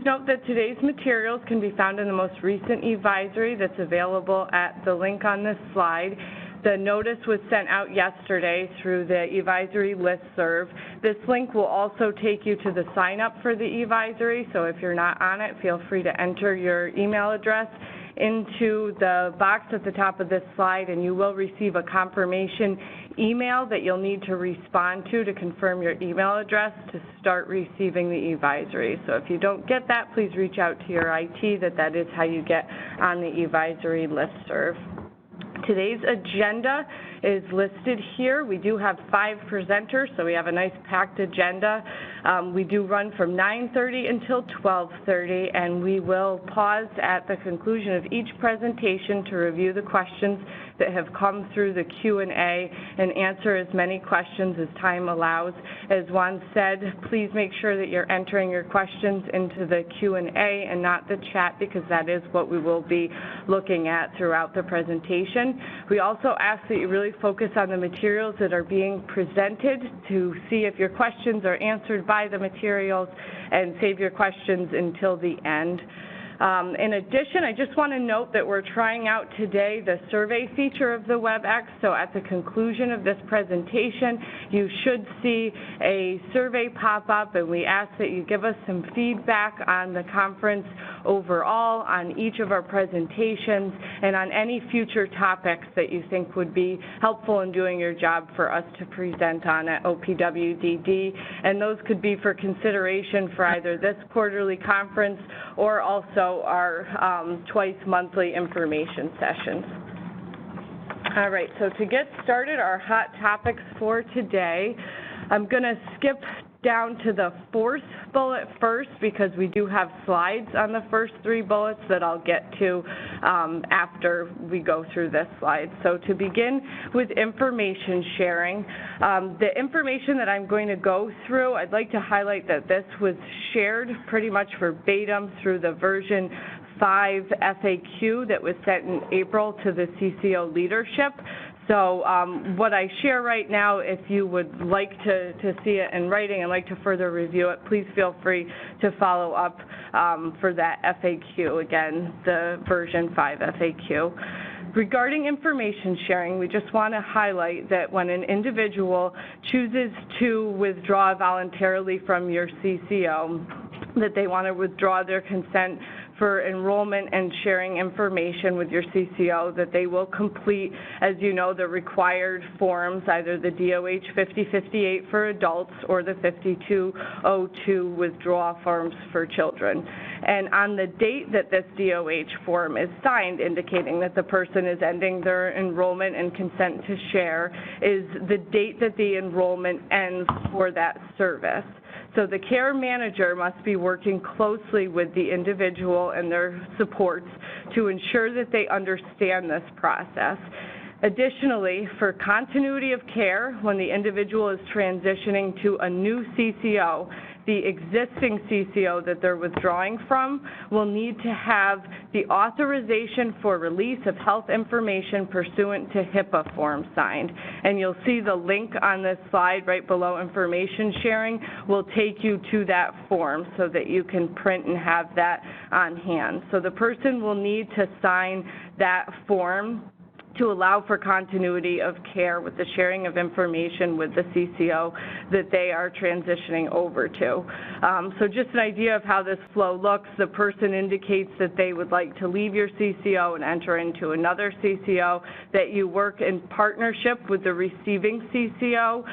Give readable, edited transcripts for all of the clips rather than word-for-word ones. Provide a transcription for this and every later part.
note that today's materials can be found in the most recent advisory that's available at the link on this slide. The notice was sent out yesterday through the advisory listserv. This link will also take you to the sign up for the advisory, so if you're not on it, feel free to enter your email address into the box at the top of this slide, and you will receive a confirmation email that you'll need to respond to confirm your email address to start receiving the advisory. So if you don't get that, please reach out to your IT. That is how you get on the advisory listserv. Today's agenda is listed here. We do have 5 presenters, so we have a nice packed agenda. We do run from 9:30 until 12:30, and we will pause at the conclusion of each presentation to review the questions that have come through the Q&A and answer as many questions as time allows. As Juan said, please make sure that you're entering your questions into the Q&A and not the chat, because that is what we will be looking at throughout the presentation. We also ask that you really focus on the materials that are being presented to see if your questions are answered by the materials, and save your questions until the end. In addition, I just want to note that we're trying out today the survey feature of the WebEx. So at the conclusion of this presentation, you should see a survey pop up, and we ask that you give us some feedback on the conference overall, on each of our presentations, and on any future topics that you think would be helpful in doing your job for us to present on at OPWDD. And those could be for consideration for either this quarterly conference or also our twice monthly information sessions. All right, so to get started, our hot topics for today, I'm going to skip down to the 4th bullet first, because we do have slides on the first 3 bullets that I'll get to after we go through this slide. So to begin with information sharing, the information that I'm going to go through, I'd like to highlight that this was shared pretty much verbatim through the version 5 FAQ that was sent in April to the CCO leadership. So what I share right now, if you would like to see it in writing and like to further review it, please feel free to follow up for that FAQ, again, the version 5 FAQ. Regarding information sharing, we just want to highlight that when an individual chooses to withdraw voluntarily from your CCO, that they want to withdraw their consent for enrollment and sharing information with your CCO, that they will complete, as you know, the required forms, either the DOH 5058 for adults or the 5202 withdrawal forms for children. And on the date that this DOH form is signed, indicating that the person is ending their enrollment and consent to share, is the date that the enrollment ends for that service. So the care manager must be working closely with the individual and their supports to ensure that they understand this process. Additionally, for continuity of care, when the individual is transitioning to a new CCO, the existing CCO that they're withdrawing from will need to have the authorization for release of health information pursuant to HIPAA form signed. And you'll see the link on this slide right below information sharing will take you to that form so that you can print and have that on hand. So the person will need to sign that form to allow for continuity of care with the sharing of information with the CCO that they are transitioning over to. So just an idea of how this flow looks, the person indicates that they would like to leave your CCO and enter into another CCO, that you work in partnership with the receiving CCO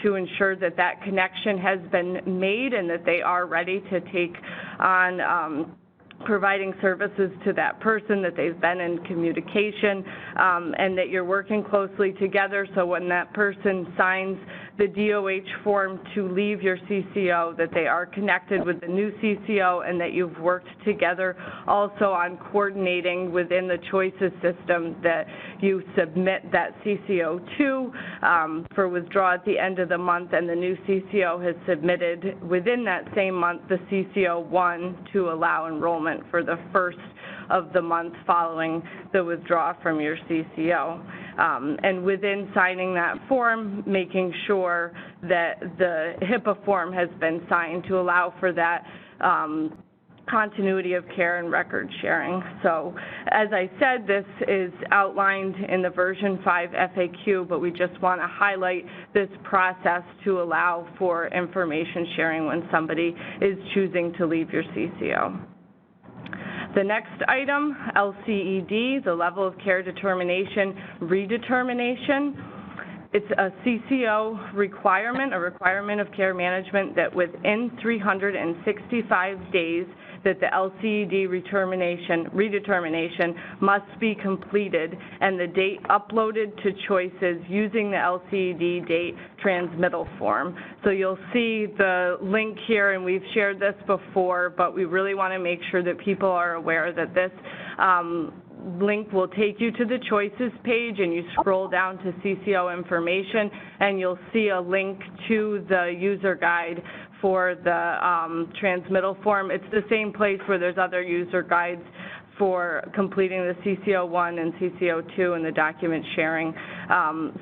to ensure that that connection has been made and that they are ready to take on providing services to that person, that they've been in communication, and that you're working closely together, so when that person signs the DOH form to leave your CCO, that they are connected with the new CCO and that you've worked together also on coordinating within the choices system that you submit that CCO to for withdrawal at the end of the month, and the new CCO has submitted within that same month the CCO1 to allow enrollment for the first of the month following the withdrawal from your CCO. And within signing that form, making sure that the HIPAA form has been signed to allow for that continuity of care and record sharing. So as I said, this is outlined in the version 5 FAQ, but we just want to highlight this process to allow for information sharing when somebody is choosing to leave your CCO. The next item, LCED, the level of care determination redetermination. It's a CCO requirement, a requirement of care management that within 365 days that the LCED redetermination must be completed and the date uploaded to choices using the LCED date transmittal form. So you'll see the link here, and we've shared this before, but we really want to make sure that people are aware that this link will take you to the choices page, and you scroll down to CCO information and you'll see a link to the user guide for the transmittal form. It's the same place where there's other user guides for completing the CCO1 and CCO2 and the document sharing.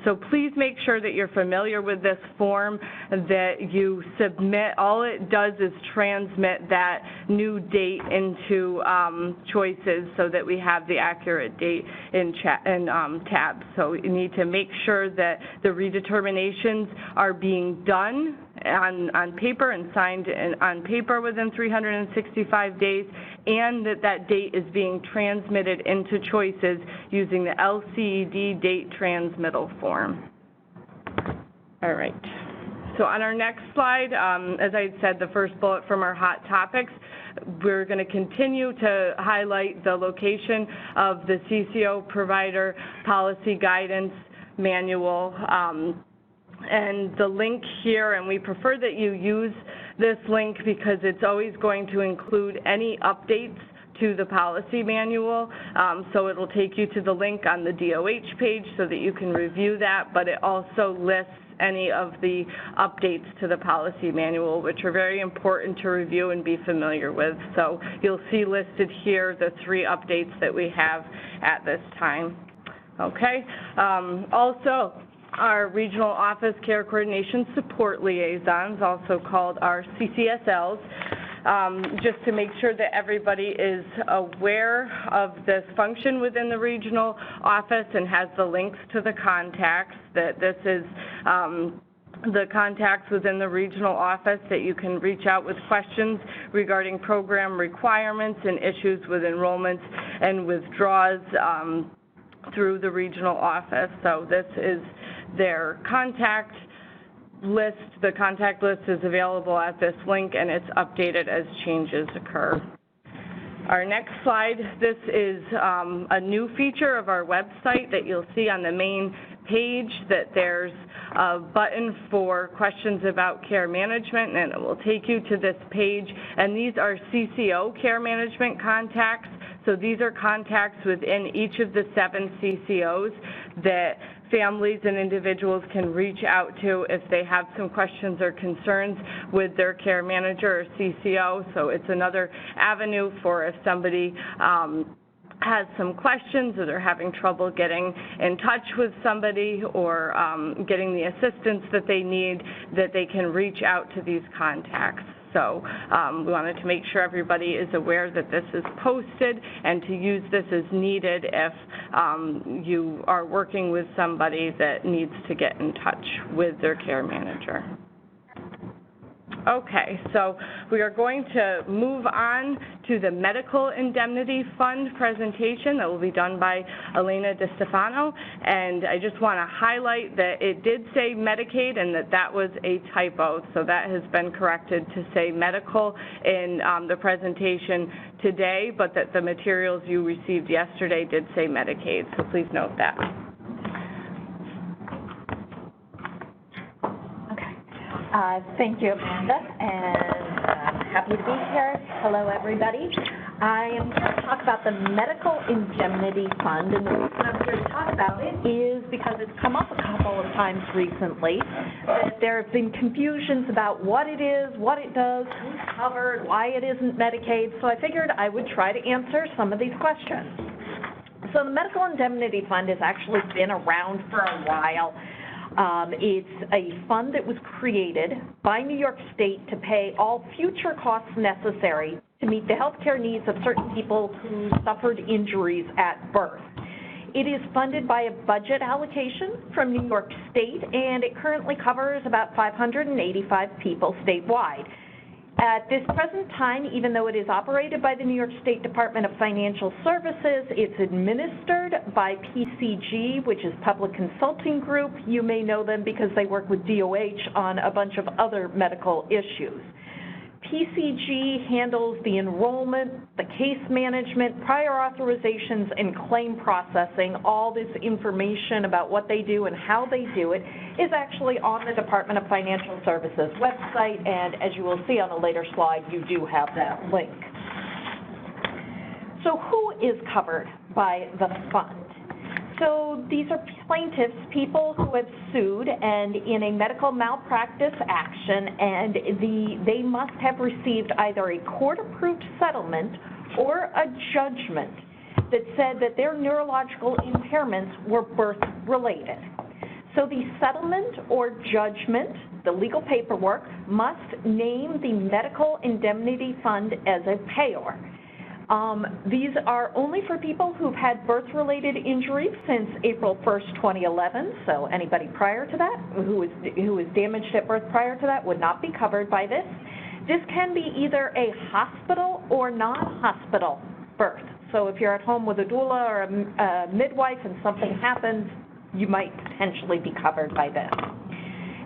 So please make sure that you're familiar with this form, that you submit. All it does is transmit that new date into choices so that we have the accurate date in tabs. So you need to make sure that the redeterminations are being done on paper and signed on paper within 365 days, and that date is being transmitted into choices using the LCED date transmittal form. All right. So on our next slide, as I said, the first bullet from our hot topics, we're going to continue to highlight the location of the CCO provider policy guidance manual. And the link here, and we prefer that you use this link because it's always going to include any updates to the policy manual. So it'll take you to the link on the DOH page so that you can review that, but it also lists any of the updates to the policy manual, which are very important to review and be familiar with. So you'll see listed here the 3 updates that we have at this time. Okay. Also, our Regional Office Care Coordination Support Liaisons, also called our CCSLs, just to make sure that everybody is aware of this function within the regional office and has the links to the contacts, that this is the contacts within the regional office that you can reach out with questions regarding program requirements and issues with enrollments and withdrawals through the regional office. So this is their contact list. The contact list is available at this link, and it's updated as changes occur. Our next slide, this is a new feature of our website that you'll see on the main page, that there's a button for questions about care management, and it will take you to this page. And these are CCO care management contacts. So these are contacts within each of the 7 CCOs that families and individuals can reach out to if they have some questions or concerns with their care manager or CCO. So it's another avenue for if somebody has some questions or they're having trouble getting in touch with somebody or getting the assistance that they need, that they can reach out to these contacts. So we wanted to make sure everybody is aware that this is posted and to use this as needed if you are working with somebody that needs to get in touch with their care manager. Okay, so we are going to move on to the Medical Indemnity Fund presentation that will be done by Elena DeStefano. And I just want to highlight that it did say Medicaid and that was a typo. So that has been corrected to say medical in the presentation today, but that the materials you received yesterday did say Medicaid. So please note that. Thank you, Amanda, and I'm happy to be here. Hello, everybody. I am here to talk about the Medical Indemnity Fund, and the reason I'm here to talk about it is because it's come up a couple of times recently that there have been confusions about what it is, what it does, who's covered, why it isn't Medicaid, so I figured I would try to answer some of these questions. So the Medical Indemnity Fund has actually been around for a while. It's a fund that was created by New York State to pay all future costs necessary to meet the healthcare needs of certain people who suffered injuries at birth. It is funded by a budget allocation from New York State, and it currently covers about 585 people statewide. At this present time, even though it is operated by the New York State Department of Financial Services, it's administered by PCG, which is Public Consulting Group. You may know them because they work with DOH on a bunch of other medical issues. PCG handles the enrollment, the case management, prior authorizations, and claim processing. All this information about what they do and how they do it is actually on the Department of Financial Services website, and as you will see on a later slide, you do have that link. So who is covered by the fund? So these are plaintiffs, people who have sued and in a medical malpractice action, and they must have received either a court-approved settlement or a judgment that said that their neurological impairments were birth-related. So the settlement or judgment, the legal paperwork, must name the Medical Indemnity Fund as a payor. These are only for people who've had birth-related injuries since April 1st, 2011, so anybody prior to that, who was damaged at birth prior to that, would not be covered by this. This can be either a hospital or non-hospital birth. So if you're at home with a doula or a midwife and something happens, you might potentially be covered by this.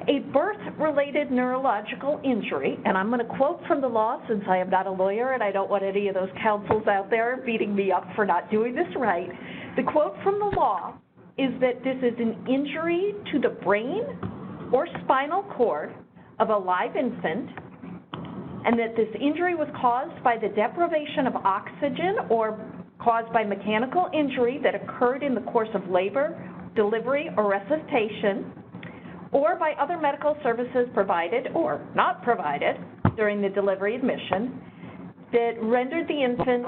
A birth-related neurological injury, and I'm going to quote from the law since I am not a lawyer and I don't want any of those counsels out there beating me up for not doing this right. The quote from the law is that this is an injury to the brain or spinal cord of a live infant, and that this injury was caused by the deprivation of oxygen or caused by mechanical injury that occurred in the course of labor, delivery, or resuscitation, or by other medical services provided or not provided during the delivery admission that rendered the infant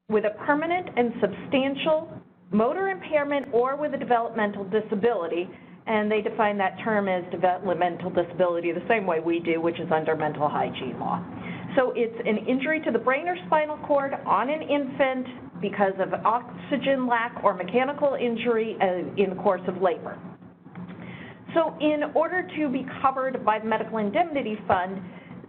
with a permanent and substantial motor impairment or with a developmental disability, and they define that term as developmental disability the same way we do, which is under mental hygiene law. So it's an injury to the brain or spinal cord on an infant because of oxygen lack or mechanical injury in the course of labor. So in order to be covered by the Medical Indemnity Fund,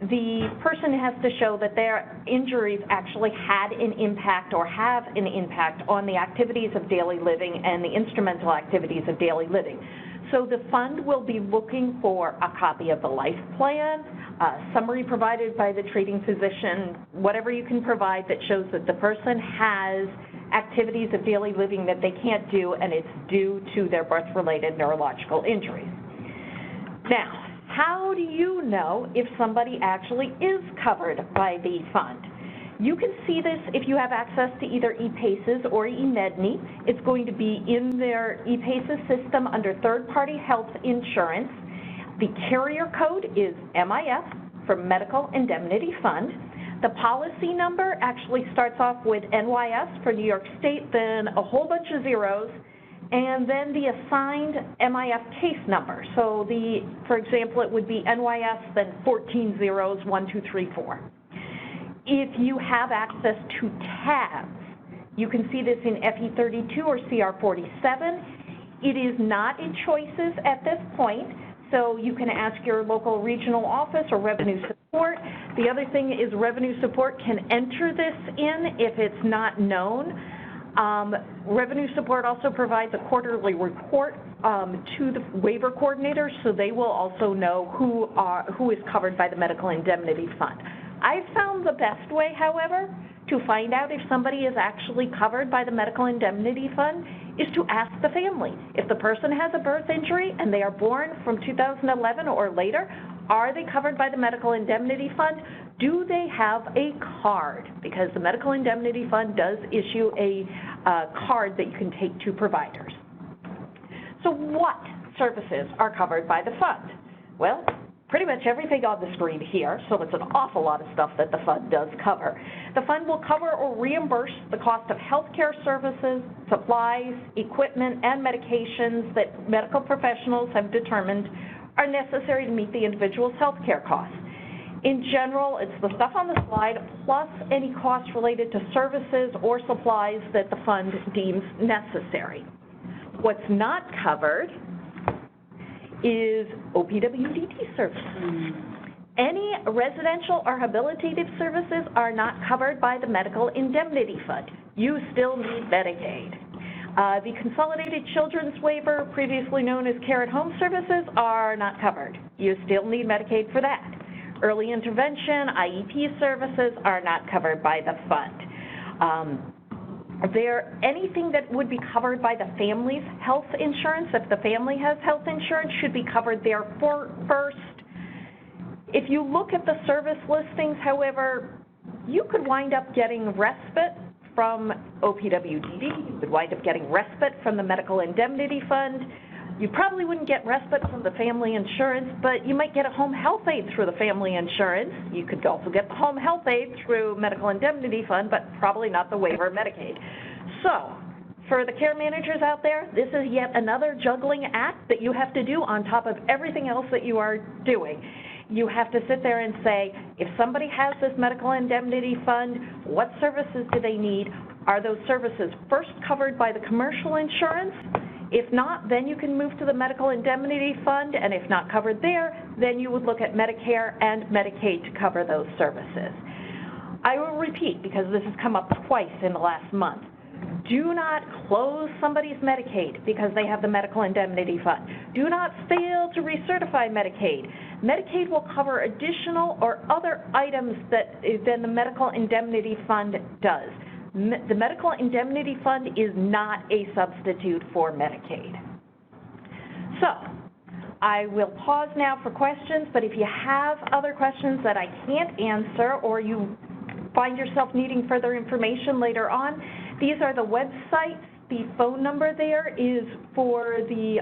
the person has to show that their injuries actually had an impact or have an impact on the activities of daily living and the instrumental activities of daily living. So the fund will be looking for a copy of the life plan, a summary provided by the treating physician, whatever you can provide that shows that the person has activities of daily living that they can't do and it's due to their birth-related neurological injuries. Now, how do you know if somebody actually is covered by the fund? You can see this if you have access to either ePaces or eMedNey. It's going to be in their ePaces system under third-party health insurance. The carrier code is MIF for Medical Indemnity Fund. The policy number actually starts off with NYS for New York State, then a whole bunch of zeros, and then the assigned MIF case number. So for example, it would be NYS, then 14 zeros, 1, 2, 3, 4. If you have access to tabs, you can see this in FE32 or CR47. It is not in choices at this point, so you can ask your local regional office or revenue support. The other thing is revenue support can enter this in if it's not known. Revenue support also provides a quarterly report to the waiver coordinator, so they will also know who is covered by the Medical Indemnity Fund. I found the best way, however, to find out if somebody is actually covered by the Medical Indemnity Fund is to ask the family. If the person has a birth injury and they are born from 2011 or later, are they covered by the Medical Indemnity Fund? Do they have a card? Because the Medical Indemnity Fund does issue a card that you can take to providers. So what services are covered by the fund? Well, pretty much everything on the screen here, so it's an awful lot of stuff that the fund does cover. The fund will cover or reimburse the cost of healthcare services, supplies, equipment, and medications that medical professionals have determined are necessary to meet the individual's healthcare costs. In general, it's the stuff on the slide plus any costs related to services or supplies that the fund deems necessary. What's not covered is OPWDD services. Any residential or habilitative services are not covered by the Medical Indemnity Fund. You still need Medicaid. The Consolidated Children's Waiver, previously known as Care at Home services, are not covered. You still need Medicaid for that. Early intervention, IEP services are not covered by the fund. Anything that would be covered by the family's health insurance, if the family has health insurance, should be covered there first. If you look at the service listings, however, you could wind up getting respite from OPWDD, you could wind up getting respite from the Medical Indemnity Fund. You probably wouldn't get respite from the family insurance, but you might get a home health aid through the family insurance. You could also get the home health aid through Medical Indemnity Fund, but probably not the waiver of Medicaid. So, for the care managers out there, this is yet another juggling act that you have to do on top of everything else that you are doing. You have to sit there and say, if somebody has this Medical Indemnity Fund, what services do they need? Are those services first covered by the commercial insurance? If not, then you can move to the Medical Indemnity Fund, and if not covered there, then you would look at Medicare and Medicaid to cover those services. I will repeat, because this has come up twice in the last month. Do not close somebody's Medicaid because they have the Medical Indemnity Fund. Do not fail to recertify Medicaid. Medicaid will cover additional or other items than the Medical Indemnity Fund does. The Medical Indemnity Fund is not a substitute for Medicaid. So, I will pause now for questions, but if you have other questions that I can't answer or you find yourself needing further information later on, these are the websites. The phone number there is for the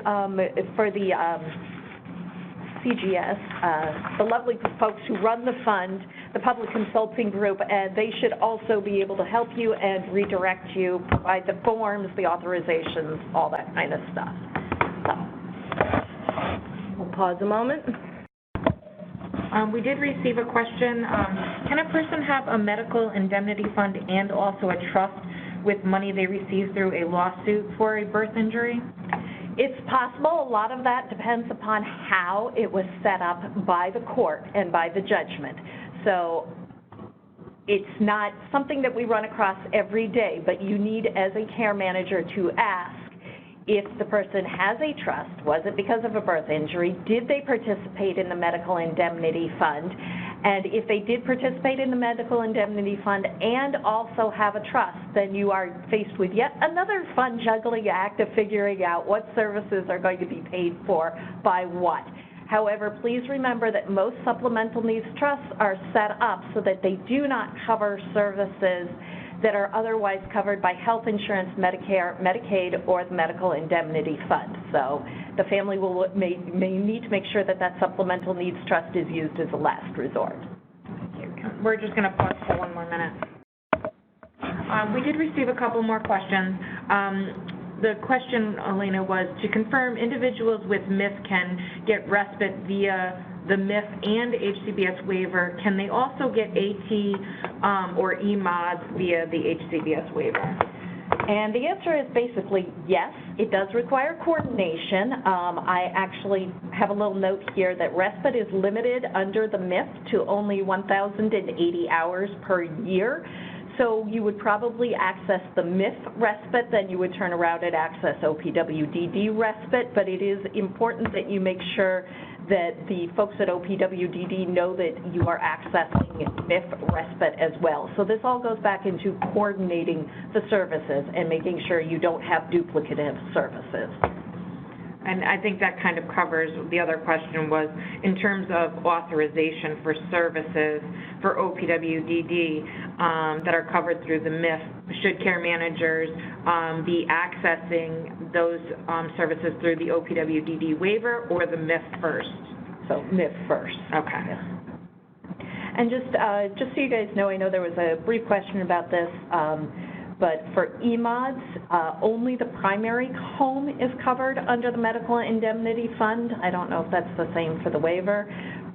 CGS, the lovely folks who run the fund, the Public Consulting Group, and they should also be able to help you and redirect you, provide the forms, the authorizations, all that kind of stuff. So, we'll pause a moment. We did receive a question. Can a person have a medical indemnity fund and also a trust with money they receive through a lawsuit for a birth injury? It's possible. A lot of that depends upon how it was set up by the court and by the judgment. So it's not something that we run across every day, but you need, as a care manager, to ask if the person has a trust. Was it because of a birth injury? Did they participate in the Medical Indemnity Fund? And if they did participate in the Medical Indemnity Fund and also have a trust, then you are faced with yet another fun juggling act of figuring out what services are going to be paid for by what. However, please remember that most supplemental needs trusts are set up so that they do not cover services that are otherwise covered by health insurance, Medicare, Medicaid, or the Medical Indemnity Fund. So the family may need to make sure that that supplemental needs trust is used as a last resort. Thank you. We're just going to pause for one more minute. We did receive a couple more questions. The question, Elena, was to confirm individuals with MIF can get respite via the MIF and HCBS waiver. Can they also get AT or EMODs via the HCBS waiver? And the answer is basically yes. It does require coordination. I actually have a little note here that respite is limited under the MIF to only 1,080 hours per year. So you would probably access the MIF respite, then you would turn around and access OPWDD respite, but it is important that you make sure that the folks at OPWDD know that you are accessing MIF respite as well. So this all goes back into coordinating the services and making sure you don't have duplicative services. And I think that kind of covers, the other question was, in terms of authorization for services for OPWDD that are covered through the MIF, should care managers be accessing those services through the OPWDD waiver or the MIF first? So MIF first. Okay. Yes. And just so you guys know, I know there was a brief question about this, but for EMODs, only the primary home is covered under the Medical Indemnity Fund. I don't know if that's the same for the waiver,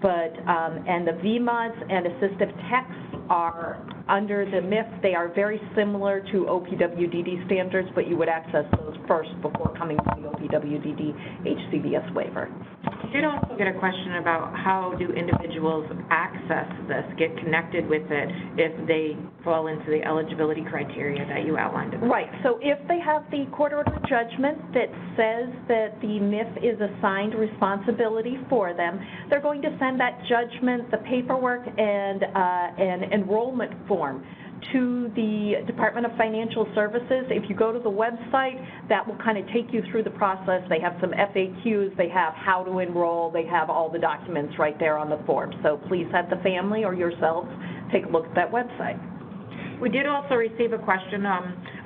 but, and the VMODs and assistive techs are under the MIF. They are very similar to OPWDD standards, but you would access those first before coming to the OPWDD HCBS waiver. I did also get a question about how do individuals access this, get connected with it, if they fall into the eligibility criteria that you outlined. Right, so if they have the court order judgment that says that the MIF is assigned responsibility for them, they're going to send that judgment, the paperwork, and an enrollment form to the Department of Financial Services. If you go to the website, that will kind of take you through the process. They have some FAQs, they have how to enroll, they have all the documents right there on the form. So please have the family or yourselves take a look at that website. We did also receive a question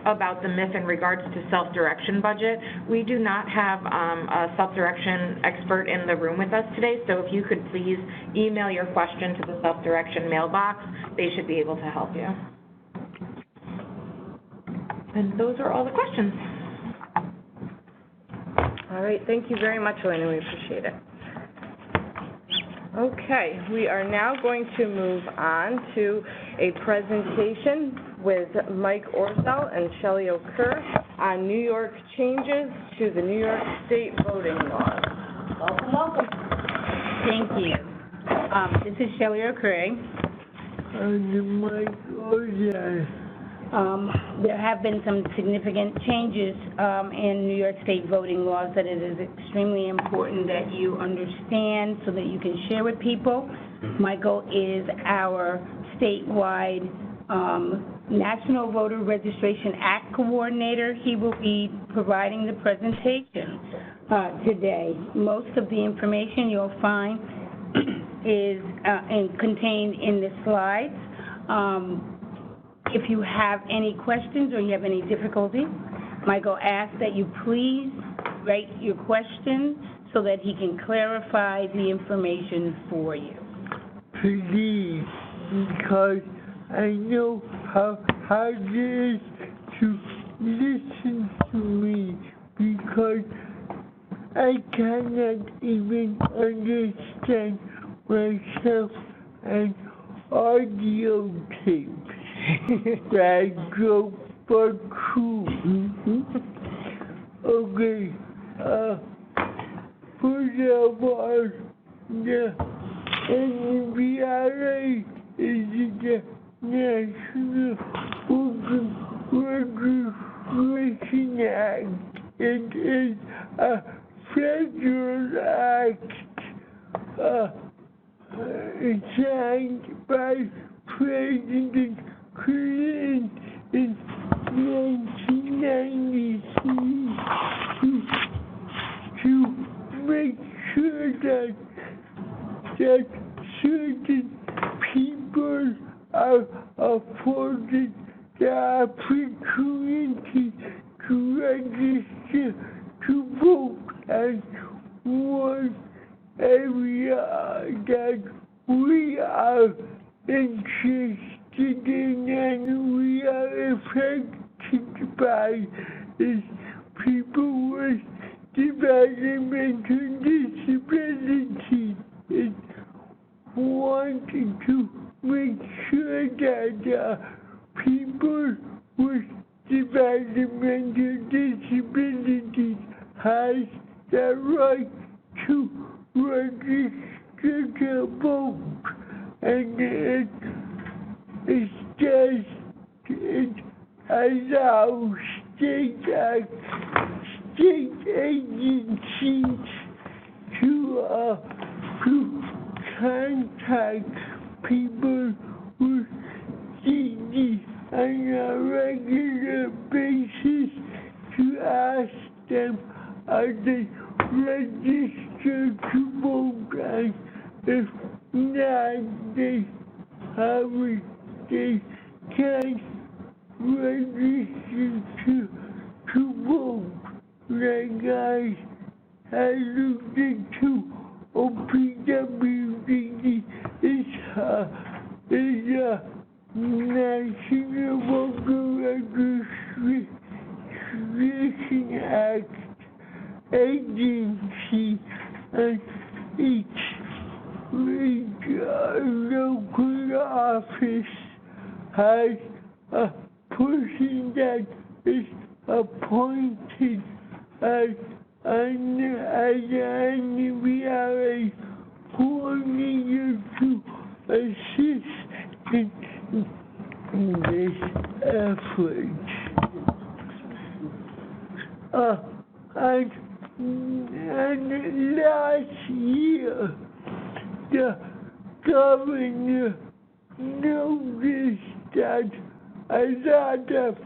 about the MIF in regards to self-direction budget. We do not have a self-direction expert in the room with us today, so if you could please email your question to the self-direction mailbox, they should be able to help you. And those are all the questions. All right, thank you very much, Elena, we appreciate it. Okay, we are now going to move on to a presentation with Mike Orzel and Shelley O'Kerr on New York changes to the New York State voting laws. Welcome, welcome. Thank you. This is Shelley O'Kerr. And Mike Orzel. There have been some significant changes in New York State voting laws that it is extremely important that you understand so that you can share with people. Michael is our statewide National Voter Registration Act coordinator. He will be providing the presentation today. Most of the information you'll find is contained in the slides. If you have any questions or you have any difficulty, Michael asks that you please write your questions so that he can clarify the information for you. Please, because I know how hard it is to listen to me, because I cannot even understand myself and audio tapes. I go for cool. Okay, first of all, the NBRA is the National Voter Registration Act. It is a federal act signed by President Clinton in 1993 to make sure that certain people are afforded the opportunity to register to vote. And one area that we are interested in and we are affected by is people with developmental disabilities. It's wanting to make sure that people with developmental disabilities has the right to register to vote. And it allows state agencies to contact people with DD on a regular basis to ask them, are they registered to vote? And if not, they can't register to vote. Like I looked into OPWDD is a National Voter Registration Act agency, and each local office has a person that is appointed as an NVRA coordinator to assist in this effort. And last year, the governor noticed that a lot of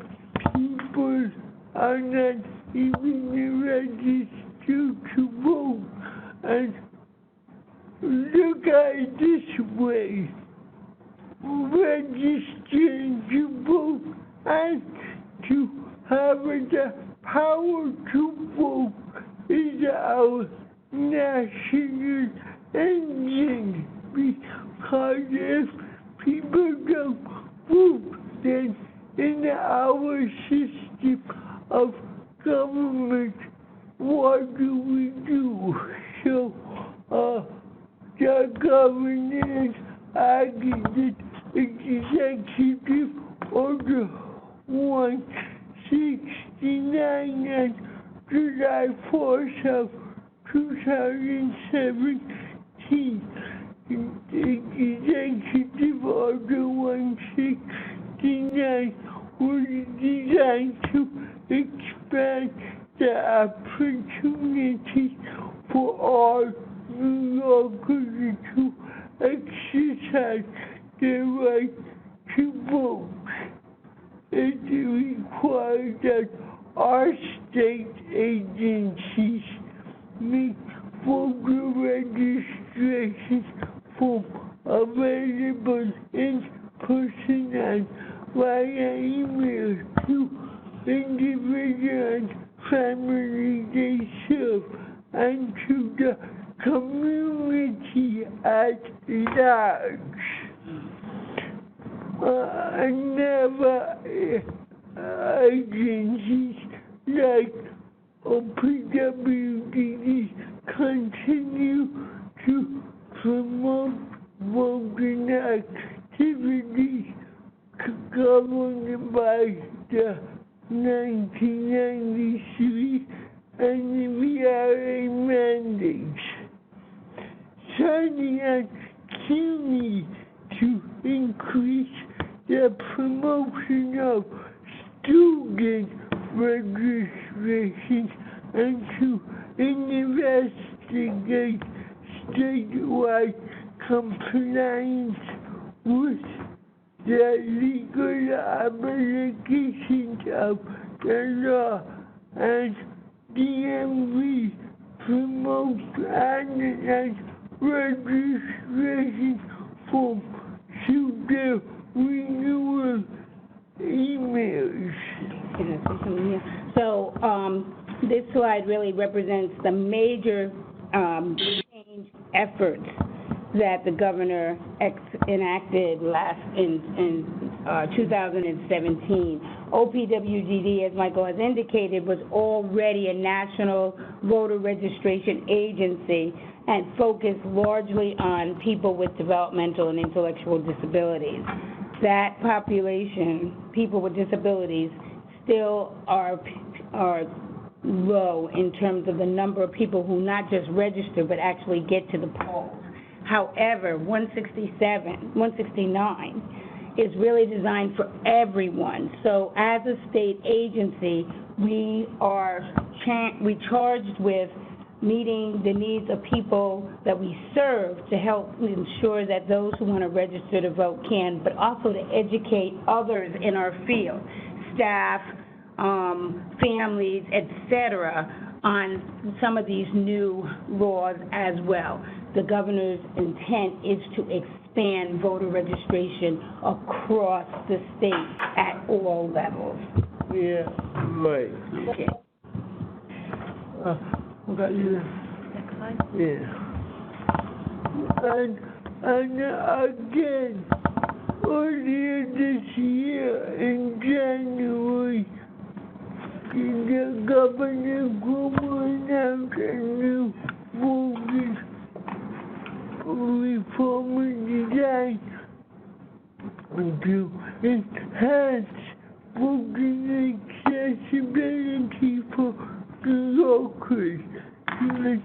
people are not even registered to vote. And look at it this way: registering to vote and to have the power to vote is our national engine, because if people don't vote, then in our system of government, what do? So, the government acted Executive Order 169 on July 4th of 2017. Executive Order 169 was designed to expand the opportunity for all New Yorkers to exercise their right to vote. It requires that our state agencies make voter registration form available in person and via email to individuals and families they serve, and to the community at large. Never agencies like OPWDD continue to promote voting activities governed by the 1993 NVRA mandates. Sunny and CUNY to increase the promotion of student registration and to investigate statewide compliance with the legal obligations of the law, and DMV promotes online registration form to the renewal emails. So, this slide really represents the major change efforts that the governor enacted in 2017. OPWDD, as Michael has indicated, was already a national voter registration agency and focused largely on people with developmental and intellectual disabilities. That population, people with disabilities, still are low in terms of the number of people who not just register but actually get to the polls. However, 169 is really designed for everyone. So as a state agency, we are charged with meeting the needs of people that we serve to help ensure that those who want to register to vote can, but also to educate others in our field, staff, families, etc., on some of these new laws as well. The governor's intent is to expand voter registration across the state at all levels. Yeah, right. Okay. Okay, yeah. Next slide. Yeah. And again, earlier this year in January, the Governor Cuomo announced a new mortgage reform design to enhance mortgage accessibility for New Yorkers to make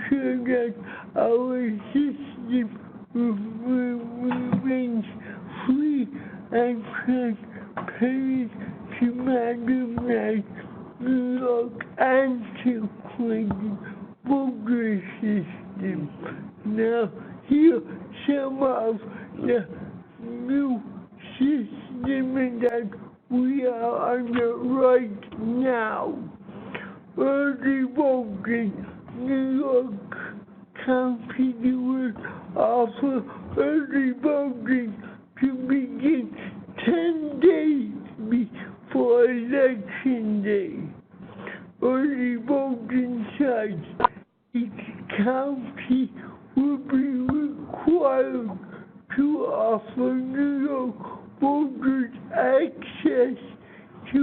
sure that our system remains free and transparent to modernize New York antiquated mortgage system. Now, here are some of the new system that we are under right now. Early voting. New York County will offer early voting to begin 10 days before Election Day. Early voting sites. Each county will be required to offer New York voters access to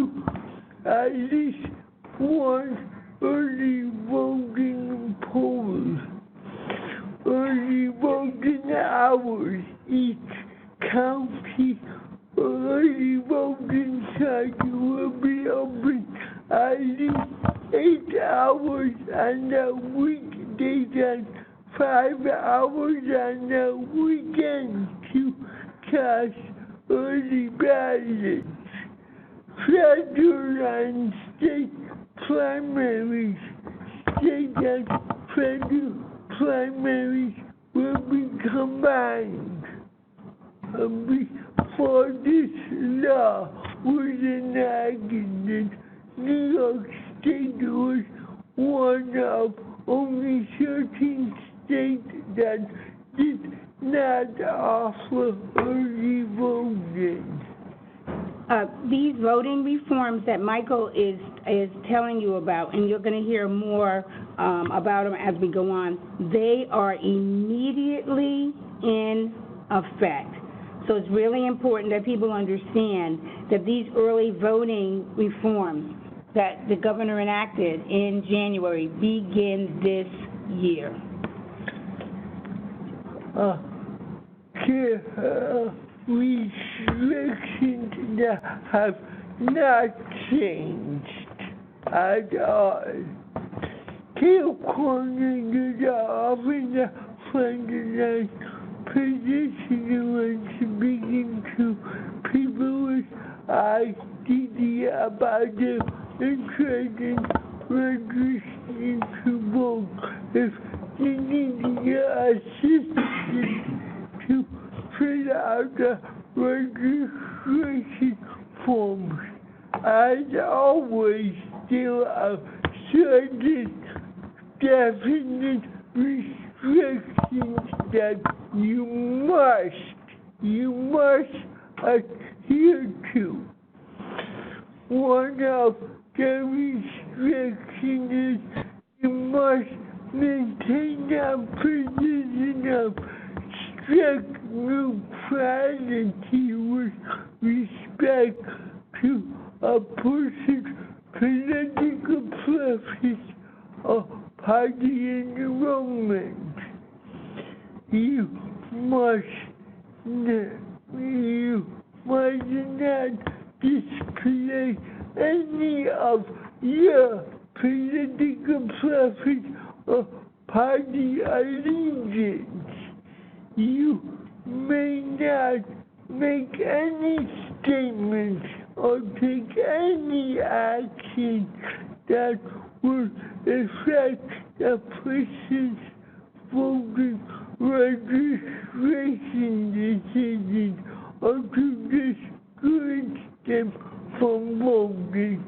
at least one early voting poll. Early voting hours. Each county early voting site will be open at least 8 hours on the weekdays and 5 hours on the weekend to cast early ballots. Federal and state primaries. State and federal primaries will be combined. Before this law was enacted, New York State was one of only 13 states that did not offer early voting. These voting reforms that Michael is telling you about, and you're going to hear more about them as we go on, they are immediately in effect. So it's really important that people understand that these early voting reforms that the governor enacted in January begin this year. Restrictions that have not changed at all. California is often the frontline position when speaking to people with IDD about their interest in registering to vote. If they need your assistance to fill out the registration forms, as always, there are certain definite restrictions that you must adhere to. One of the restrictions is you must maintain a position of strict neutrality with respect to a person's political preference or party enrollment. You must not display any of your political preference or party allegiance. You may not make any statements or take any action that will affect the person's voting registration decision or to discourage them from voting.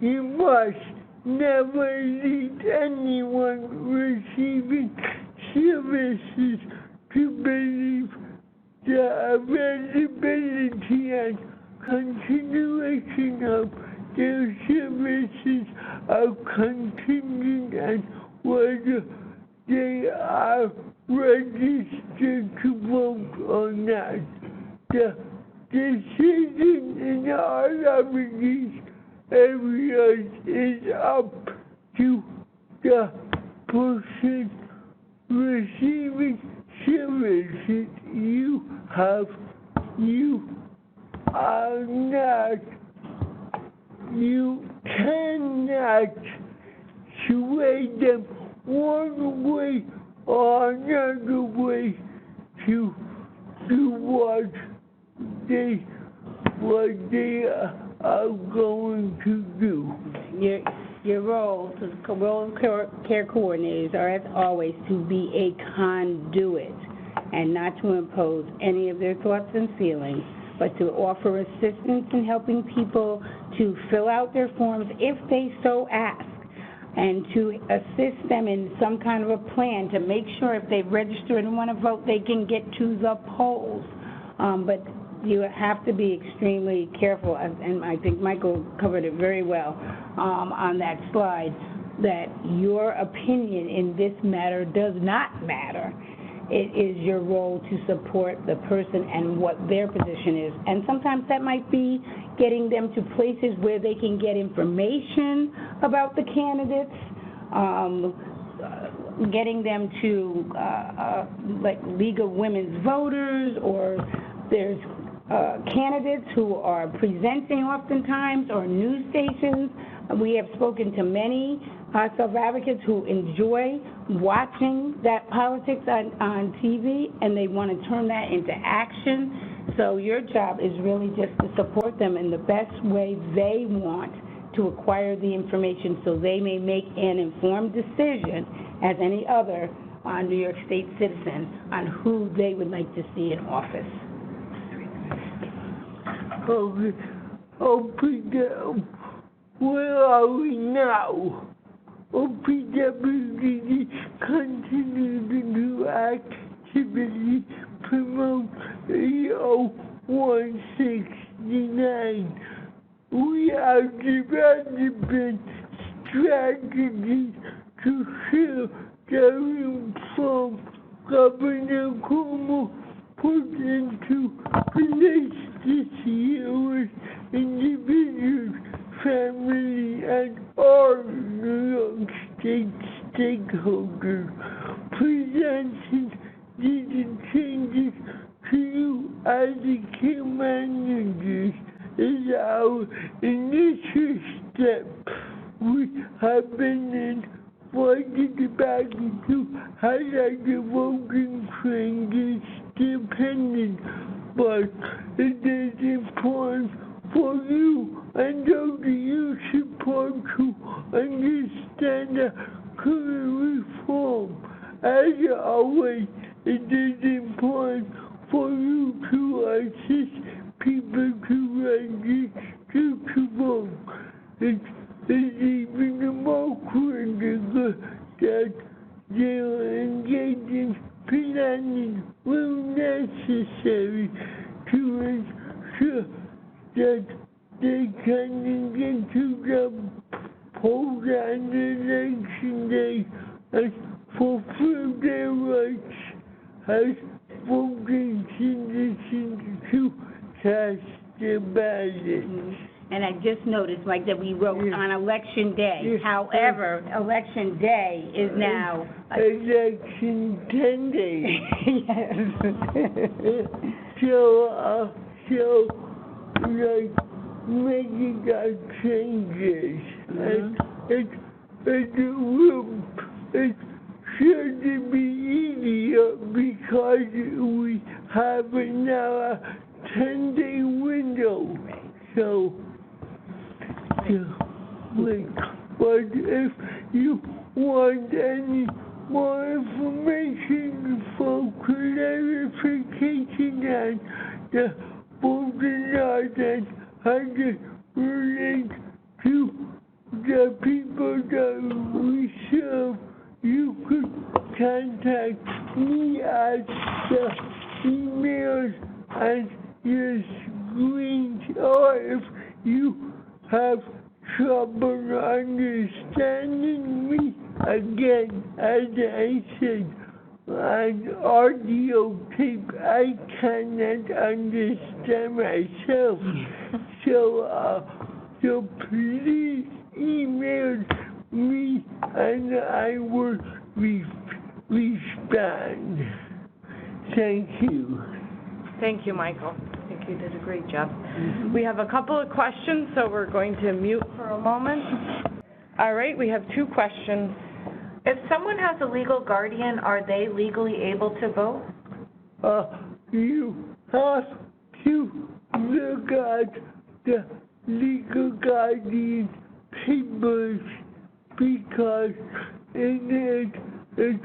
You must never lead anyone receiving services to believe the availability and continuation of their services are contingent on whether they are register to vote or not. The decision in all of these areas is up to the person receiving services. You cannot sway them one way or another way to do what they are going to do. Your role of care coordinators are, as always, to be a conduit and not to impose any of their thoughts and feelings, but to offer assistance in helping people to fill out their forms if they so ask, and to assist them in some kind of a plan to make sure if they've registered and want to vote, they can get to the polls. But you have to be extremely careful, and I think Michael covered it very well on that slide, that your opinion in this matter does not matter. It is your role to support the person and what their position is. And sometimes that might be getting them to places where they can get information about the candidates, getting them to like League of Women's Voters, or there's candidates who are presenting oftentimes, or news stations. We have spoken to many self-advocates who enjoy watching that politics on TV, and they want to turn that into action. So your job is really just to support them in the best way they want to acquire the information, so they may make an informed decision, as any other New York State citizen, on who they would like to see in office. Okay, where are we now? OPWD continue to do activity promote 169. We are developing strategies to fill the reform Governor Cuomo put into place this year with individuals, family, and all New York State stakeholders. Presenting these changes to you as the care managers is our initial step. We have been invited back to highlight the voting changes dependent, but it is important for you and those you support to understand the current reform. As always, it is important for you to assist people to register to vote. It's even more critical that their engaging planning will necessary to ensure that they can get to the polls on election day and fulfill their rights as voting citizens to cast their ballots. And I just noticed, Mike, that we wrote on Election Day. However, Election Day is now... Election 10 days. Yes. So, like, making our changes. And it should be easier because we have now a 10-day window. So, but if you want any more information for clarification on the voting laws and how they relate to the people that we serve, you could contact me at the emails and your screens, or if you have trouble understanding me, again, as I said, an audio tape I cannot understand myself. So please email me and I will respond. Thank you. Thank you, Michael. I think you did a great job. We have a couple of questions, so we're going to mute for a moment. All right, we have 2 questions. If someone has a legal guardian, are they legally able to vote? You have to look at the legal guardian papers because in it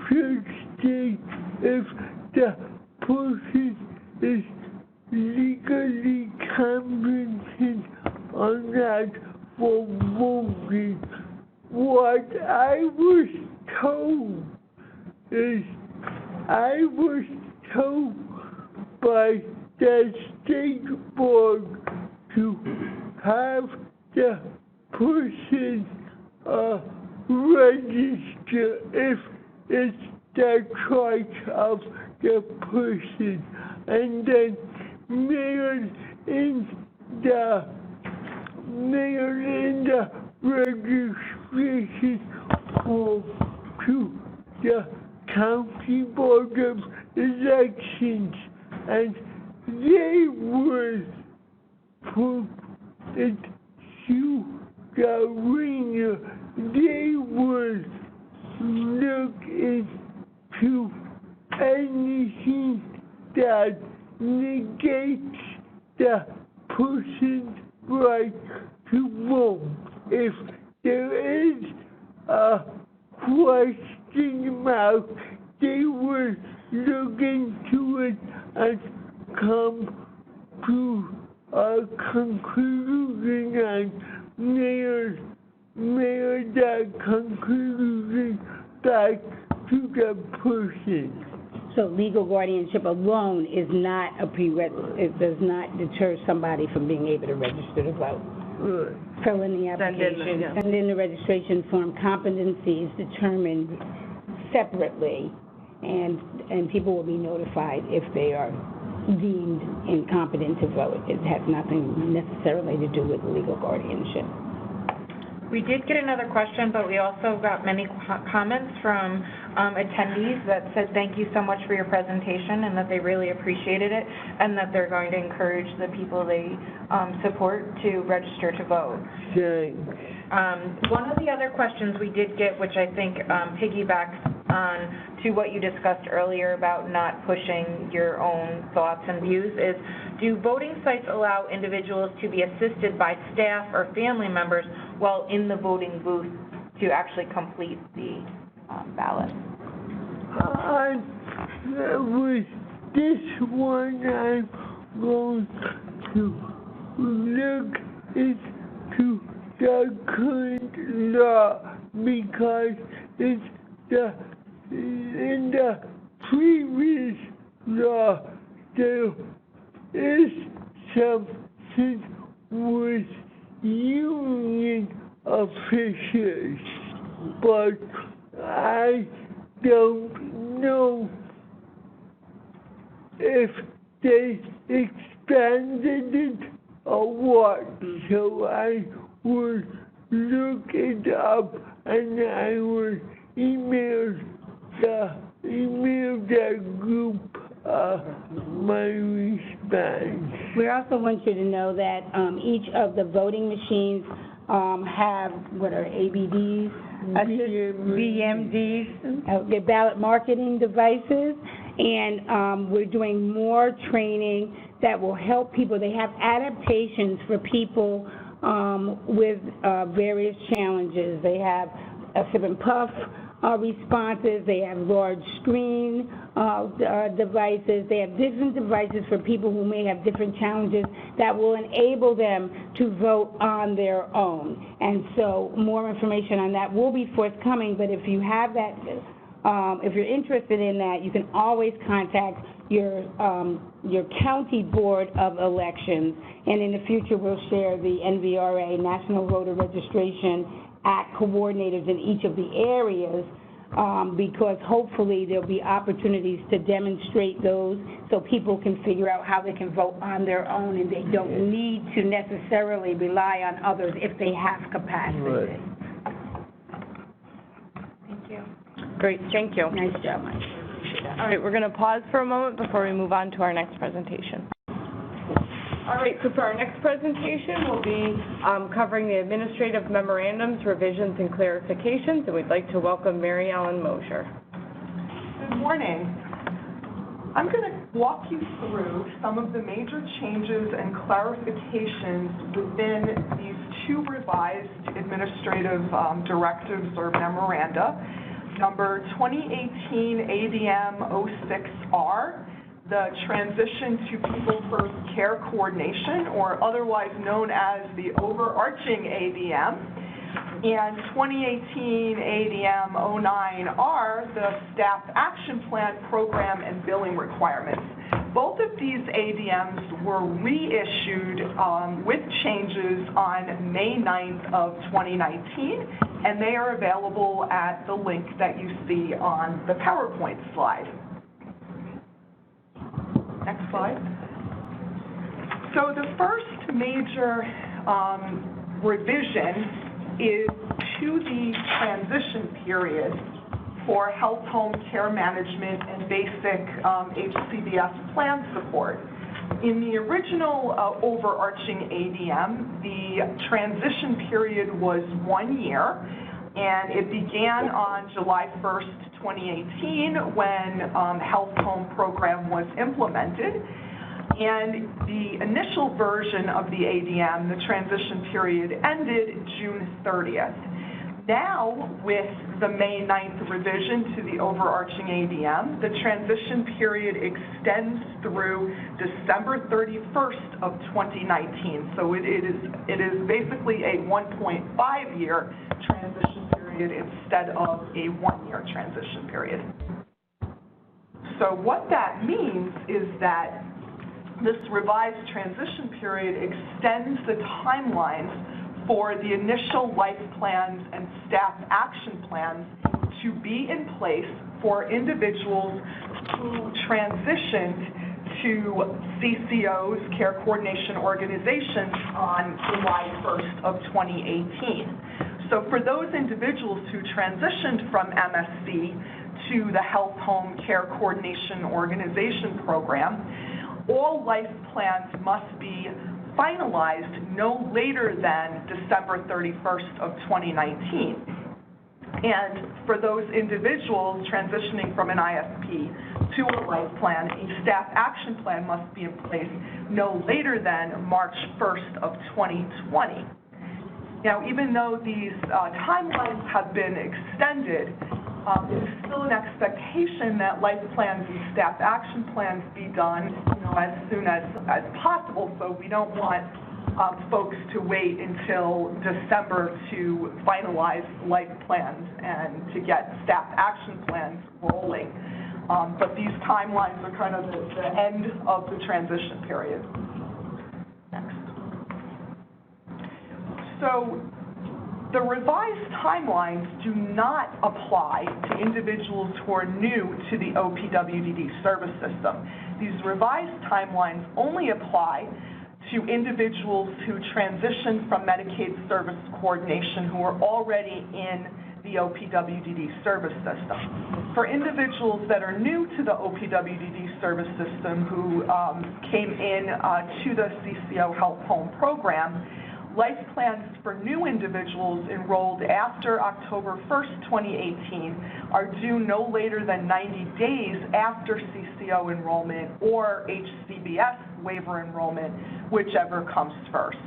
should state if the person is legally competent or not for voting. What I was told is I was told by the state board to have the person register if it's the choice of the person, and then mail in the registration form to the County Board of Elections, and they will put it to the ringer. They will look into anything that negates the person's right to vote. If there is a question mark, they will look into it and come to a conclusion and mail that conclusion back to the person. So legal guardianship alone is not a prerequisite. It does not deter somebody from being able to register to vote. Fill in the application, send in the registration form. Competency is determined separately, and people will be notified if they are deemed incompetent to vote. It has nothing necessarily to do with legal guardianship. We did get another question, but we also got many comments from attendees that said thank you so much for your presentation and that they really appreciated it and that they're going to encourage the people they support to register to vote. One of the other questions we did get, which I think piggybacks on to what you discussed earlier about not pushing your own thoughts and views, is do voting sites allow individuals to be assisted by staff or family members while in the voting booth to actually complete the ballot? With this one, I'm going to look into the current law because it's in the previous law there is something with union officials, but I don't know if they expanded it or what, so I will look it up and I will email the group my response. We also want you to know that each of the voting machines have what are ABDs, BMDs, they're ballot marketing devices, and we're doing more training that will help people. They have adaptations for people with various challenges. They have a sip and puff responses, they have large screen devices, they have different devices for people who may have different challenges that will enable them to vote on their own. And so more information on that will be forthcoming, but if you have that, if you're interested in that, you can always contact your county board of elections, and in the future we'll share the NVRA, National Voter Registration Act coordinators in each of the areas because hopefully there'll be opportunities to demonstrate those so people can figure out how they can vote on their own, and they don't need to necessarily rely on others if they have capacity. Right. Thank you. Great, thank you. Nice job, Mike. All right, we're going to pause for a moment before we move on to our next presentation. All right, so for our next presentation, we'll be covering the administrative memorandums, revisions, and clarifications, and we'd like to welcome Mary Ellen Mosher. Good morning. I'm going to walk you through some of the major changes and clarifications within these two revised administrative directives or memoranda, number 2018 ADM 06R, the Transition to People First Care Coordination, or otherwise known as the overarching ADM, and 2018 ADM 09R, the Staff Action Plan Program and Billing Requirements. Both of these ADMs were reissued with changes on May 9th of 2019, and they are available at the link that you see on the PowerPoint slide. Next slide. So the first major revision is to the transition period for health home care management and basic HCBS plan support. In the original overarching ADM, the transition period was 1 year, and it began on July 1st, 2018, when health home program was implemented. And the initial version of the ADM, the transition period, ended June 30th. Now, with the May 9th revision to the overarching ADM, the transition period extends through December 31st of 2019. So it is basically a 1.5-year transition period instead of a 1-year transition period. So what that means is that this revised transition period extends the timelines for the initial life plans and staff action plans to be in place for individuals who transitioned to CCOs, Care Coordination Organizations, on July 1st of 2018. So for those individuals who transitioned from MSC to the Health Home Care Coordination Organization program, all life plans must be finalized no later than December 31st of 2019. And for those individuals transitioning from an ISP to a life plan, a staff action plan must be in place no later than March 1st of 2020. Now, even though these timelines have been extended, there's still an expectation that life plans and staff action plans be done, as soon as possible. So we don't want folks to wait until December to finalize life plans and to get staff action plans rolling. But these timelines are kind of the end of the transition period. Next. So the revised timelines do not apply to individuals who are new to the OPWDD service system. These revised timelines only apply to individuals who transition from Medicaid service coordination who are already in the OPWDD service system. For individuals that are new to the OPWDD service system who came in to the CCO Health Home program, life plans for new individuals enrolled after October 1st, 2018 are due no later than 90 days after CCO enrollment or HCBS waiver enrollment, whichever comes first.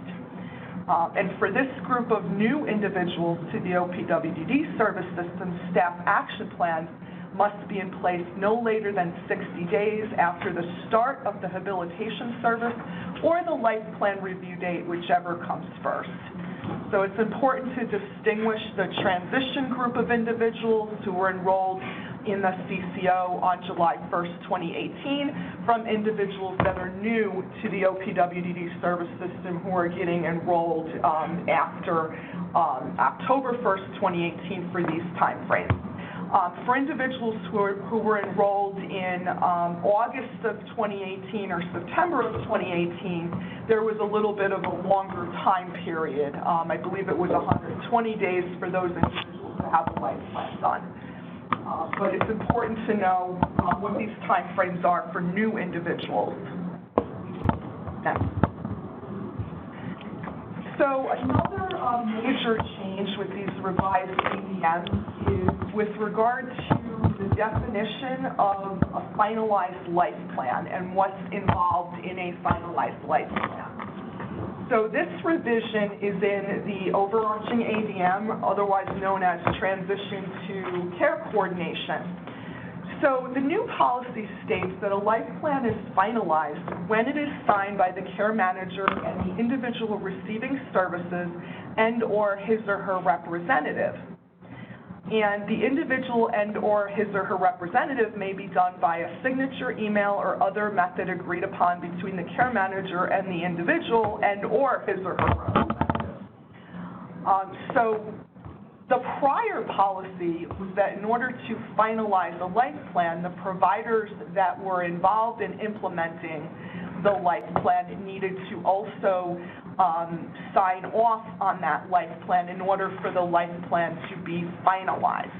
And for this group of new individuals to the OPWDD service system, staff action plans must be in place no later than 60 days after the start of the habilitation service or the life plan review date, whichever comes first. So it's important to distinguish the transition group of individuals who were enrolled in the CCO on July 1st, 2018, from individuals that are new to the OPWDD service system who are getting enrolled after October 1st, 2018 for these time frames. For individuals who were enrolled in August of 2018 or September of 2018, there was a little bit of a longer time period. I believe it was 120 days for those individuals who have a life plan done. But it's important to know what these time frames are for new individuals. Next. So another major change with these revised ADMs is with regard to the definition of a finalized life plan and what's involved in a finalized life plan. So this revision is in the overarching ADM, otherwise known as Transition to Care Coordination. So the new policy states that a life plan is finalized when it is signed by the care manager and the individual receiving services and/or his or her representative. And the individual and/or his or her representative may be done by a signature, email, or other method agreed upon between the care manager and the individual and/or his or her representative. So the prior policy was that in order to finalize a life plan, the providers that were involved in implementing the life plan needed to also sign off on that life plan in order for the life plan to be finalized.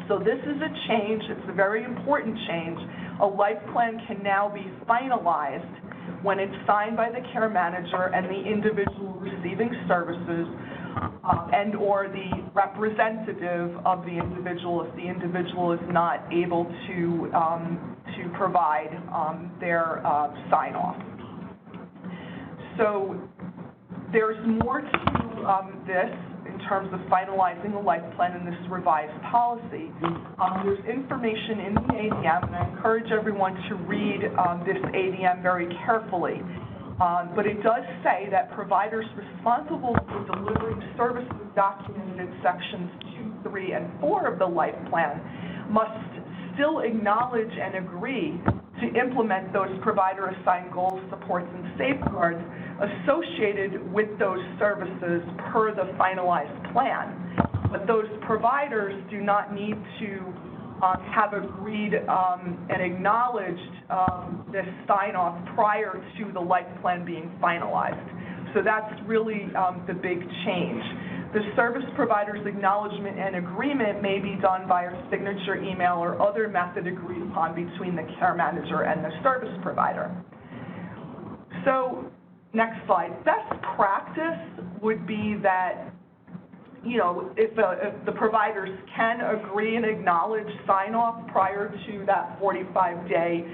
So this is a change. It's a very important change. A life plan can now be finalized when it's signed by the care manager and the individual receiving services and/or the representative of the individual if the individual is not able to provide their sign-off. So there's more to this in terms of finalizing a life plan in this revised policy. There's information in the ADM, and I encourage everyone to read this ADM very carefully. But it does say that providers responsible for delivering services documented in sections 2, 3, and 4 of the life plan must still acknowledge and agree to implement those provider-assigned goals, supports, and safeguards associated with those services per the finalized plan. But those providers do not need to have agreed and acknowledged this sign-off prior to the life plan being finalized. So that's really the big change. The service provider's acknowledgement and agreement may be done by a signature, email, or other method agreed upon between the care manager and the service provider. So, next slide. Best practice would be that, you know, if the providers can agree and acknowledge sign-off prior to that 45-day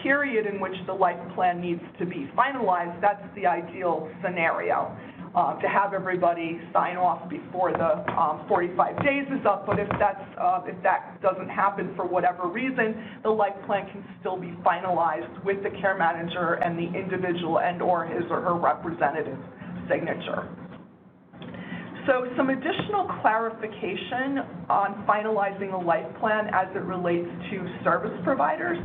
period in which the life plan needs to be finalized, that's the ideal scenario. To have everybody sign off before the 45 days is up, but if that doesn't happen for whatever reason, the life plan can still be finalized with the care manager and the individual and/or his or her representative signature. So some additional clarification on finalizing a life plan as it relates to service providers.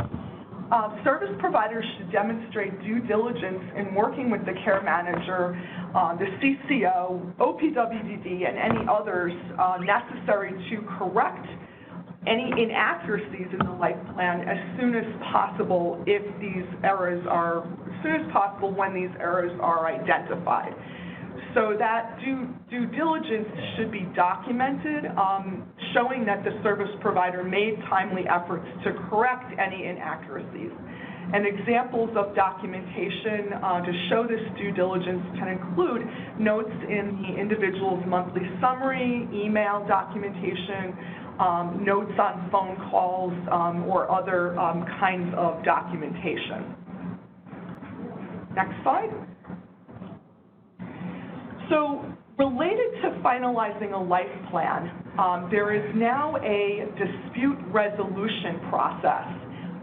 Service providers should demonstrate due diligence in working with the care manager, the CCO, OPWDD, and any others necessary to correct any inaccuracies in the life plan as soon as possible if these errors are, as soon as possible when these errors are identified. So that due diligence should be documented, showing that the service provider made timely efforts to correct any inaccuracies. And examples of documentation to show this due diligence can include notes in the individual's monthly summary, email documentation, notes on phone calls, or other kinds of documentation. Next slide. So related to finalizing a life plan, there is now a dispute resolution process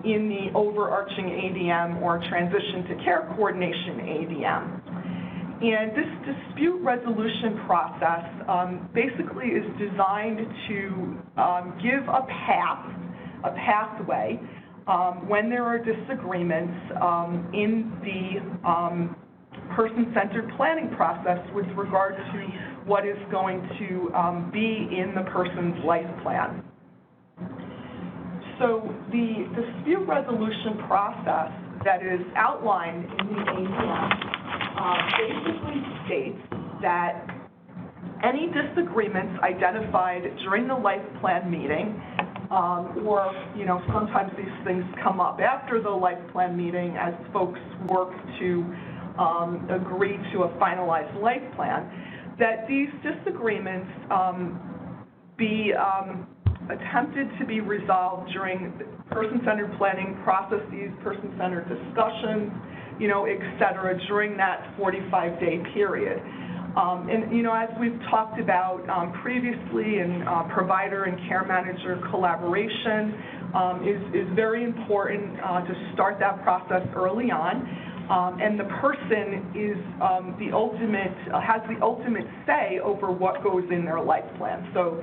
in the overarching ADM or Transition to Care Coordination ADM. And this dispute resolution process basically is designed to give a pathway when there are disagreements in the person-centered planning process with regard to what is going to be in the person's life plan. So the dispute resolution process that is outlined in the ADM basically states that any disagreements identified during the life plan meeting, or, you know, sometimes these things come up after the life plan meeting as folks work to agree to a finalized life plan, that these disagreements be attempted to be resolved during person-centered planning processes, person-centered discussions, you know, et cetera, during that 45-day period. And, you know, as we've talked about previously, and provider and care manager collaboration is very important to start that process early on. And the person is has the ultimate say over what goes in their life plan. So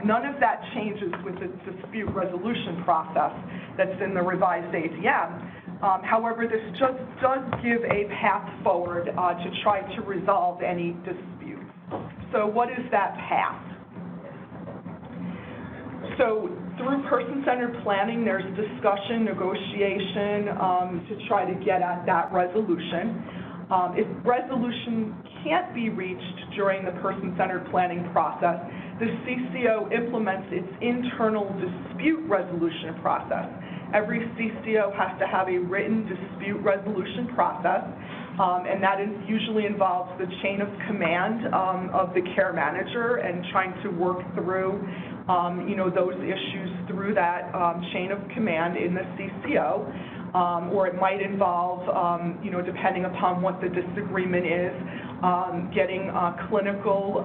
none of that changes with the dispute resolution process that's in the revised ADM. However, this just does give a path forward to try to resolve any disputes. So what is that path? So through person-centered planning, there's discussion, negotiation to try to get at that resolution. If resolution can't be reached during the person-centered planning process, the CCO implements its internal dispute resolution process. Every CCO has to have a written dispute resolution process, and that usually involves the chain of command of the care manager and trying to work through you know, those issues through that chain of command in the CCO, or it might involve, you know, depending upon what the disagreement is, getting clinical,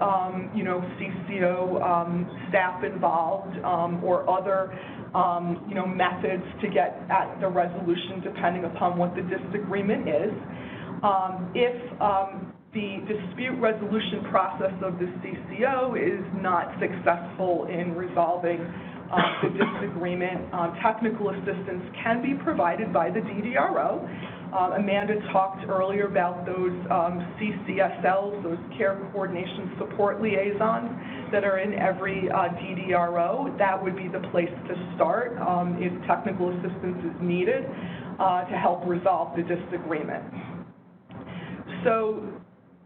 you know, CCO staff involved, or other, you know, methods to get at the resolution depending upon what the disagreement is. If the dispute resolution process of the CCO is not successful in resolving the disagreement, technical assistance can be provided by the DDRO. Amanda talked earlier about those CCSLs, those care coordination support liaisons that are in every DDRO. That would be the place to start if technical assistance is needed to help resolve the disagreement. So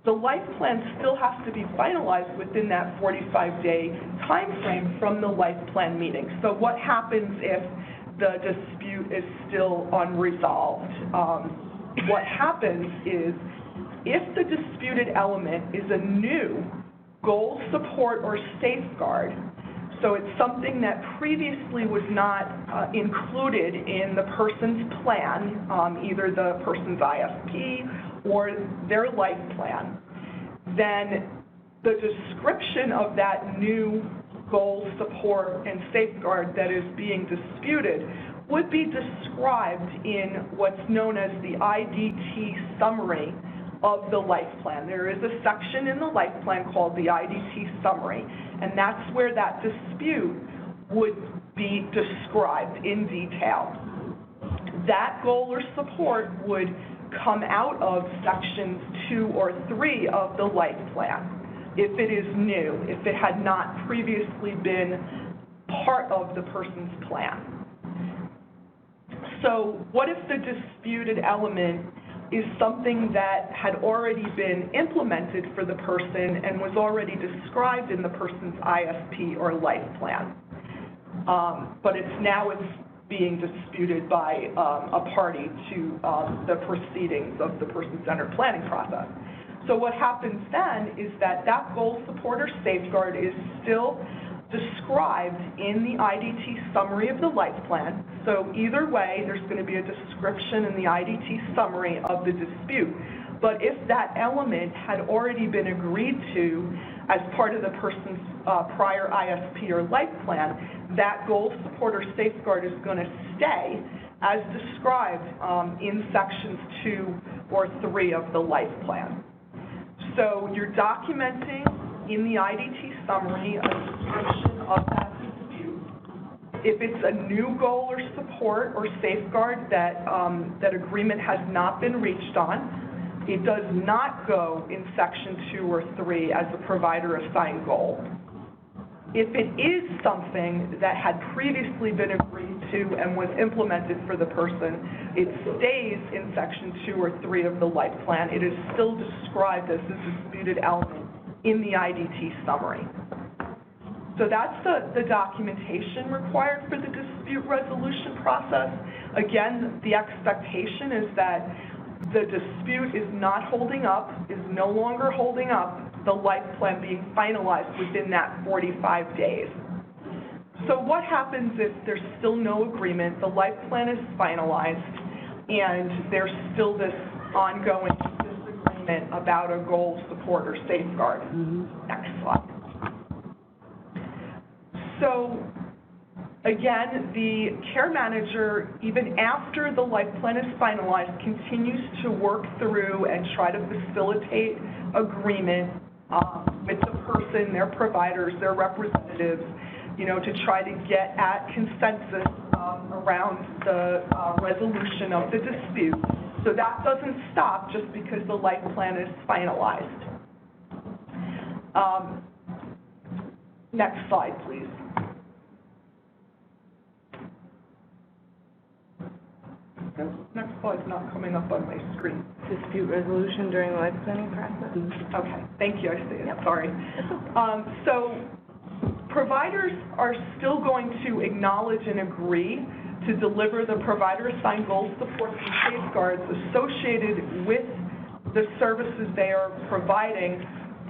the life plan still has to be finalized within that 45-day time frame from the life plan meeting. So what happens if the dispute is still unresolved? What happens is if the disputed element is a new goal, support, or safeguard, so it's something that previously was not included in the person's plan, either the person's ISP or their life plan, then the description of that new goal, support, and safeguard that is being disputed would be described in what's known as the IDT summary of the life plan. There is a section in the life plan called the IDT summary, and that's where that dispute would be described in detail. That goal or support would come out of sections 2 or 3 of the life plan if it is new, if it had not previously been part of the person's plan. So what if the disputed element is something that had already been implemented for the person and was already described in the person's ISP or life plan, but it's being disputed by a party to the proceedings of the person-centered planning process. So what happens then is that goal, support, or safeguard is still described in the IDT summary of the life plan. So either way, there's going to be a description in the IDT summary of the dispute. But if that element had already been agreed to as part of the person's prior ISP or life plan, that goal, support, or safeguard is going to stay as described in sections 2 or 3 of the life plan. So you're documenting in the IDT summary a description of that dispute. If it's a new goal or support or safeguard that agreement has not been reached on, it does not go in section 2 or 3 as a provider assigned goal. If it is something that had previously been agreed 2 and was implemented for the person, it stays in Section 2 or 3 of the life plan. It is still described as the disputed element in the IDT summary. So that's the documentation required for the dispute resolution process. Again, the expectation is that the dispute is not holding up, is no longer holding up the life plan being finalized within that 45 days. So what happens if there's still no agreement, the life plan is finalized, and there's still this ongoing disagreement about a goal, support, or safeguard? Next slide. So again, the care manager, even after the life plan is finalized, continues to work through and try to facilitate agreement with the person, their providers, their representatives, to try to get at consensus around the resolution of the dispute. So that doesn't stop just because the life plan is finalized. Next slide, please. Next slide's not coming up on my screen. Dispute resolution during the life planning process? Okay, thank you, I see it, sorry. So providers are still going to acknowledge and agree to deliver the provider-assigned goals, supports, and safeguards associated with the services they are providing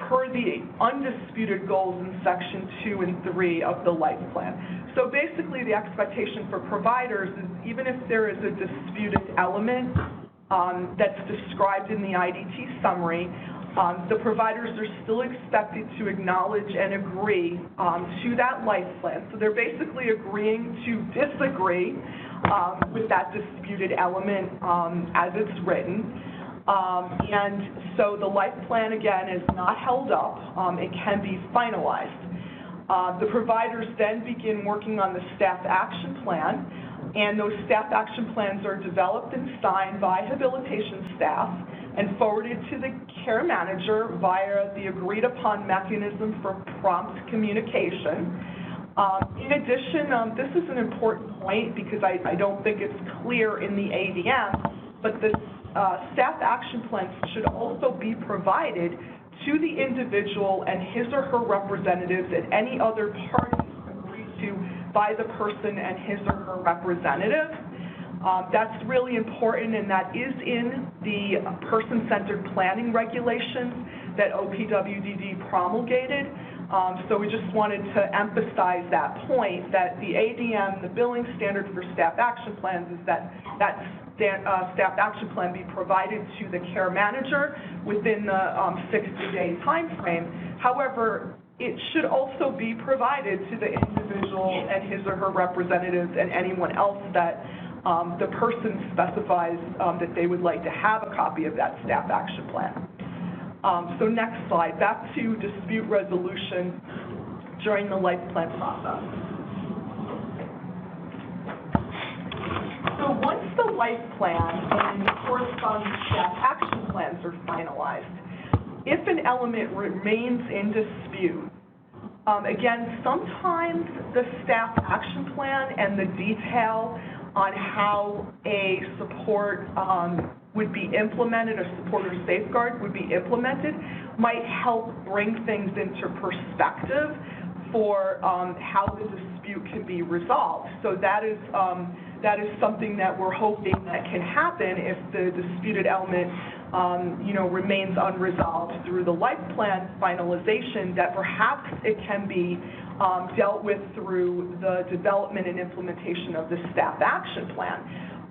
per the undisputed goals in Section 2 and 3 of the life plan. So basically, the expectation for providers is even if there is a disputed element that's described in the IDT summary, the providers are still expected to acknowledge and agree to that life plan. So they're basically agreeing to disagree with that disputed element as it's written. And so the life plan, again, is not held up. It can be finalized. The providers then begin working on the staff action plan, and those staff action plans are developed and signed by habilitation staff and forwarded to the care manager via the agreed-upon mechanism for prompt communication. In addition, this is an important point because I don't think it's clear in the ADM, but the staff action plans should also be provided to the individual and his or her representatives and any other parties agreed to by the person and his or her representative. That's really important, and that is in the person-centered planning regulations that OPWDD promulgated. So we just wanted to emphasize that point, that the ADM, the billing standard for staff action plans, is that staff action plan be provided to the care manager within the 60-day time frame. However, it should also be provided to the individual and his or her representatives and anyone else that the person specifies that they would like to have a copy of that staff action plan. So next slide, back to dispute resolution during the life plan process. So once the life plan and the corresponding staff action plans are finalized, if an element remains in dispute, again, sometimes the staff action plan and the detail on how a support would be implemented, a support or safeguard would be implemented, might help bring things into perspective for how the dispute can be resolved. So that is something that we're hoping that can happen if the disputed element remains unresolved through the life plan finalization, that perhaps it can be dealt with through the development and implementation of the staff action plan.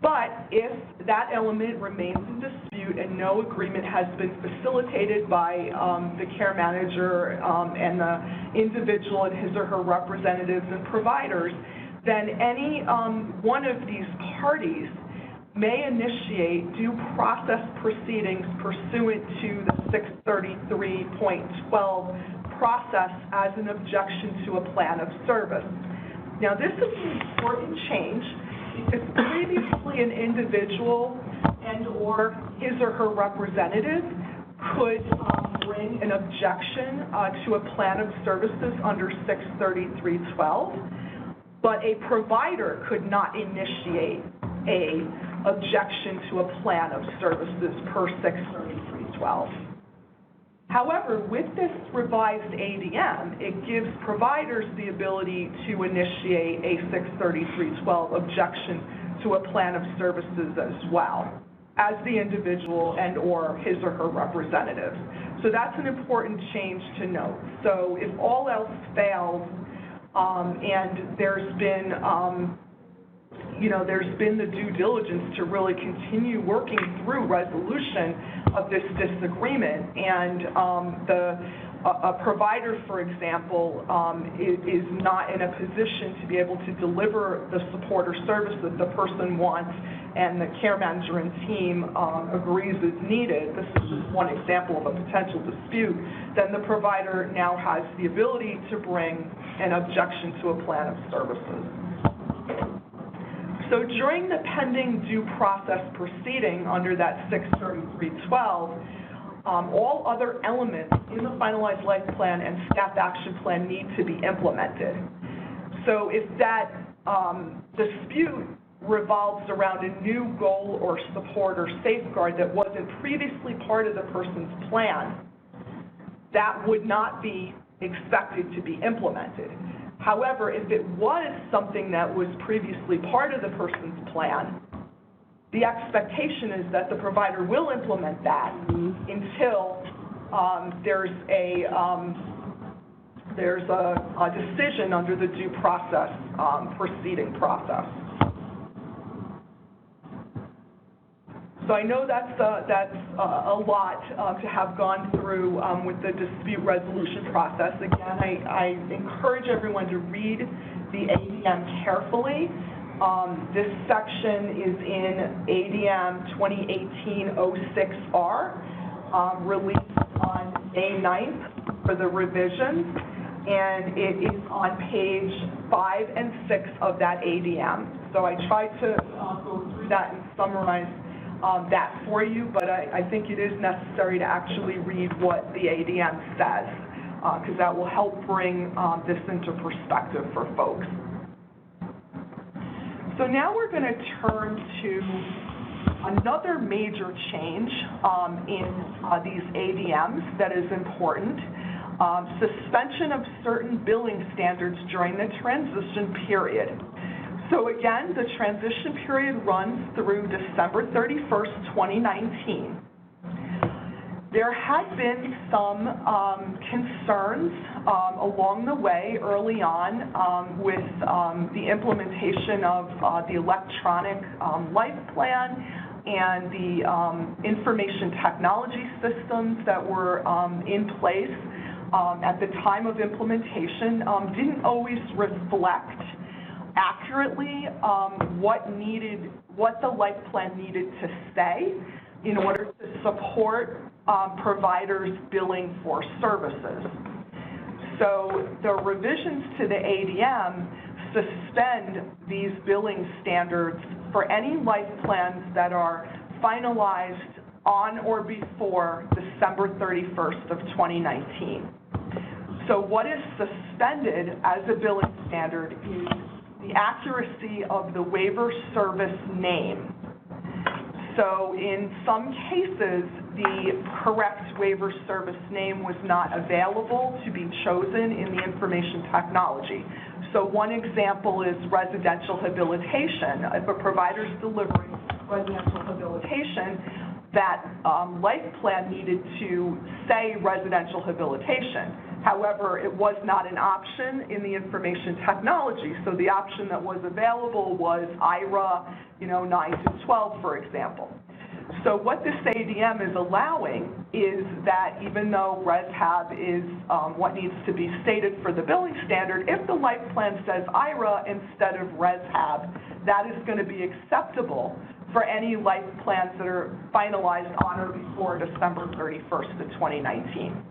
But if that element remains in dispute and no agreement has been facilitated by the care manager and the individual and his or her representatives and providers, then any one of these parties may initiate due process proceedings pursuant to the 633.12 process as an objection to a plan of service. Now, this is an important change because previously an individual and or his or her representative could bring an objection to a plan of services under 633.12. but a provider could not initiate a objection to a plan of services per 63312. However, with this revised ADM, it gives providers the ability to initiate a 63312 objection to a plan of services as well, as the individual and or his or her representative. So that's an important change to note. So if all else fails, and there's been the due diligence to really continue working through resolution of this disagreement, and a provider, for example, is not in a position to be able to deliver the support or service that the person wants, and the care manager and team agrees is needed. This is just one example of a potential dispute. Then the provider now has the ability to bring an objection to a plan of services. So during the pending due process proceeding under that 63312, all other elements in the finalized life plan and staff action plan need to be implemented. So if that dispute revolves around a new goal or support or safeguard that wasn't previously part of the person's plan, that would not be expected to be implemented. However, if it was something that was previously part of the person's plan, the expectation is that the provider will implement that until there's a decision under the due process proceeding process. So I know that's a lot to have gone through with the dispute resolution process. Again, I encourage everyone to read the ADM carefully. This section is in ADM 2018-06R, released on May 9th for the revisions, and it is on page 5 and 6 of that ADM. So I tried to go through that and summarize that for you, but I think it is necessary to actually read what the ADM says, because that will help bring this into perspective for folks. So now we're going to turn to another major change in these ADMs that is important, suspension of certain billing standards during the transition period. So again, the transition period runs through December 31st, 2019. There had been some concerns along the way early on with the implementation of the electronic life plan and the information technology systems that were in place at the time of implementation didn't always reflect accurately what the life plan needed to say in order to support providers billing for services. So the revisions to the ADM suspend these billing standards for any life plans that are finalized on or before December 31st of 2019. So what is suspended as a billing standard is the accuracy of the waiver service name. So in some cases, the correct waiver service name was not available to be chosen in the information technology. So one example is residential habilitation. If a provider is delivering residential habilitation, that life plan needed to say residential habilitation. However, it was not an option in the information technology. So the option that was available was IRA, 9 to 12, for example. So what this ADM is allowing is that even though ResHab is what needs to be stated for the billing standard, if the life plan says IRA instead of ResHab, that is going to be acceptable for any life plans that are finalized on or before December 31st of 2019.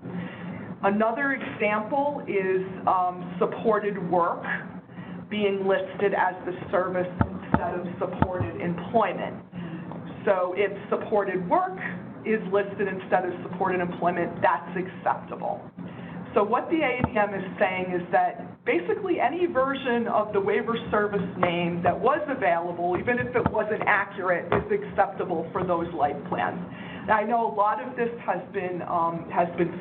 Another example is supported work being listed as the service instead of supported employment. So if supported work is listed instead of supported employment, that's acceptable. So what the ADM is saying is that basically any version of the waiver service name that was available, even if it wasn't accurate, is acceptable for those life plans. Now, I know a lot of this has been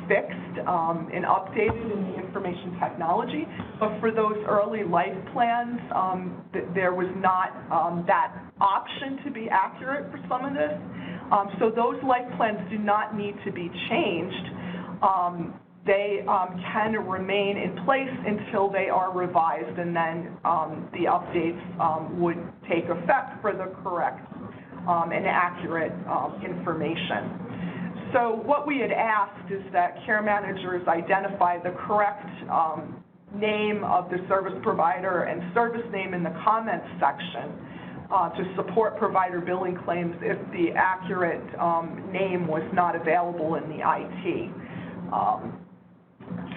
fixed and updated in the information technology, but for those early life plans, there was not that option to be accurate for some of this. So those life plans do not need to be changed. They can remain in place until they are revised, and then the updates would take effect for the correct and accurate information. So what we had asked is that care managers identify the correct name of the service provider and service name in the comments section to support provider billing claims if the accurate name was not available in the IT.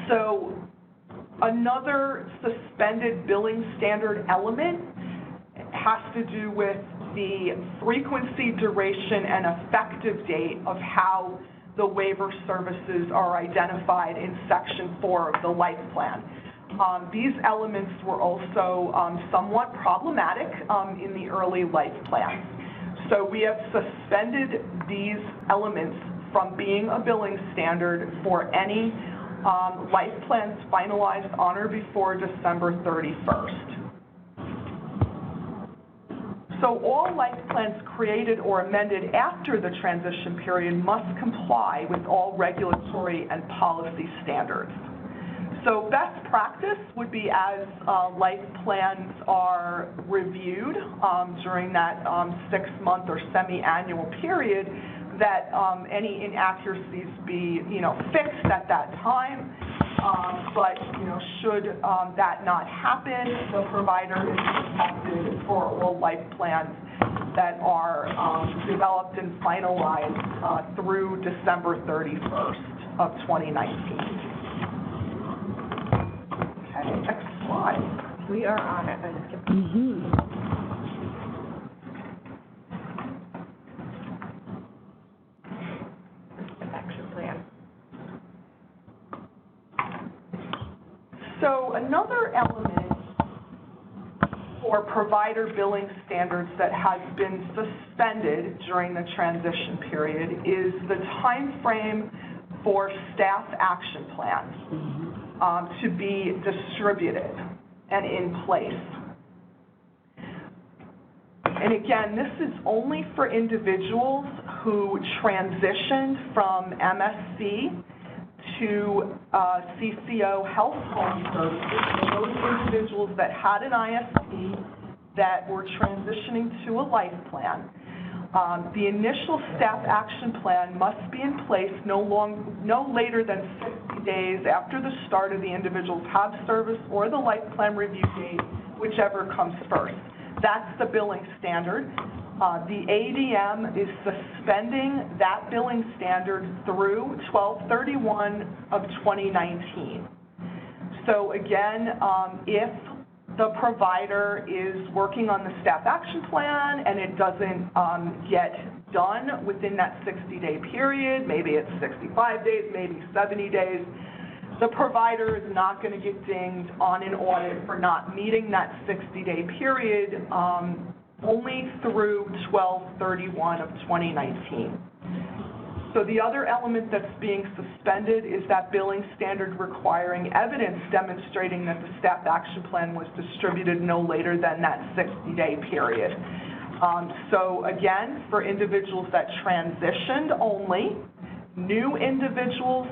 So another suspended billing standard element has to do with the frequency, duration, and effective date of how the waiver services are identified in Section 4 of the life plan. These elements were also somewhat problematic in the early life plans. So we have suspended these elements from being a billing standard for any life plans finalized on or before December 31st. So all life plans created or amended after the transition period must comply with all regulatory and policy standards. So best practice would be as life plans are reviewed during that 6-month or semi-annual period, that any inaccuracies be, fixed at that time. But, should that not happen, the provider is protected for all life plans that are developed and finalized through December 31st of 2019. Okay, next slide. We are on it. Action plan. So another element for provider billing standards that has been suspended during the transition period is the time frame for staff action plans to be distributed and in place. And again, this is only for individuals who transitioned from MSC to CCO Health Home Services, those individuals that had an ISP that were transitioning to a life plan. The initial staff action plan must be in place no later than 60 days after the start of the individual's HAB service or the life plan review date, whichever comes first. That's the billing standard. The ADM is suspending that billing standard through 12/31 of 2019. So again, if the provider is working on the staff action plan and it doesn't get done within that 60-day period, maybe it's 65 days, maybe 70 days, the provider is not going to get dinged on an audit for not meeting that 60-day period only through 12/31 of 2019. So the other element that's being suspended is that billing standard requiring evidence demonstrating that the staff action plan was distributed no later than that 60-day period. So again, for individuals that transitioned only, new individuals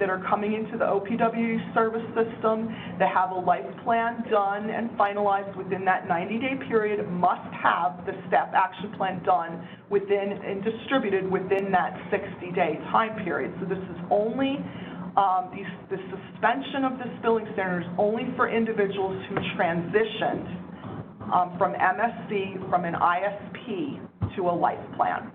that are coming into the OPW service system that have a life plan done and finalized within that 90-day period must have the staff action plan done within and distributed within that 60-day time period. So this is only, the suspension of this billing standard is only for individuals who transitioned from MSC, from an ISP to a life plan.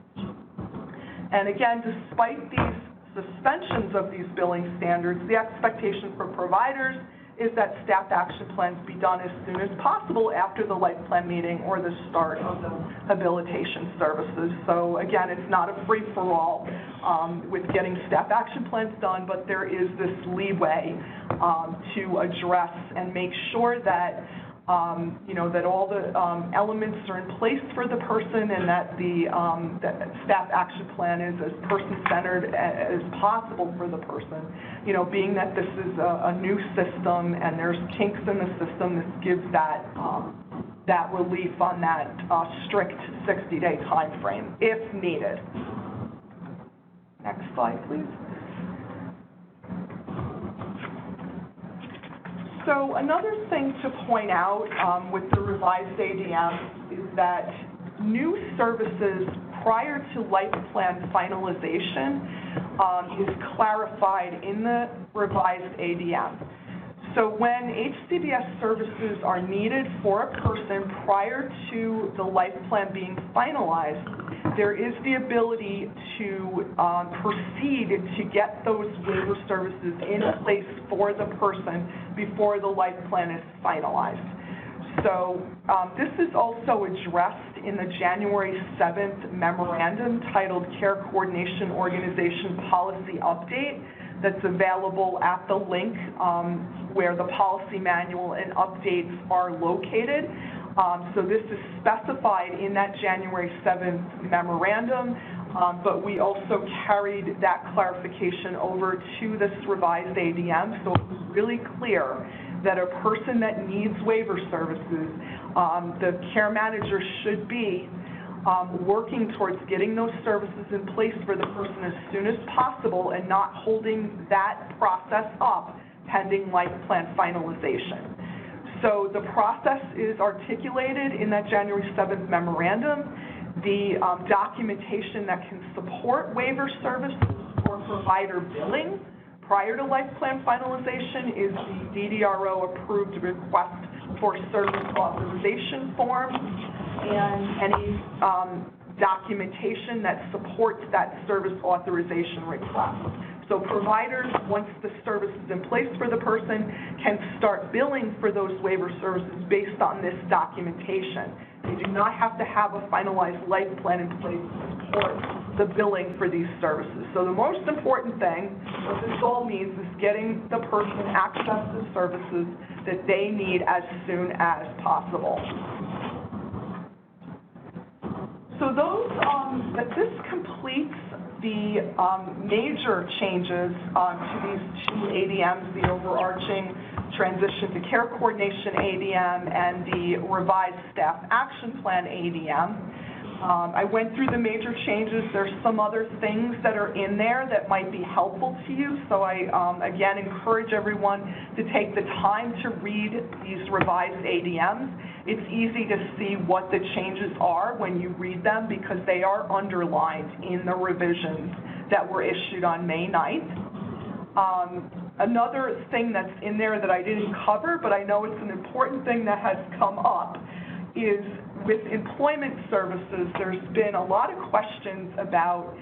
And again, despite these suspensions of these billing standards, the expectation for providers is that staff action plans be done as soon as possible after the life plan meeting or the start of the habilitation services. So again, it's not a free-for-all with getting staff action plans done, but there is this leeway to address and make sure that that all the elements are in place for the person, and that the that staff action plan is as person-centered as possible for the person. Being that this is a new system and there's kinks in the system, this gives that that relief on that strict 60-day time frame if needed. Next slide, please. So another thing to point out with the revised ADM is that new services prior to life plan finalization is clarified in the revised ADM. So when HCBS services are needed for a person prior to the life plan being finalized, there is the ability to proceed to get those waiver services in place for the person before the life plan is finalized. So this is also addressed in the January 7th memorandum titled Care Coordination Organization Policy Update that's available at the link where the policy manual and updates are located. So this is specified in that January 7th memorandum, but we also carried that clarification over to this revised ADM, so it was really clear that a person that needs waiver services, the care manager should be working towards getting those services in place for the person as soon as possible and not holding that process up pending life plan finalization. So the process is articulated in that January 7th memorandum. The documentation that can support waiver services for provider billing prior to life plan finalization is the DDRO approved request for service authorization form and any documentation that supports that service authorization request. So providers, once the service is in place for the person, can start billing for those waiver services based on this documentation. They do not have to have a finalized life plan in place to support the billing for these services. So the most important thing, what this all means, is getting the person access to services that they need as soon as possible. So this completes the major changes to these two ADMs, the overarching transition to care coordination ADM and the revised staff action plan ADM. I went through the major changes. There's some other things that are in there that might be helpful to you, so I, again, encourage everyone to take the time to read these revised ADMs. It's easy to see what the changes are when you read them because they are underlined in the revisions that were issued on May 9th. Another thing that's in there that I didn't cover, but I know it's an important thing that has come up, is with employment services, there's been a lot of questions about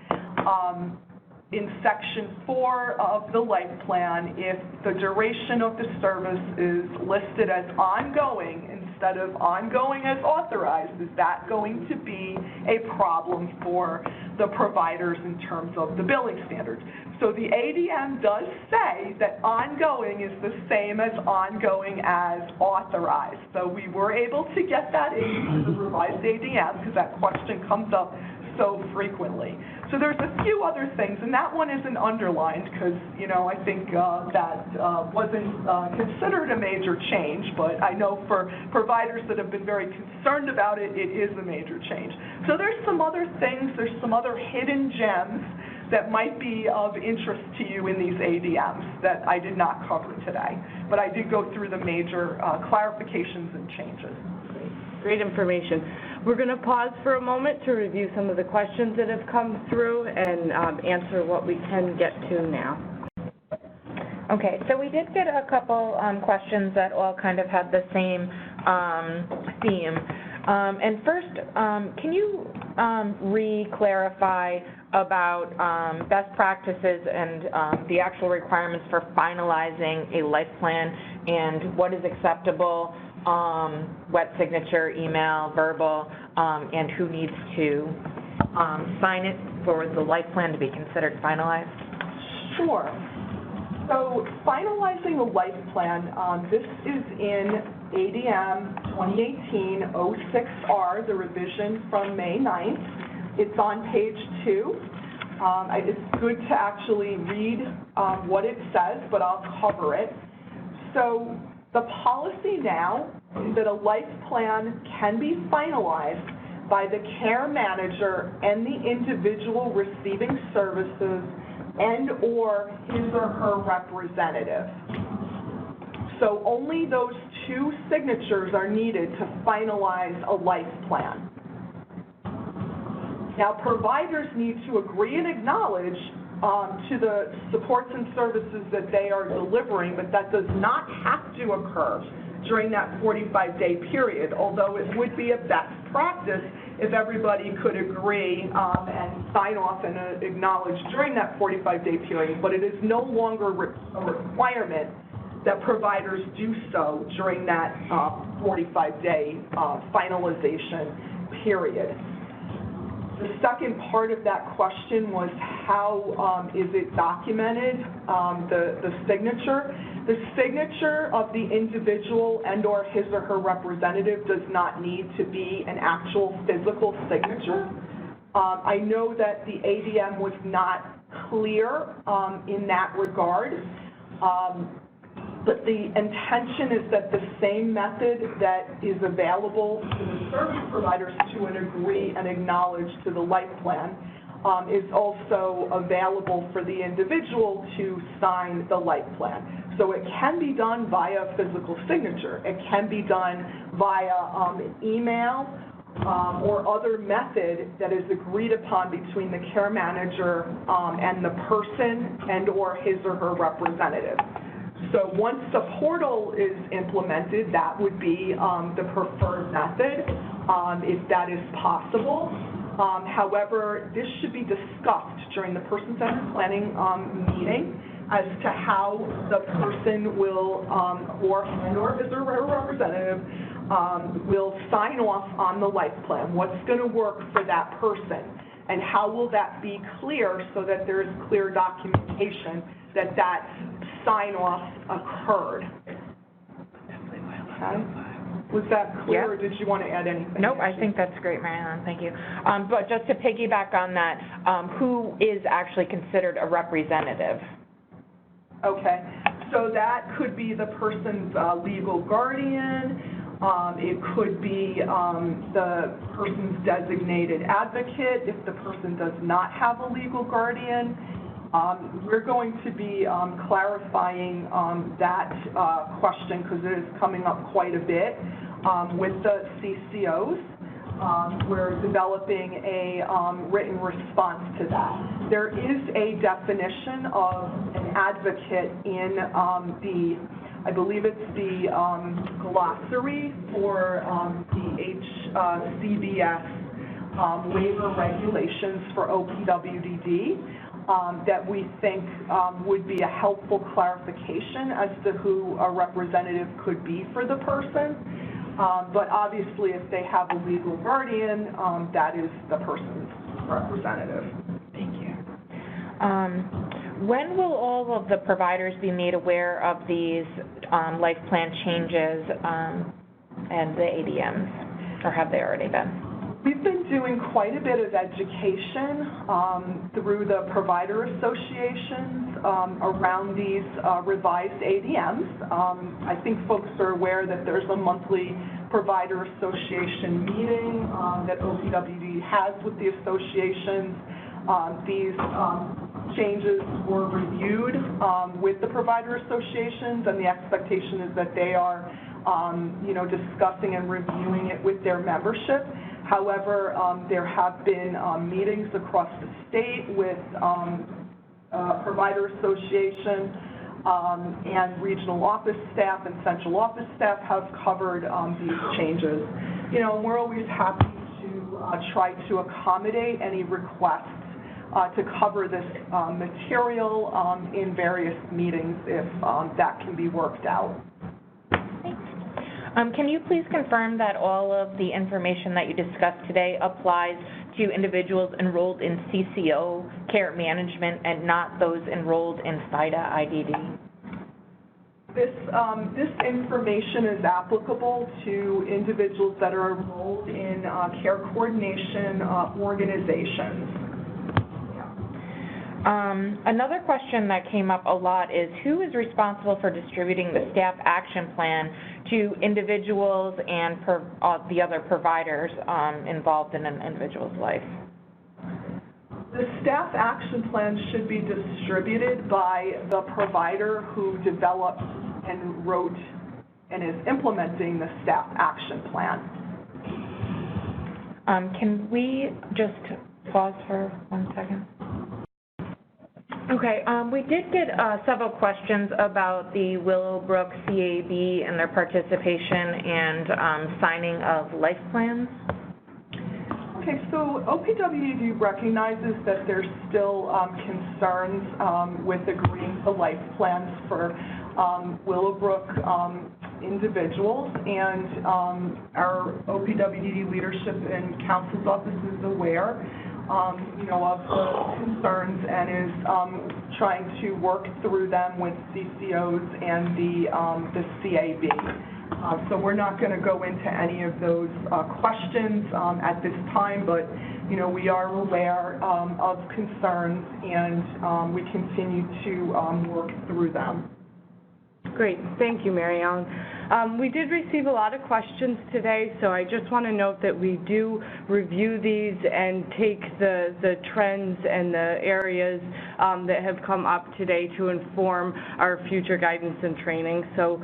in Section 4 of the life plan, if the duration of the service is listed as ongoing instead of ongoing as authorized, is that going to be a problem for the providers in terms of the billing standards? So the ADM does say that ongoing is the same as ongoing as authorized. So we were able to get that into the revised ADM because that question comes up so frequently. So there's a few other things, and that one isn't underlined because, I think that wasn't considered a major change, but I know for providers that have been very concerned about it, it is a major change. So there's some other things, there's some other hidden gems that might be of interest to you in these ADMs that I did not cover today. But I did go through the major clarifications and changes. Great information. We're going to pause for a moment to review some of the questions that have come through and answer what we can get to now. Okay, so we did get a couple questions that all kind of had the same theme. And first, can you re-clarify about best practices and the actual requirements for finalizing a life plan and what is acceptable, wet signature, email, verbal, and who needs to sign it for the life plan to be considered finalized? Sure. So finalizing a life plan, this is in ADM 2018-06R, the revision from May 9th. It's on page 2. It's good to actually read what it says, but I'll cover it. So the policy now is that a life plan can be finalized by the care manager and the individual receiving services and/or his or her representative. So only those 2 signatures are needed to finalize a life plan. Now, providers need to agree and acknowledge to the supports and services that they are delivering, but that does not have to occur during that 45-day period, although it would be a best practice if everybody could agree and sign off and acknowledge during that 45-day period, but it is no longer a requirement that providers do so during that 45-day finalization period. The second part of that question was how is it documented, the signature. The signature of the individual and/or his or her representative does not need to be an actual physical signature. I know that the ADM was not clear in that regard, but the intention is that the same method that is available to the service providers to agree and acknowledge to the life plan is also available for the individual to sign the life plan. So it can be done via physical signature. It can be done via email or other method that is agreed upon between the care manager and the person and/or his or her representative. So once the portal is implemented, that would be the preferred method, if that is possible. However, this should be discussed during the person-centered planning meeting as to how the person will, or his or her representative, will sign off on the life plan. What's going to work for that person, and how will that be clear so that there is clear documentation that that sign-off occurred. Okay. Was that clear, or did you want to add anything? Nope, I think that's great, Mary Ellen, thank you. But just to piggyback on that, who is actually considered a representative? Okay, so that could be the person's legal guardian. It could be the person's designated advocate if the person does not have a legal guardian. We're going to be clarifying that question because it is coming up quite a bit with the CCOs. We're developing a written response to that. There is a definition of an advocate in I believe it's the glossary for the HCBS waiver regulations for OPWDD. That we think would be a helpful clarification as to who a representative could be for the person. But obviously, if they have a legal guardian, that is the person's representative. Thank you. When will all of the providers be made aware of these life plan changes and the ADMs, or have they already been? We've been doing quite a bit of education through the provider associations around these revised ADMs. I think folks are aware that there's a monthly provider association meeting that OPWD has with the associations. These changes were reviewed with the provider associations, and the expectation is that they are discussing and reviewing it with their membership. However, there have been meetings across the state with provider association and regional office staff and central office staff have covered these changes. We're always happy to try to accommodate any requests to cover this material in various meetings if that can be worked out. Can you please confirm that all of the information that you discussed today applies to individuals enrolled in CCO care management and not those enrolled in FIDA IDD? This information is applicable to individuals that are enrolled in care coordination organizations. Another question that came up a lot is who is responsible for distributing the staff action plan to individuals and the other providers involved in an individual's life? The staff action plan should be distributed by the provider who developed and wrote and is implementing the staff action plan. Can we just pause for 1 second? Okay, we did get several questions about the Willowbrook CAB and their participation and signing of life plans. Okay, so OPWDD recognizes that there's still concerns with agreeing to life plans for Willowbrook individuals, and our OPWDD leadership and counsel's office is aware of the concerns and is trying to work through them with CCOs and the CAB. So we're not going to go into any of those questions at this time, but we are aware of concerns and we continue to work through them. Great, thank you, Mary Ellen. We did receive a lot of questions today, so I just want to note that we do review these and take the trends and the areas that have come up today to inform our future guidance and training. So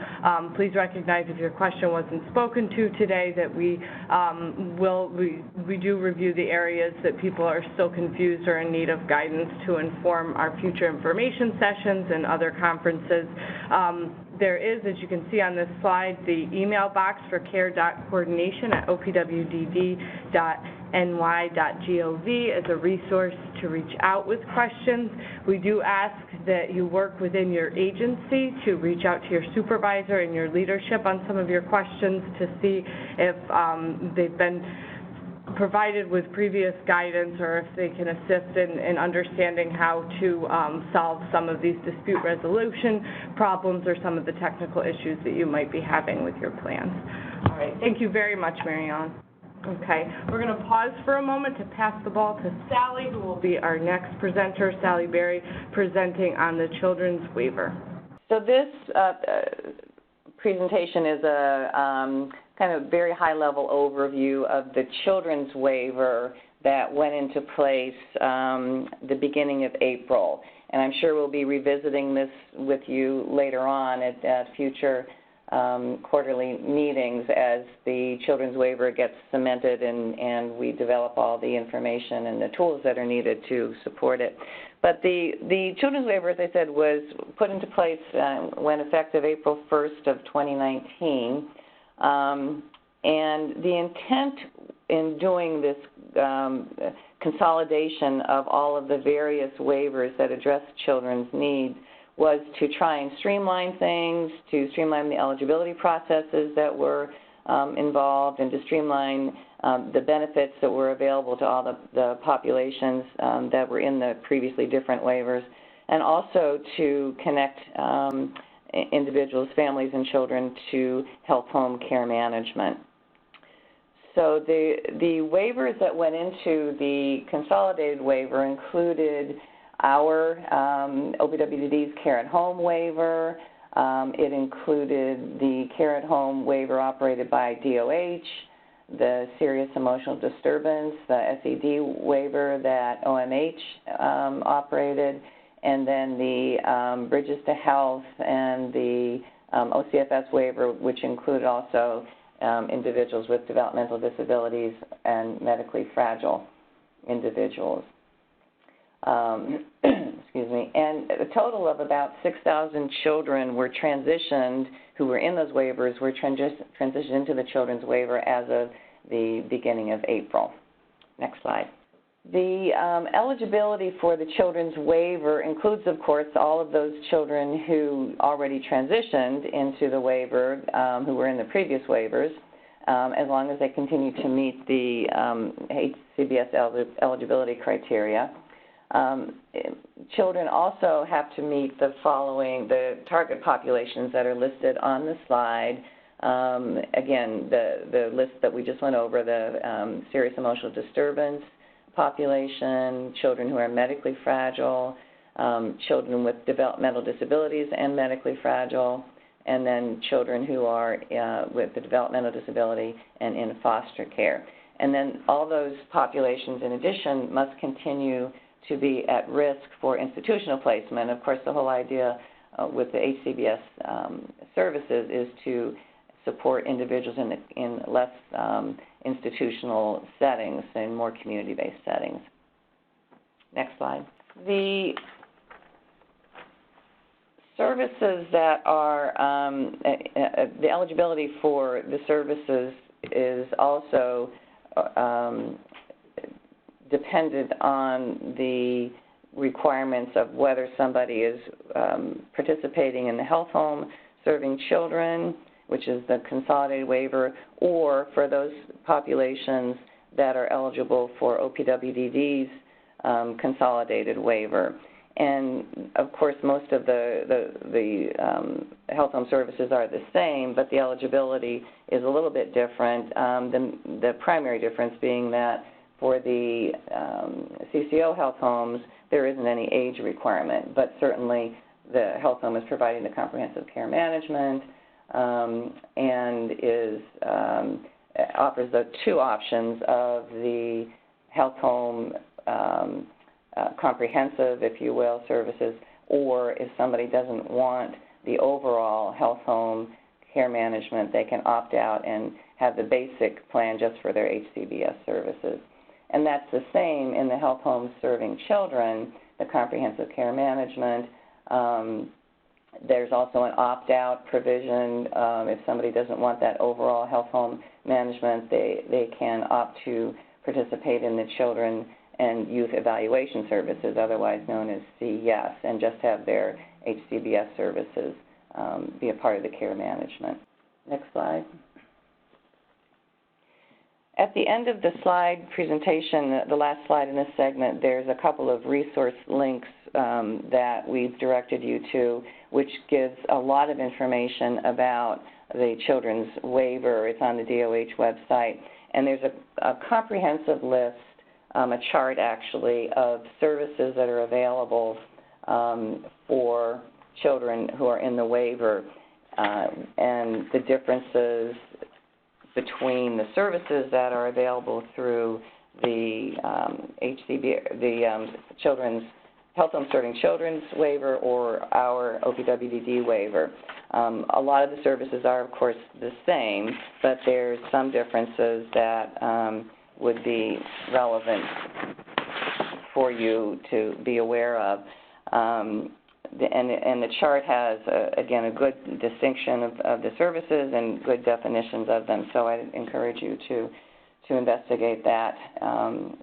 please recognize if your question wasn't spoken to today that we do review the areas that people are still confused or in need of guidance to inform our future information sessions and other conferences. There is, as you can see on this slide, the email box for care.coordination@opwdd.ny.gov as a resource to reach out with questions. We do ask that you work within your agency to reach out to your supervisor and your leadership on some of your questions to see if they've been provided with previous guidance or if they can assist in understanding how to solve some of these dispute resolution problems or some of the technical issues that you might be having with your plans. All right, thank you very much, Mary Ellen. Okay, we're going to pause for a moment to pass the ball to Sally, who will be our next presenter, Sally Berry, presenting on the children's waiver. So this presentation is a kind of very high-level overview of the children's waiver that went into place the beginning of April. And I'm sure we'll be revisiting this with you later on at future quarterly meetings as the children's waiver gets cemented and we develop all the information and the tools that are needed to support it. But the children's waiver, as I said, was put into place when effective April 1st of 2019. And the intent in doing this consolidation of all of the various waivers that address children's needs was to try and streamline things, to streamline the eligibility processes that were involved, and to streamline the benefits that were available to all the populations that were in the previously different waivers, and also to connect individuals, families, and children to health home care management. So the waivers that went into the consolidated waiver included our OPWDD's Care at Home waiver. It included the Care at Home waiver operated by DOH, the Serious Emotional Disturbance, the SED waiver that OMH operated, and then the Bridges to Health and the OCFS waiver, which included also individuals with developmental disabilities and medically fragile individuals. Excuse me. And a total of about 6,000 children were transitioned, who were in those waivers, were transitioned into the children's waiver as of the beginning of April. Next slide. The eligibility for the children's waiver includes, of course, all of those children who already transitioned into the waiver, who were in the previous waivers, as long as they continue to meet the HCBS eligibility criteria. Children also have to meet the target populations that are listed on the slide. Again, the list that we just went over, the serious emotional disturbance population, children who are medically fragile, children with developmental disabilities and medically fragile, and then children who are with the developmental disability and in foster care. And then all those populations, in addition, must continue to be at risk for institutional placement. Of course, the whole idea with the HCBS services is to support individuals in less institutional settings and more community-based settings. Next slide. The services that are, the eligibility for the services is also dependent on the requirements of whether somebody is participating in the health home serving children, which is the consolidated waiver, or for those populations that are eligible for OPWDD's consolidated waiver. And of course, most of the health home services are the same, but the eligibility is a little bit different. The primary difference being that for the CCO health homes, there isn't any age requirement, but certainly the health home is providing the comprehensive care management and offers the two options of the health home comprehensive, if you will, services, or if somebody doesn't want the overall health home care management, they can opt out and have the basic plan just for their HCBS services. And that's the same in the health homes serving children, the comprehensive care management. There's also an opt-out provision. If somebody doesn't want that overall health home management, they can opt to participate in the children and youth evaluation services, otherwise known as CES, and just have their HCBS services be a part of the care management. Next slide. At the end of the slide presentation, the last slide in this segment, there's a couple of resource links that we've directed you to, which gives a lot of information about the children's waiver. It's on the DOH website. And there's a comprehensive list, a chart actually, of services that are available for children who are in the waiver and the differences between the services that are available through the Children's Health Home Serving Children's waiver or our OPWDD waiver. A lot of the services are, of course, the same, but there's some differences that would be relevant for you to be aware of. And the chart has, again, a good distinction of the services and good definitions of them, so I encourage you to investigate that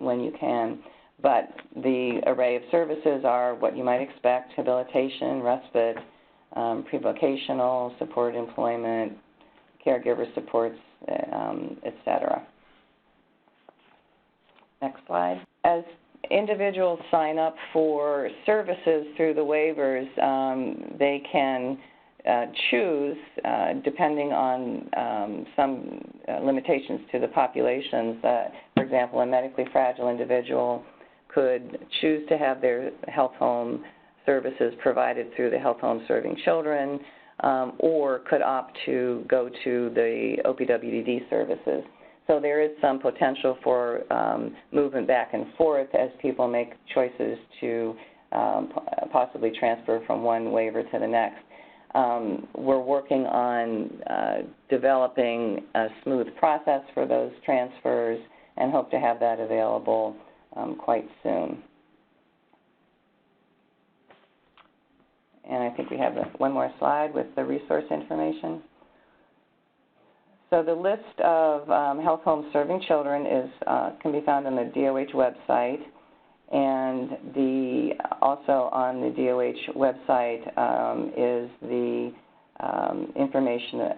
when you can. But the array of services are what you might expect: habilitation, respite, pre-vocational, supported employment, caregiver supports, et cetera. Next slide. As individuals sign up for services through the waivers, they can choose, depending on some limitations to the populations. For example, a medically fragile individual could choose to have their health home services provided through the health home serving children, or could opt to go to the OPWDD services. So there is some potential for movement back and forth as people make choices to possibly transfer from one waiver to the next. We're working on developing a smooth process for those transfers and hope to have that available quite soon. And I think we have one more slide with the resource information. So the list of health homes serving children is can be found on the DOH website, and also on the DOH website is the information,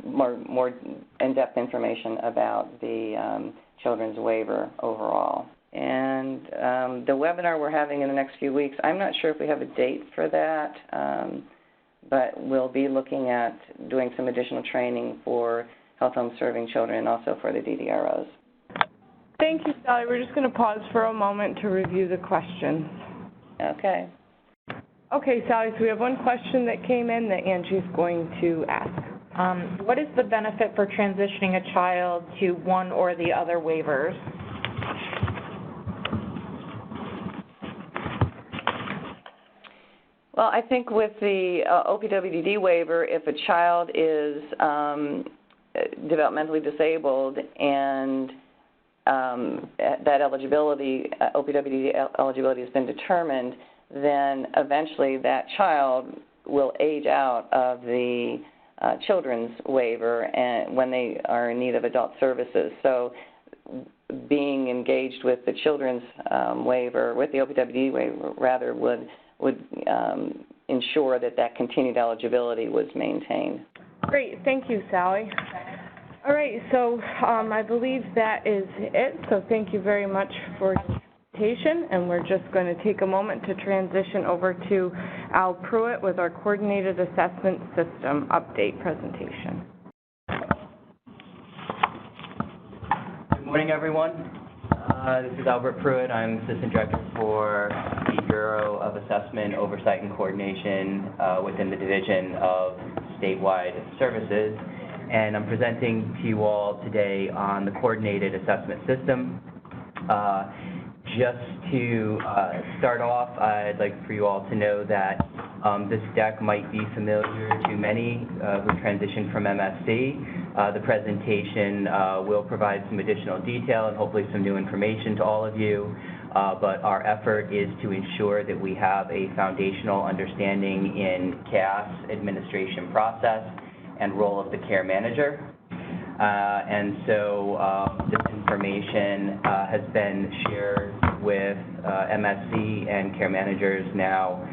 more in-depth information about the children's waiver overall. And the webinar we're having in the next few weeks, I'm not sure if we have a date for that, but we'll be looking at doing some additional training for health homes serving children and also for the DDROs. Thank you, Sally. We're just going to pause for a moment to review the questions. Okay. Okay, Sally, so we have one question that came in that Angie's going to ask. What is the benefit for transitioning a child to one or the other waivers? Well, I think with the OPWDD waiver, if a child is developmentally disabled and that eligibility, OPWDD eligibility has been determined, then eventually that child will age out of the children's waiver and when they are in need of adult services. So being engaged with the children's waiver, with the OPWDD waiver rather, would ensure that continued eligibility was maintained. Great, thank you, Sally. All right, so I believe that is it. So thank you very much for your presentation, and we're just going to take a moment to transition over to Al Pruitt with our Coordinated Assessment System update presentation. Good morning, everyone. This is Albert Pruitt. I'm Assistant Director for the Bureau of Assessment, Oversight, and Coordination within the Division of Statewide Services. And I'm presenting to you all today on the Coordinated Assessment System. Just to start off, I'd like for you all to know that this deck might be familiar to many who transitioned from MSC. The presentation will provide some additional detail and hopefully some new information to all of you, but our effort is to ensure that we have a foundational understanding in CAS administration process and role of the care manager. And so this information has been shared with MSC and care managers now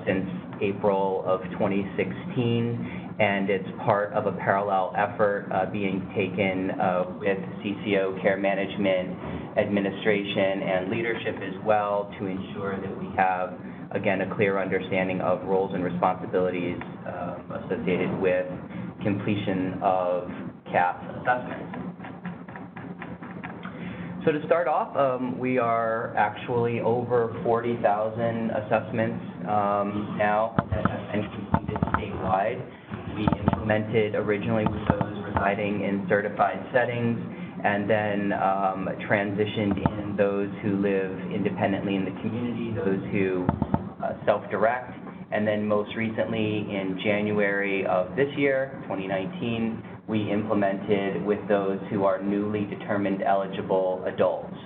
since April of 2016. And it's part of a parallel effort being taken with CCO, care management, administration, and leadership as well to ensure that we have, again, a clear understanding of roles and responsibilities associated with completion of CAS assessments. So to start off, we are actually over 40,000 assessments now that have been completed statewide. We implemented originally with those residing in certified settings, and then transitioned in those who live independently in the community, those who self-direct, and then most recently in January of this year, 2019, we implemented with those who are newly determined eligible adults.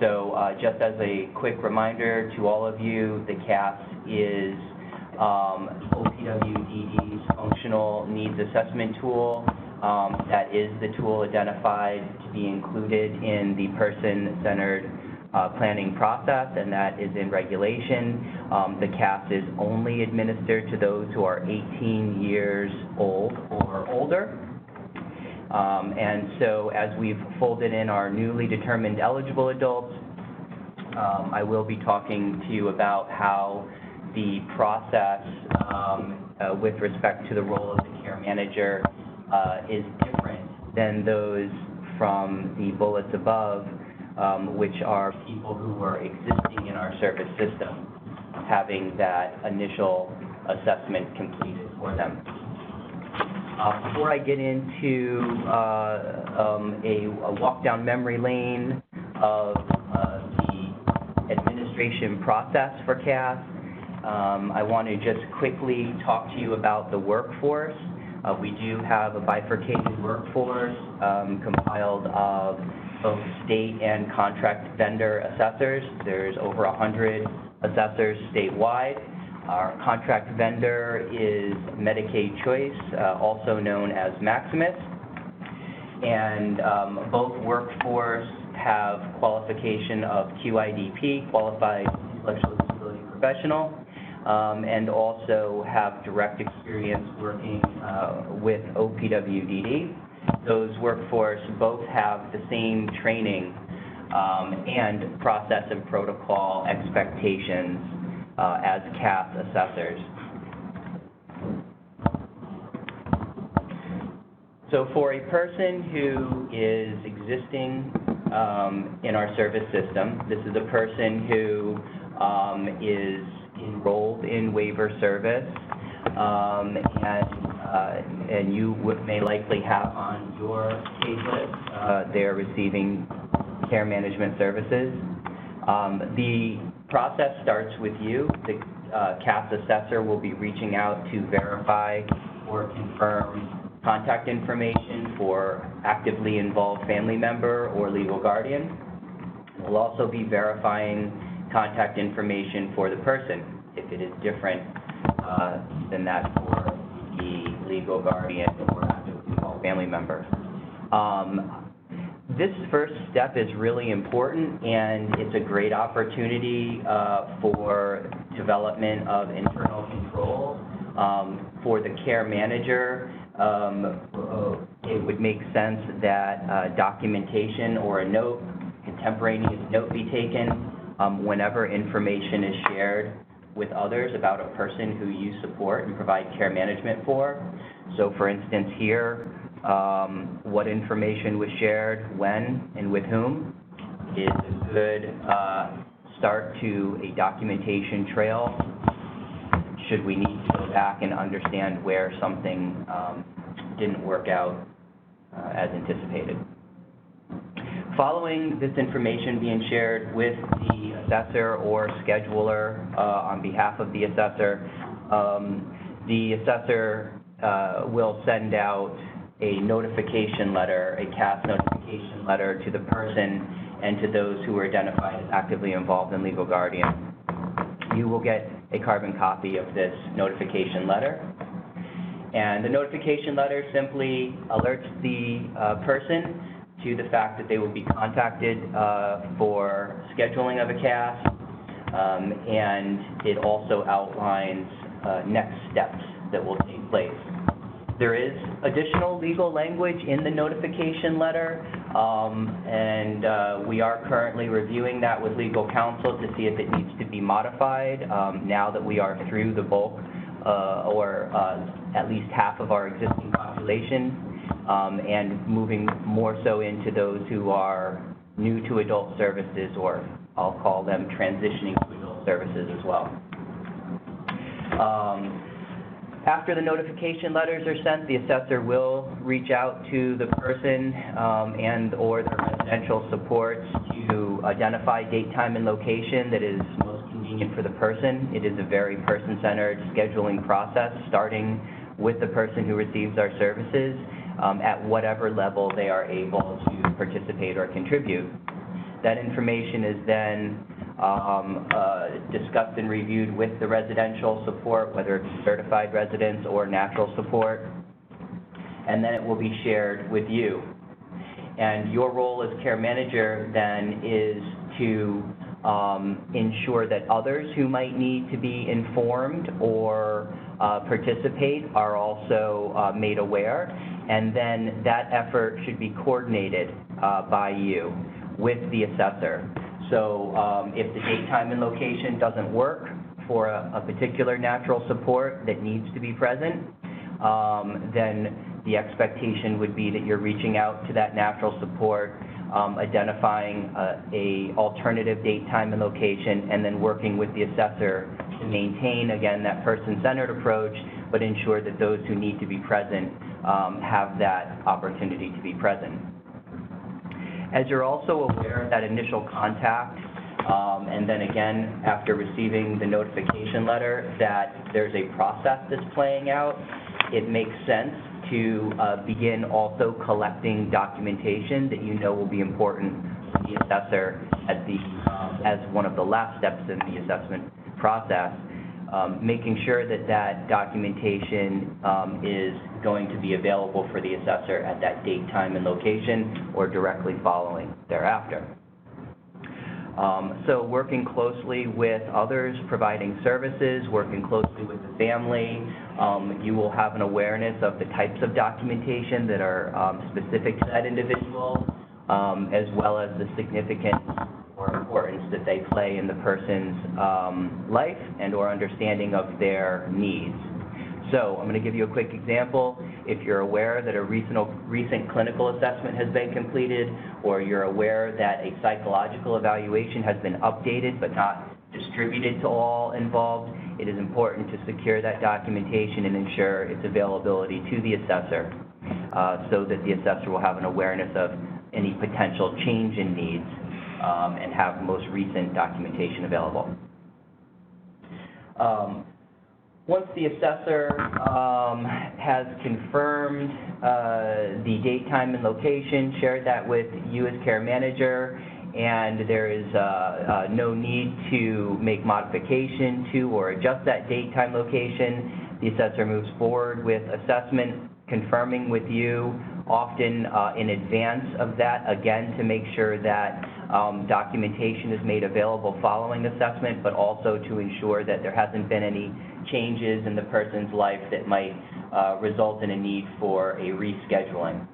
So just as a quick reminder to all of you, the CAS is OPWDD's functional needs assessment tool. That is the tool identified to be included in the person-centered planning process, and that is in regulation. The CAS is only administered to those who are 18 years old or older. And so as we've folded in our newly determined eligible adults, I will be talking to you about how the process with respect to the role of the care manager is different than those from the bullets above, which are people who are existing in our service system, having that initial assessment completed for them. Before I get into a walk down memory lane of the administration process for CAS, I want to just quickly talk to you about the workforce. We do have a bifurcated workforce compiled of both state and contract vendor assessors. There's over 100 assessors statewide. Our contract vendor is Medicaid Choice, also known as Maximus. And both workforce have qualification of QIDP, Qualified Intellectual Disability Professional, and also have direct experience working with OPWDD. Those workforce both have the same training and process and protocol expectations as CAS assessors. So for a person who is existing in our service system, this is a person who is enrolled in waiver service, and you may likely have on your case list, they're receiving care management services. The process starts with you. The CAS assessor will be reaching out to verify or confirm contact information for actively involved family member or legal guardian. We'll also be verifying contact information for the person, if it is different than that for the legal guardian or actively involved family member. This first step is really important, and it's a great opportunity for development of internal control. For the care manager, it would make sense that documentation or a note, contemporaneous note be taken whenever information is shared with others about a person who you support and provide care management for. So for instance here, what information was shared, when, and with whom is a good start to a documentation trail should we need to go back and understand where something didn't work out as anticipated. Following this information being shared with the assessor or scheduler on behalf of the assessor will send out a notification letter, a CAS notification letter to the person and to those who are identified as actively involved in legal guardian. You will get a carbon copy of this notification letter. And the notification letter simply alerts the person to the fact that they will be contacted for scheduling of a CAS, and it also outlines next steps that will take place. There is additional legal language in the notification letter, and we are currently reviewing that with legal counsel to see if it needs to be modified now that we are through the bulk or at least half of our existing population, and moving more so into those who are new to adult services, or I'll call them transitioning to adult services as well. After the notification letters are sent, the assessor will reach out to the person and or the residential supports to identify date, time, and location that is most convenient for the person. It is a very person-centered scheduling process, starting with the person who receives our services at whatever level they are able to participate or contribute. That information is then discussed and reviewed with the residential support, whether it's certified residents or natural support, and then it will be shared with you. And your role as care manager then is to ensure that others who might need to be informed or participate are also made aware, and then that effort should be coordinated by you with the assessor. So if the date, time, and location doesn't work for a particular natural support that needs to be present, then the expectation would be that you're reaching out to that natural support, identifying a alternative date, time, and location, and then working with the assessor to maintain, again, that person-centered approach, but ensure that those who need to be present have that opportunity to be present. As you're also aware of that initial contact, and then again, after receiving the notification letter, that there's a process that's playing out, it makes sense to begin also collecting documentation that you know will be important to the assessor at as one of the last steps in the assessment process. making sure that that documentation is going to be available for the assessor at that date, time, and location, or directly following thereafter. So working closely with others, providing services, working closely with the family, you will have an awareness of the types of documentation that are specific to that individual, as well as the significance or importance that they play in the person's life and or understanding of their needs. So I'm going to give you a quick example. If you're aware that a recent clinical assessment has been completed, or you're aware that a psychological evaluation has been updated but not distributed to all involved, it is important to secure that documentation and ensure its availability to the assessor so that the assessor will have an awareness of any potential change in needs and have most recent documentation available. Once the assessor has confirmed the date, time, and location, shared that with you as care manager, and there is no need to make modification to or adjust that date, time, location, the assessor moves forward with assessment, confirming with you, often in advance of that, again, to make sure that documentation is made available following assessment, but also to ensure that there hasn't been any changes in the person's life that might result in a need for a rescheduling.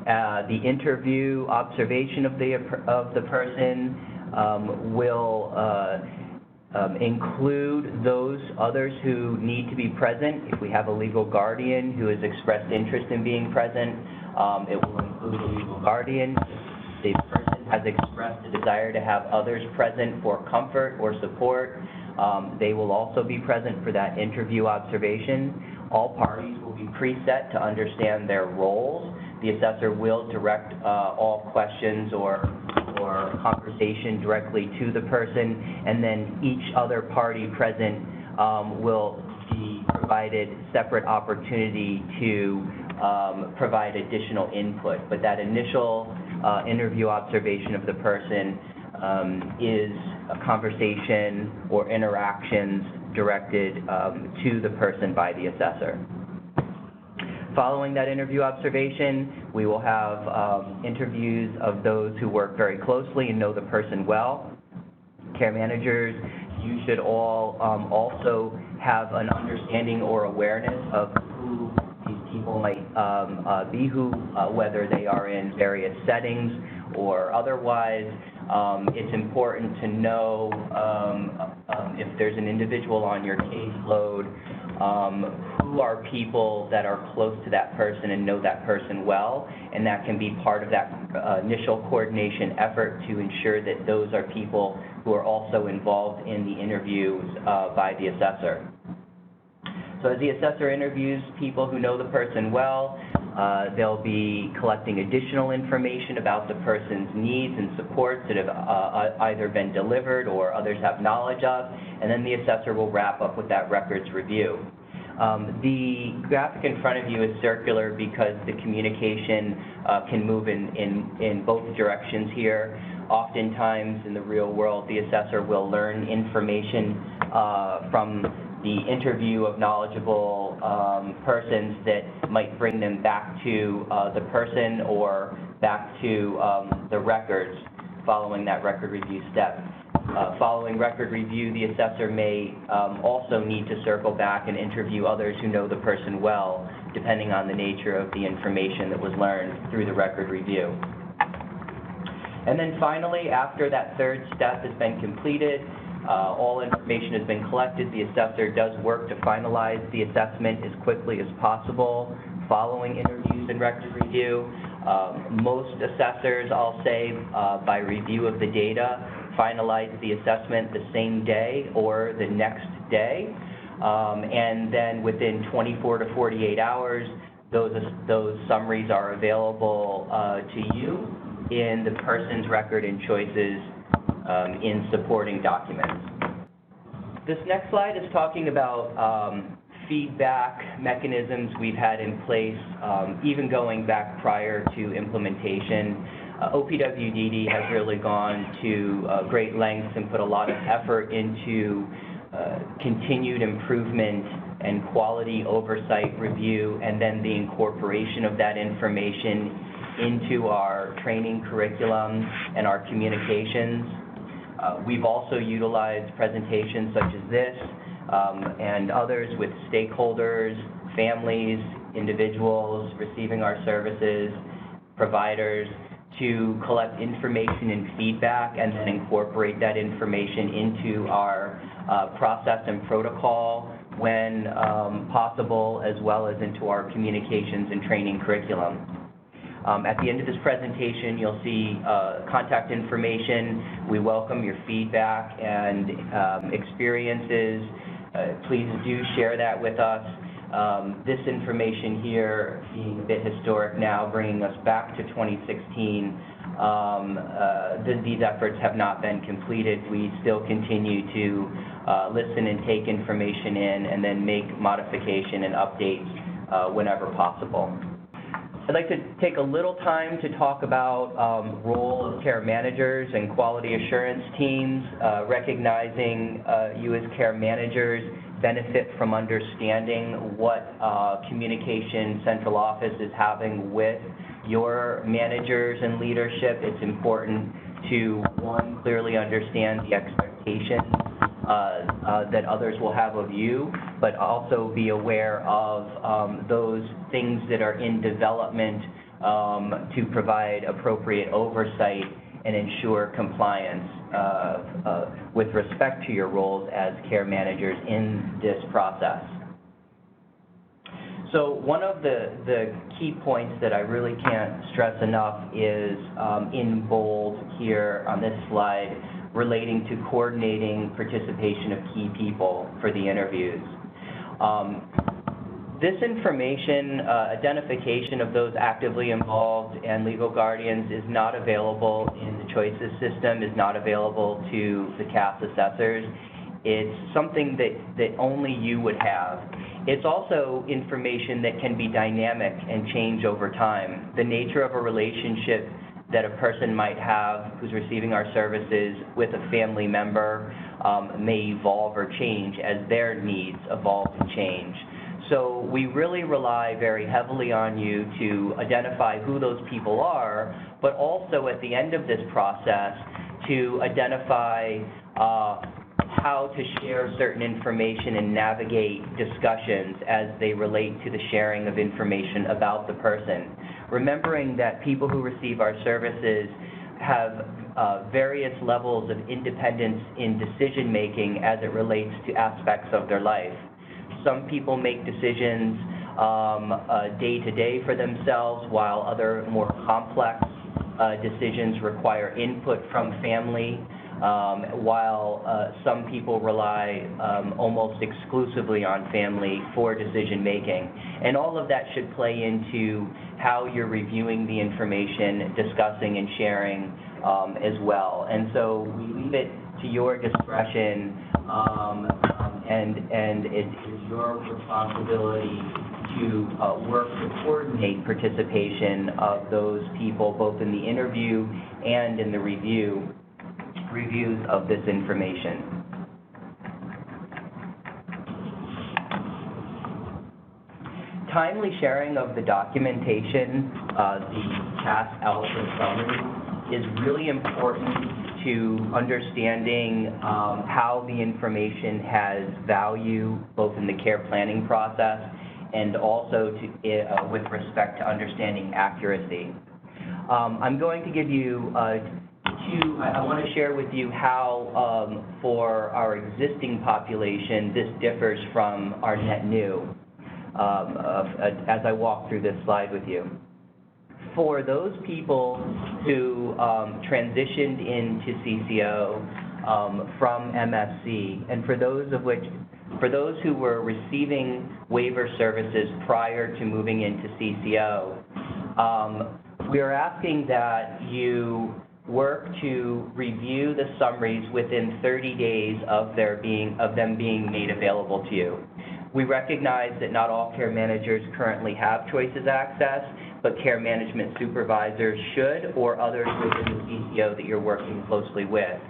The interview observation of the person will include those others who need to be present. If we have a legal guardian who has expressed interest in being present, it will include a legal guardian. If the person has expressed a desire to have others present for comfort or support, they will also be present for that interview observation. All parties will be preset to understand their roles. The assessor will direct all questions or conversation directly to the person, and then each other party present will be provided separate opportunity to provide additional input. But that initial interview observation of the person is a conversation or interactions directed to the person by the assessor. Following that interview observation, we will have interviews of those who work very closely and know the person well. Care managers, you should all also have an understanding or awareness of who these people might be, whether they are in various settings or otherwise. It's important to know if there's an individual on your caseload, who are people that are close to that person and know that person well, and that can be part of that initial coordination effort to ensure that those are people who are also involved in the interviews by the assessor. So as the assessor interviews people who know the person well, they'll be collecting additional information about the person's needs and supports that have either been delivered or others have knowledge of, and then the assessor will wrap up with that records review. The graphic in front of you is circular because the communication can move in both directions here. Oftentimes in the real world, the assessor will learn information from the interview of knowledgeable persons that might bring them back to the person or back to the records following that record review step. Following record review, the assessor may also need to circle back and interview others who know the person well, depending on the nature of the information that was learned through the record review. And then finally, after that third step has been completed, all information has been collected, the assessor does work to finalize the assessment as quickly as possible following interviews and record review. Most assessors, I'll say, by review of the data, finalize the assessment the same day or the next day. And then within 24 to 48 hours, those summaries are available to you in the person's record and choices in supporting documents. This next slide is talking about feedback mechanisms we've had in place, even going back prior to implementation. OPWDD has really gone to great lengths and put a lot of effort into continued improvement and quality oversight review, and then the incorporation of that information into our training curriculum and our communications. We've also utilized presentations such as this and others with stakeholders, families, individuals receiving our services, providers, to collect information and feedback and then incorporate that information into our process and protocol when possible, as well as into our communications and training curriculum. At the end of this presentation, you'll see contact information. We welcome your feedback and experiences. Please do share that with us. This information here, being a bit historic now, bringing us back to 2016, these efforts have not been completed. We still continue to listen and take information in and then make modification and updates whenever possible. I'd like to take a little time to talk about role of care managers and quality assurance teams, recognizing you as care managers benefit from understanding what communication central office is having with your managers and leadership. It's important to, one, clearly understand the expectations that others will have of you, but also be aware of those things that are in development to provide appropriate oversight and ensure compliance with respect to your roles as care managers in this process. So one of the key points that I really can't stress enough is in bold here on this slide, relating to coordinating participation of key people for the interviews. This information, identification of those actively involved and legal guardians, is not available in the choices system, is not available to the CAS assessors. It's something that only you would have. It's also information that can be dynamic and change over time. The nature of a relationship that a person might have who's receiving our services with a family member may evolve or change as their needs evolve and change. So we really rely very heavily on you to identify who those people are, but also at the end of this process to identify how to share certain information and navigate discussions as they relate to the sharing of information about the person. Remembering that people who receive our services have various levels of independence in decision-making as it relates to aspects of their life. Some people make decisions day-to-day for themselves, while other more complex decisions require input from family, while some people rely almost exclusively on family for decision-making. And all of that should play into how you're reviewing the information, discussing and sharing as well. And so we leave it to your discretion, and it is your responsibility to work to coordinate participation of those people, both in the interview and in the reviews of this information. Timely sharing of the documentation, the CAS output summary, is really important to understanding how the information has value both in the care planning process and also to, with respect to understanding accuracy. I'm going to give you I want to share with you how, for our existing population, this differs from our net new, as I walk through this slide with you. For those people who transitioned into CCO from MSC, and for those who were receiving waiver services prior to moving into CCO, we are asking that you work to review the summaries within 30 days of them being made available to you. We recognize that not all care managers currently have choices access, but care management supervisors should, or others within the CCO that you're working closely with.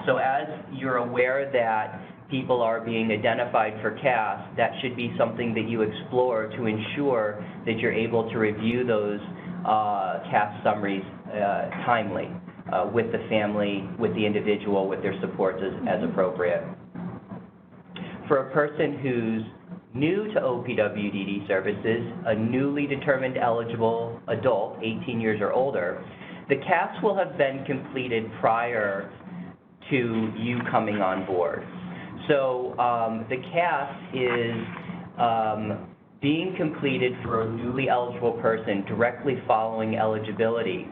So as you're aware that people are being identified for CAS, that should be something that you explore to ensure that you're able to review those CAS summaries timely with the family, with the individual, with their supports as appropriate. For a person who's new to OPWDD services, a newly determined eligible adult, 18 years or older, the CAS will have been completed prior to you coming on board. So the CAS is being completed for a newly eligible person directly following eligibility.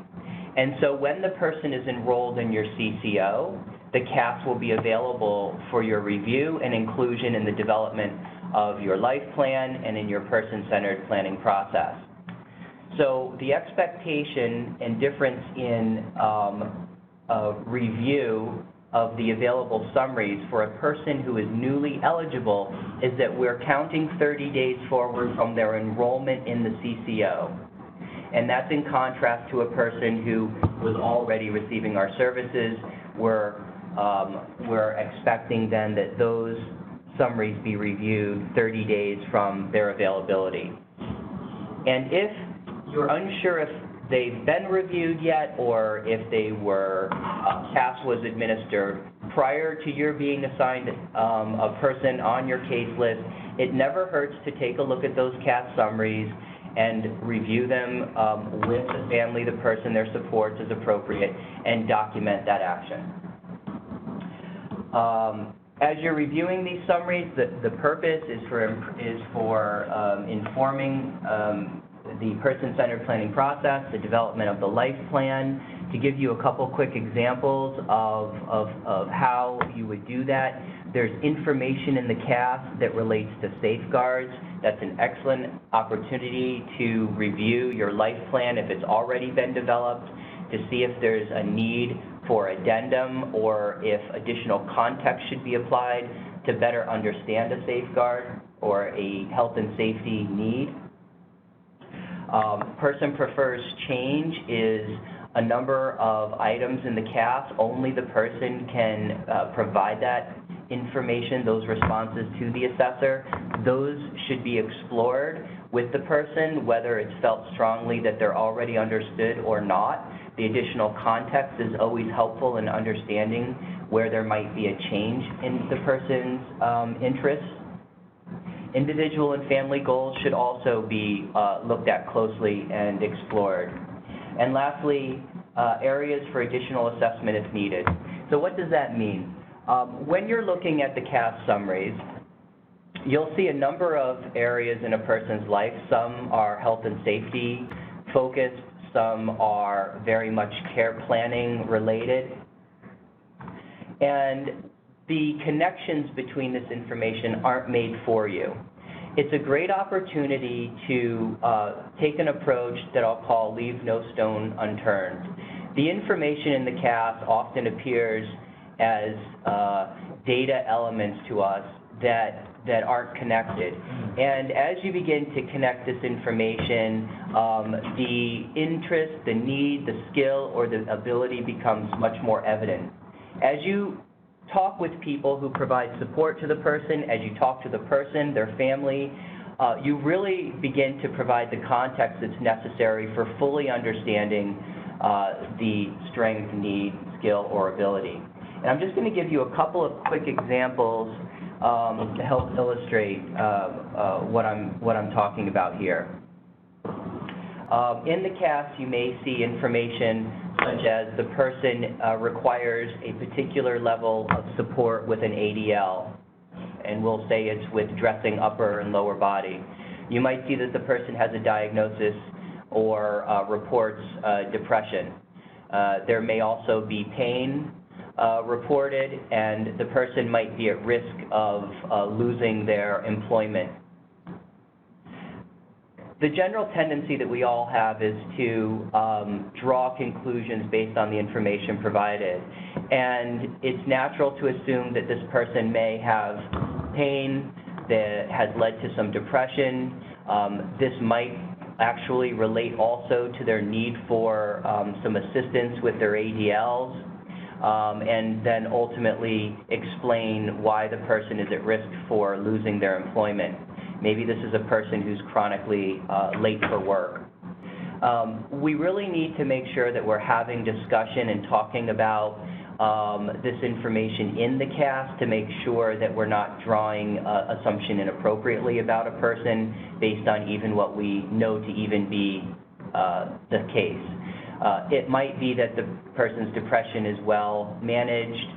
And so when the person is enrolled in your CCO, the CAS will be available for your review and inclusion in the development of your life plan and in your person-centered planning process. So the expectation and difference in review of the available summaries for a person who is newly eligible is that we're counting 30 days forward from their enrollment in the CCO. And that's in contrast to a person who was already receiving our services. We're expecting then that those summaries be reviewed 30 days from their availability. And if you're unsure if they've been reviewed yet or if they were, CAS was administered prior to your being assigned a person on your case list, it never hurts to take a look at those CAS summaries and review them with the family, the person, their supports as appropriate, and document that action. As you're reviewing these summaries, the purpose is for informing the person-centered planning process, the development of the life plan. To give you a couple quick examples of how you would do that, there's information in the CAS that relates to safeguards. That's an excellent opportunity to review your life plan if it's already been developed, to see if there's a need for addendum or if additional context should be applied to better understand a safeguard or a health and safety need. Person prefers change is a number of items in the CAS. Only the person can provide that information, those responses to the assessor. Those should be explored with the person, whether it's felt strongly that they're already understood or not. The additional context is always helpful in understanding where there might be a change in the person's interests. Individual and family goals should also be looked at closely and explored. And lastly, areas for additional assessment if needed. So what does that mean? When you're looking at the CAS summaries, you'll see a number of areas in a person's life. Some are health and safety focused, some are very much care planning related. And the connections between this information aren't made for you. It's a great opportunity to take an approach that I'll call leave no stone unturned. The information in the CAS often appears as data elements to us that aren't connected. And as you begin to connect this information, the interest, the need, the skill, or the ability becomes much more evident. As you talk with people who provide support to the person, as you talk to the person, their family, you really begin to provide the context that's necessary for fully understanding the strength, need, skill, or ability. And I'm just going to give you a couple of quick examples to help illustrate what I'm talking about here. In the CAS, you may see information such as the person requires a particular level of support with an ADL, and we'll say it's with dressing upper and lower body. You might see that the person has a diagnosis or reports depression. There may also be pain reported, and the person might be at risk of losing their employment. The general tendency that we all have is to draw conclusions based on the information provided. And it's natural to assume that this person may have pain that has led to some depression. This might actually relate also to their need for some assistance with their ADLs. and then ultimately explain why the person is at risk for losing their employment. Maybe this is a person who's chronically late for work. We really need to make sure that we're having discussion and talking about this information in the CAS to make sure that we're not drawing assumption inappropriately about a person based on even what we know to even be the case. It might be that the person's depression is well managed,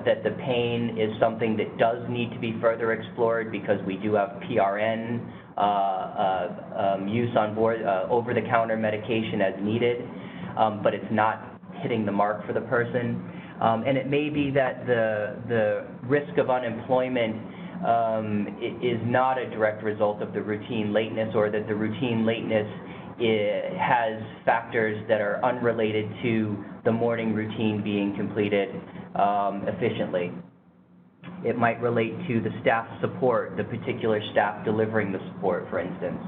that the pain is something that does need to be further explored because we do have PRN use on board, over-the-counter medication as needed, but it's not hitting the mark for the person. And it may be that the risk of unemployment is not a direct result of the routine lateness, or that the routine lateness has factors that are unrelated to the morning routine being completed efficiently. It might relate to the staff support, the particular staff delivering the support, for instance.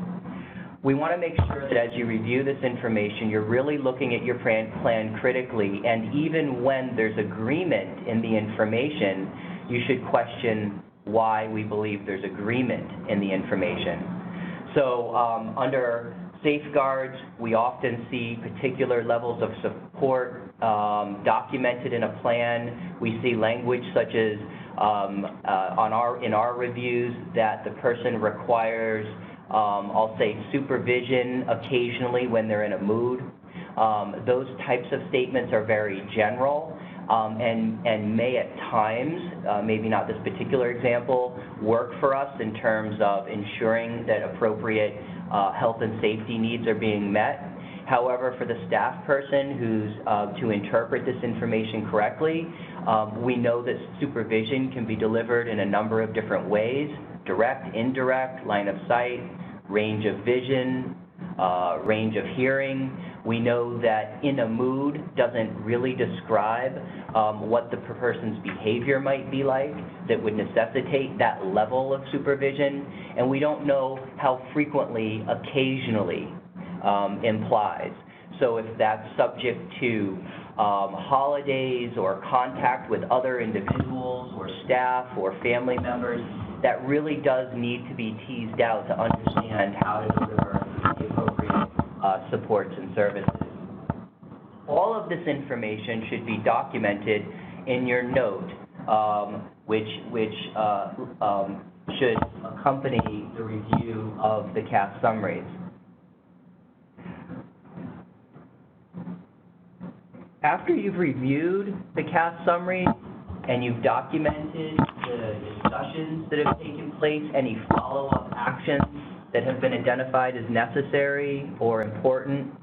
We want to make sure that as you review this information, you're really looking at your plan critically, and even when there's agreement in the information, you should question why we believe there's agreement in the information. So under safeguards, we often see particular levels of support documented in a plan. We see language such as in our reviews that the person requires, I'll say, supervision occasionally when they're in a mood. Those types of statements are very general and may at times, maybe not this particular example, work for us in terms of ensuring that appropriate health and safety needs are being met. However, for the staff person who's to interpret this information correctly, we know that supervision can be delivered in a number of different ways: direct, indirect, line of sight, range of vision, range of hearing. We know that in a mood doesn't really describe what the person's behavior might be like that would necessitate that level of supervision, and we don't know how frequently occasionally implies. So if that's subject to holidays or contact with other individuals or staff or family members, that really does need to be teased out to understand how to deliver the appropriate supports and services. All of this information should be documented in your note, which should accompany the review of the CAS summaries. After you've reviewed the CAS summaries and you've documented the discussions that have taken place, any follow-up actions that have been identified as necessary or important,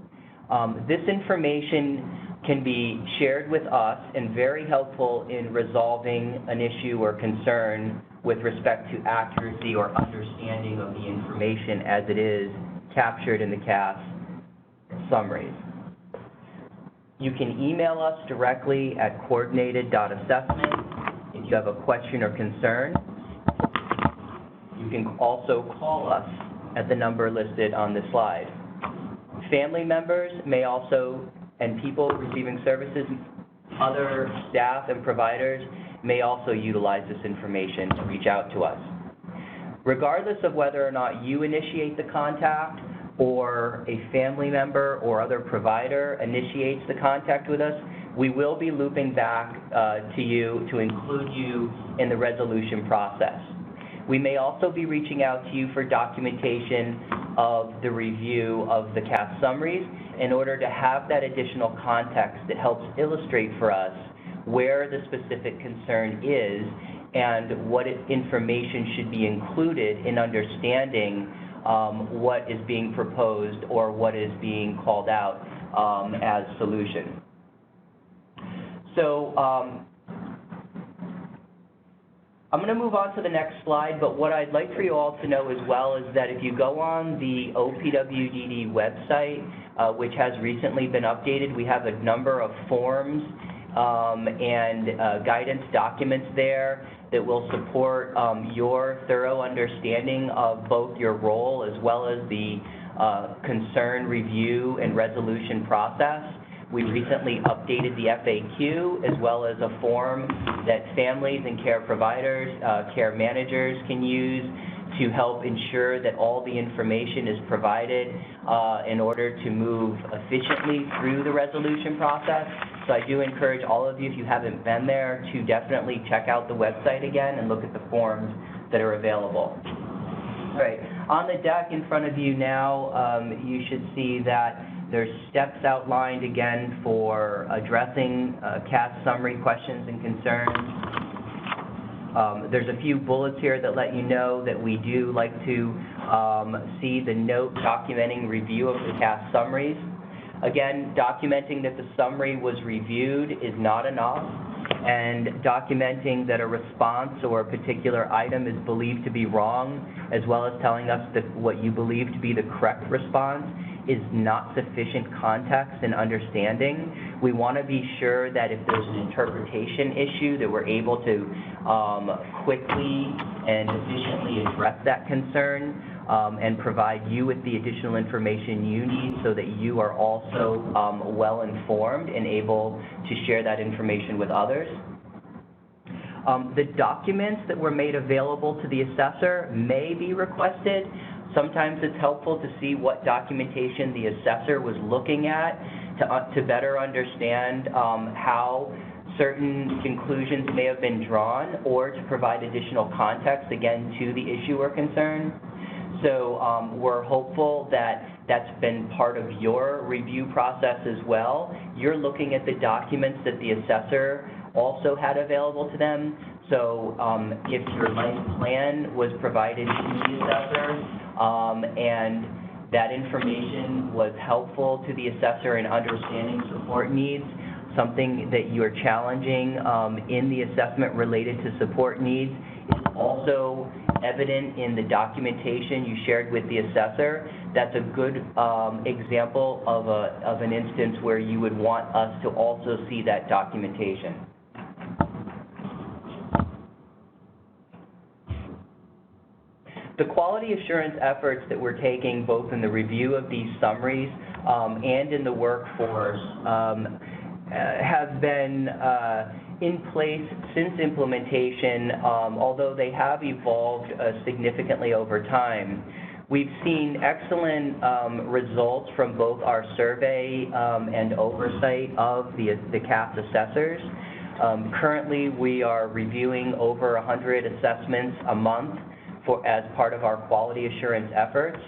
this information can be shared with us and very helpful in resolving an issue or concern with respect to accuracy or understanding of the information as it is captured in the CAS summaries. You can email us directly at coordinated.assessment if you have a question or concern. You can also call us at the number listed on this slide. Family members may also, and people receiving services, other staff and providers may also utilize this information to reach out to us. Regardless of whether or not you initiate the contact or a family member or other provider initiates the contact with us, we will be looping back to you to include you in the resolution process. We may also be reaching out to you for documentation of the review of the CAS summaries in order to have that additional context that helps illustrate for us where the specific concern is and what information should be included in understanding what is being proposed or what is being called out as solution. So I'm going to move on to the next slide, but what I'd like for you all to know as well is that if you go on the OPWDD website, which has recently been updated, we have a number of forms and guidance documents there that will support your thorough understanding of both your role as well as the concern review and resolution process. We recently updated the FAQ as well as a form that families and care providers, care managers can use to help ensure that all the information is provided in order to move efficiently through the resolution process. So I do encourage all of you, if you haven't been there, to definitely check out the website again and look at the forms that are available. All right, on the deck in front of you now, you should see that there's steps outlined again for addressing CAS summary questions and concerns. There's a few bullets here that let you know that we do like to see the note documenting review of the CAS summaries. Again, documenting that the summary was reviewed is not enough, and documenting that a response or a particular item is believed to be wrong, as well as telling us that what you believe to be the correct response, is not sufficient context and understanding. We want to be sure that if there's an interpretation issue, that we're able to quickly and efficiently address that concern and provide you with the additional information you need so that you are also well informed and able to share that information with others. The documents that were made available to the assessor may be requested. Sometimes it's helpful to see what documentation the assessor was looking at to better understand how certain conclusions may have been drawn, or to provide additional context, again, to the issue or concern. So we're hopeful that that's been part of your review process as well. You're looking at the documents that the assessor also had available to them. So if your life plan was provided to the assessor and that information was helpful to the assessor in understanding support needs, something that you're challenging in the assessment related to support needs is also evident in the documentation you shared with the assessor. That's a good example of an instance where you would want us to also see that documentation. The quality assurance efforts that we're taking both in the review of these summaries and in the workforce have been in place since implementation, although they have evolved significantly over time. We've seen excellent results from both our survey and oversight of the CAS assessors. Currently, we are reviewing over 100 assessments a month as part of our quality assurance efforts.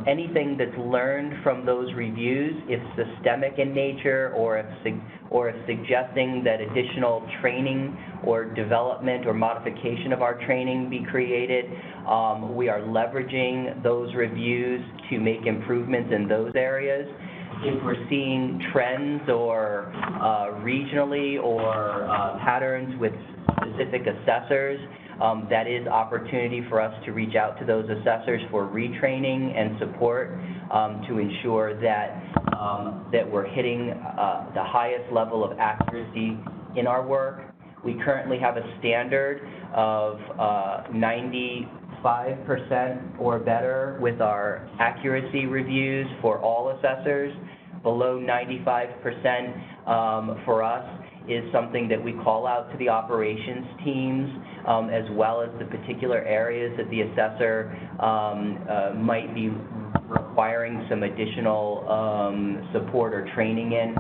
Anything that's learned from those reviews, if systemic in nature or if suggesting that additional training or development or modification of our training be created, we are leveraging those reviews to make improvements in those areas. If we're seeing trends or regionally or patterns with specific assessors, that is opportunity for us to reach out to those assessors for retraining and support to ensure that we're hitting the highest level of accuracy in our work. We currently have a standard of 95% or better with our accuracy reviews for all assessors. Below 95% for us is something that we call out to the operations teams, as well as the particular areas that the assessor might be requiring some additional support or training in.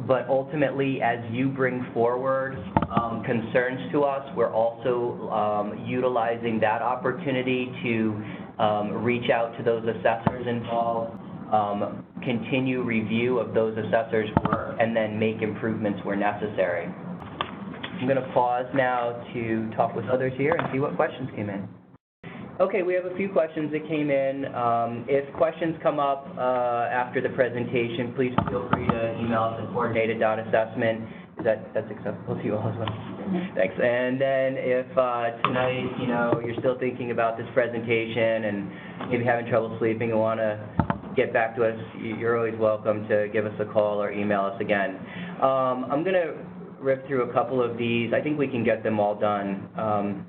But ultimately, as you bring forward concerns to us, we're also utilizing that opportunity to reach out to those assessors involved, continue review of those assessors' work, and then make improvements where necessary. I'm going to pause now to talk with others here and see what questions came in. Okay, we have a few questions that came in. If questions come up after the presentation, please feel free to email us at coordinated.assessment. That's acceptable to you all as well? Thanks. And then if tonight, you're still thinking about this presentation and maybe having trouble sleeping and want to get back to us, you're always welcome to give us a call or email us again. I'm going to rip through a couple of these. I think we can get them all done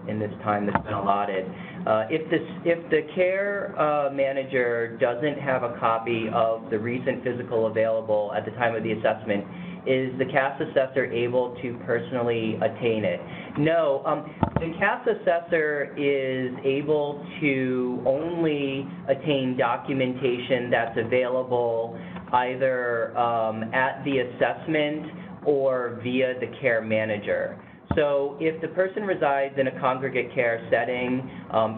in this time that's been allotted. If the care manager doesn't have a copy of the recent physical available at the time of the assessment, is the CAS assessor able to personally attain it? No, the CAS assessor is able to only attain documentation that's available either at the assessment or via the care manager. So if the person resides in a congregate care setting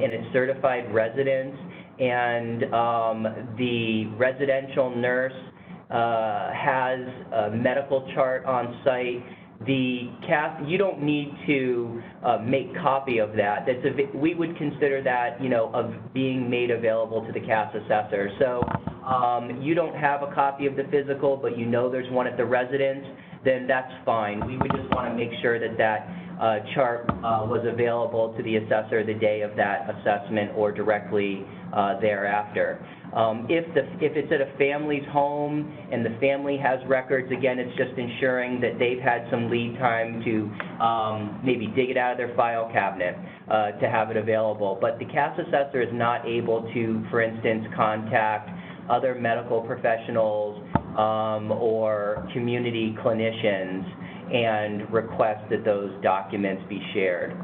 in a certified residence and the residential nurse has a medical chart on site, the CAS, you don't need to make copy of that. We would consider that, of being made available to the CAS assessor. So you don't have a copy of the physical, but there's one at the residence, then that's fine. We would just want to make sure that that chart was available to the assessor the day of that assessment or directly thereafter. If it's at a family's home and the family has records, again, it's just ensuring that they've had some lead time to maybe dig it out of their file cabinet to have it available. But the CAS assessor is not able to, for instance, contact other medical professionals or community clinicians and request that those documents be shared.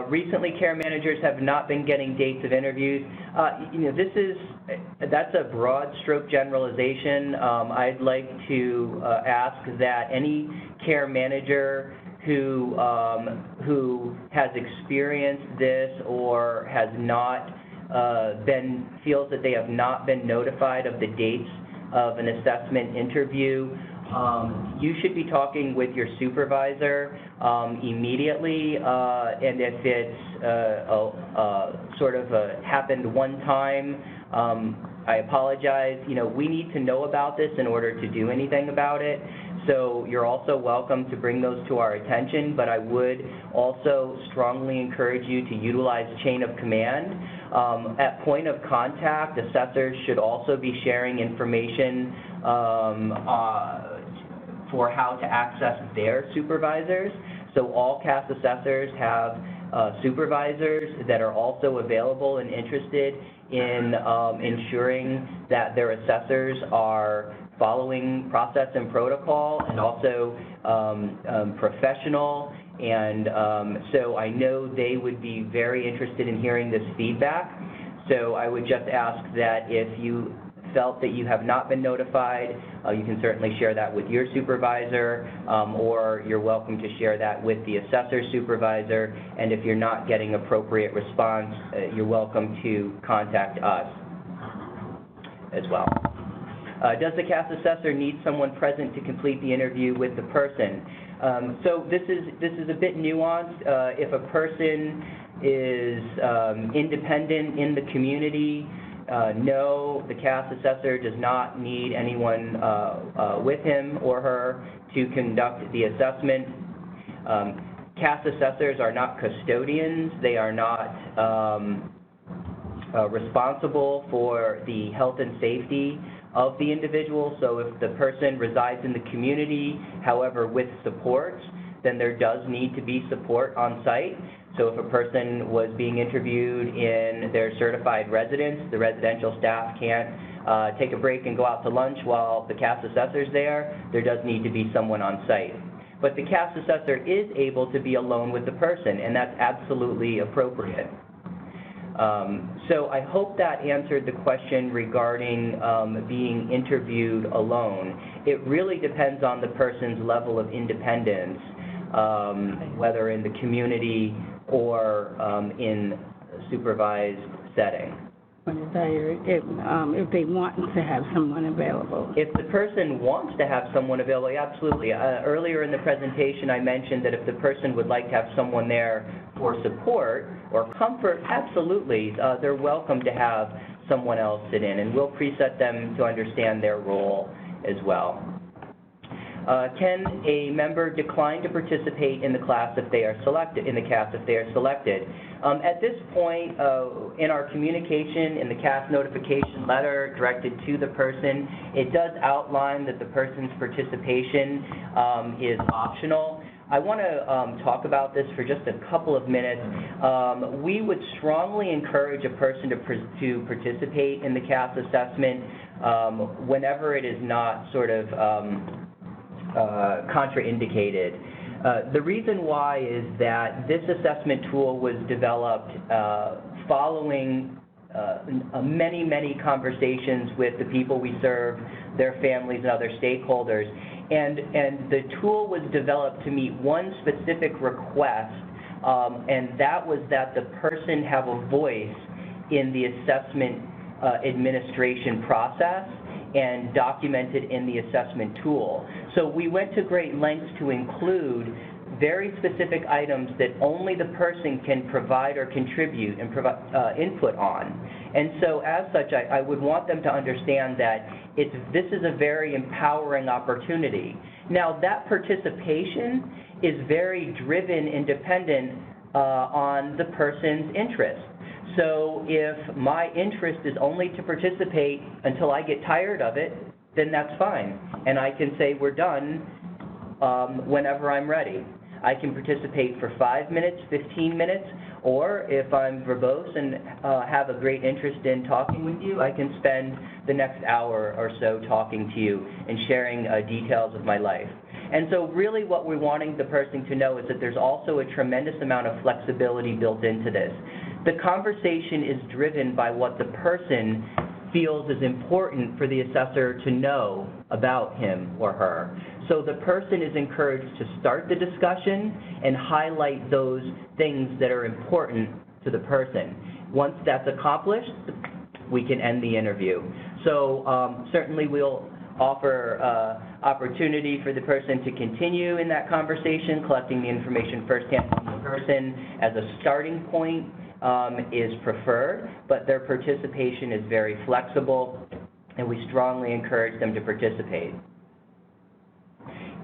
Recently, care managers have not been getting dates of interviews. That's a broad stroke generalization. I'd like to ask that any care manager who has experienced this or has not feels that they have not been notified of the dates of an assessment interview, you should be talking with your supervisor immediately, and if it's happened one time, I apologize. We need to know about this in order to do anything about it. So you're also welcome to bring those to our attention, but I would also strongly encourage you to utilize chain of command. At point of contact, assessors should also be sharing information for how to access their supervisors. So all CAS assessors have supervisors that are also available and interested in ensuring that their assessors are following process and protocol and also professional. And so I know they would be very interested in hearing this feedback. So I would just ask that if you felt that you have not been notified, you can certainly share that with your supervisor, or you're welcome to share that with the assessor supervisor. And if you're not getting appropriate response, you're welcome to contact us as well. Does the CAS assessor need someone present to complete the interview with the person? So this is a bit nuanced. If a person is independent in the community, no, the CAS assessor does not need anyone with him or her to conduct the assessment. CAS assessors are not custodians. They are not responsible for the health and safety of the individual. So if the person resides in the community, however, with support, then there does need to be support on site. So if a person was being interviewed in their certified residence, the residential staff can't take a break and go out to lunch while the CAS assessor's there, there does need to be someone on site. But the CAS assessor is able to be alone with the person, and that's absolutely appropriate. So I hope that answered the question regarding being interviewed alone. It really depends on the person's level of independence, whether in the community or in a supervised setting. If they want to have someone available. If the person wants to have someone available, absolutely. Earlier in the presentation, I mentioned that if the person would like to have someone there for support or comfort, absolutely, they're welcome to have someone else sit in, and we'll preset them to understand their role as well. Can a member decline to participate in the class if they are selected, in the CAS if they are selected? At this point, in our communication in the CAS notification letter directed to the person, it does outline that the person's participation is optional. I want to talk about this for just a couple of minutes. We would strongly encourage a person to participate in the CAS assessment whenever it is not sort of contraindicated. The reason why is that this assessment tool was developed following many conversations with the people we serve, their families, and other stakeholders. And the tool was developed to meet one specific request, and that was that the person have a voice in the assessment administration process and documented in the assessment tool. So we went to great lengths to include very specific items that only the person can provide or contribute and provide input on. And so as such, I would want them to understand that this is a very empowering opportunity. Now, that participation is very driven and dependent on the person's interest. So if my interest is only to participate until I get tired of it, then that's fine. And I can say we're done whenever I'm ready. I can participate for 5 minutes, 15 minutes, or if I'm verbose and have a great interest in talking with you, I can spend the next hour or so talking to you and sharing details of my life. And so really what we're wanting the person to know is that there's also a tremendous amount of flexibility built into this. The conversation is driven by what the person feels is important for the assessor to know about him or her. So the person is encouraged to start the discussion and highlight those things that are important to the person. Once that's accomplished, we can end the interview. So certainly we'll offer opportunity for the person to continue in that conversation, collecting the information firsthand from the person as a starting point is preferred, but their participation is very flexible, and we strongly encourage them to participate.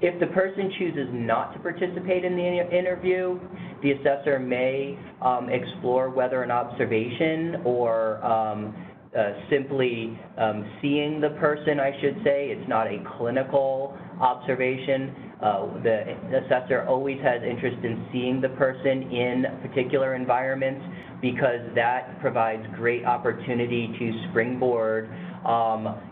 If the person chooses not to participate in the interview, the assessor may explore whether an observation or simply seeing the person, I should say. It's not a clinical observation. The assessor always has interest in seeing the person in particular environments because that provides great opportunity to springboard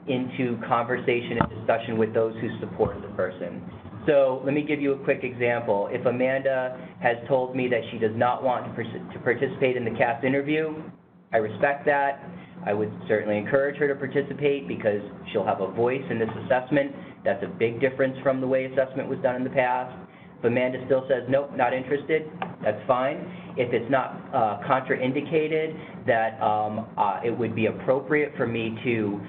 into conversation and discussion with those who support the person. So let me give you a quick example. If Amanda has told me that she does not want to participate in the CAS interview, I respect that. I would certainly encourage her to participate because she'll have a voice in this assessment. That's a big difference from the way assessment was done in the past. If Amanda still says, nope, not interested, that's fine. If it's not contraindicated that it would be appropriate for me to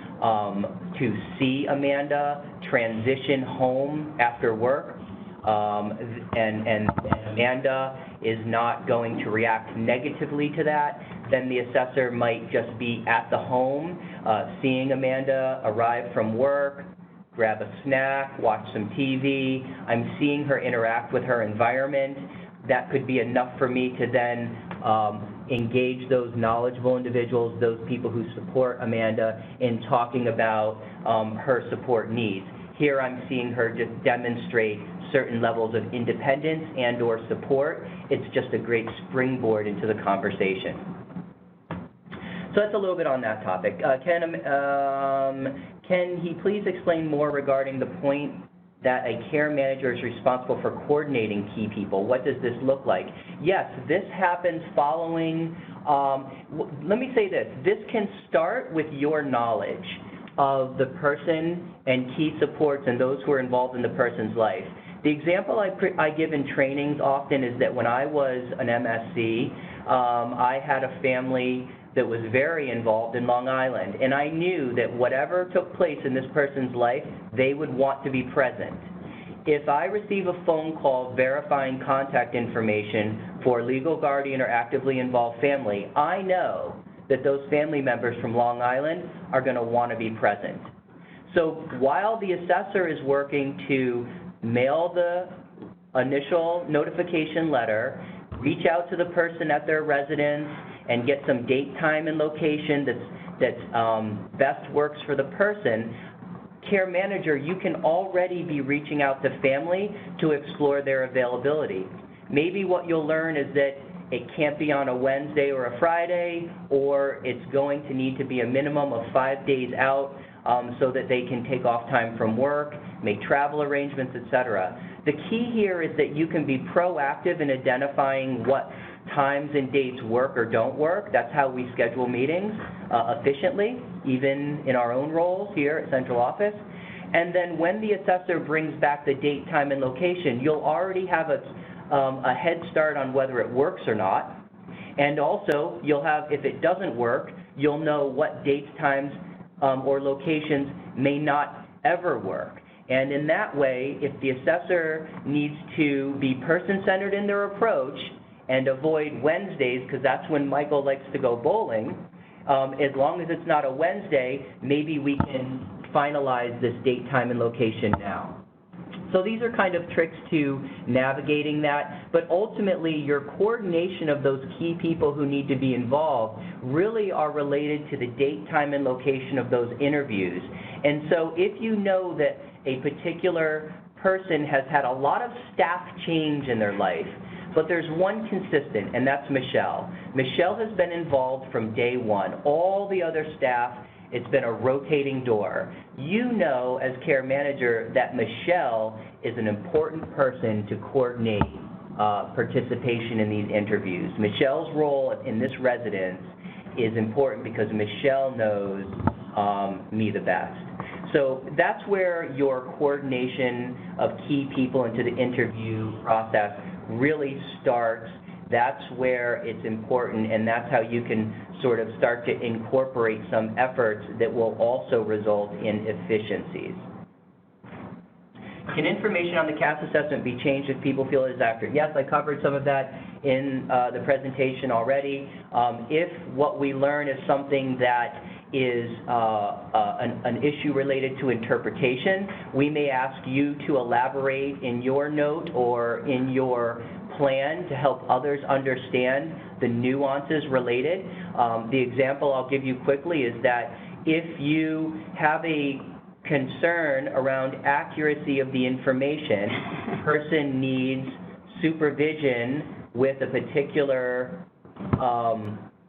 see Amanda transition home after work, and Amanda is not going to react negatively to that, then the assessor might just be at the home, seeing Amanda arrive from work, grab a snack, watch some TV. I'm seeing her interact with her environment. That could be enough for me to then engage those knowledgeable individuals, those people who support Amanda, in talking about her support needs. Here I'm seeing her just demonstrate certain levels of independence and or support. It's just a great springboard into the conversation. So that's a little bit on that topic. Can he please explain more regarding the point that a care manager is responsible for coordinating key people? What does this look like? Yes, this happens following, let me say this, this can start with your knowledge of the person and key supports and those who are involved in the person's life. The example I give in trainings often is that when I was an MSc, I had a family that was very involved in Long Island, and I knew that whatever took place in this person's life, they would want to be present. If I receive a phone call verifying contact information for a legal guardian or actively involved family, I know that those family members from Long Island are going to want to be present. So while the assessor is working to mail the initial notification letter, reach out to the person at their residence, and get some date, time, and location that best works for the person, care manager, you can already be reaching out to family to explore their availability. Maybe what you'll learn is that it can't be on a Wednesday or a Friday, or it's going to need to be a minimum of 5 days out so that they can take off time from work, make travel arrangements, etc. The key here is that you can be proactive in identifying what times and dates work or don't work. That's how we schedule meetings efficiently, even in our own roles here at central office. And then when the assessor brings back the date, time, and location, you'll already have a head start on whether it works or not. And also, you'll have, if it doesn't work, you'll know what dates, times, or locations may not ever work. And in that way, if the assessor needs to be person-centered in their approach and avoid Wednesdays, because that's when Michael likes to go bowling, as long as it's not a Wednesday, maybe we can finalize this date, time, and location now. So these are kind of tricks to navigating that, but ultimately your coordination of those key people who need to be involved really are related to the date, time, and location of those interviews. And so if you know that a particular person has had a lot of staff change in their life, but there's one consistent, and that's Michelle. Michelle has been involved from day one. All the other staff, it's been a rotating door. You know, as care manager, that Michelle is an important person to coordinate participation in these interviews. Michelle's role in this residence is important because Michelle knows me the best. So that's where your coordination of key people into the interview process really starts. That's where it's important, and that's how you can sort of start to incorporate some efforts that will also result in efficiencies. Can information on the CAS assessment be changed if people feel it is accurate? Yes, I covered some of that in the presentation already. If what we learn is something that is an issue related to interpretation, we may ask you to elaborate in your note or in your plan to help others understand the nuances related. The example I'll give you quickly is that if you have a concern around accuracy of the information, the person needs supervision with a particular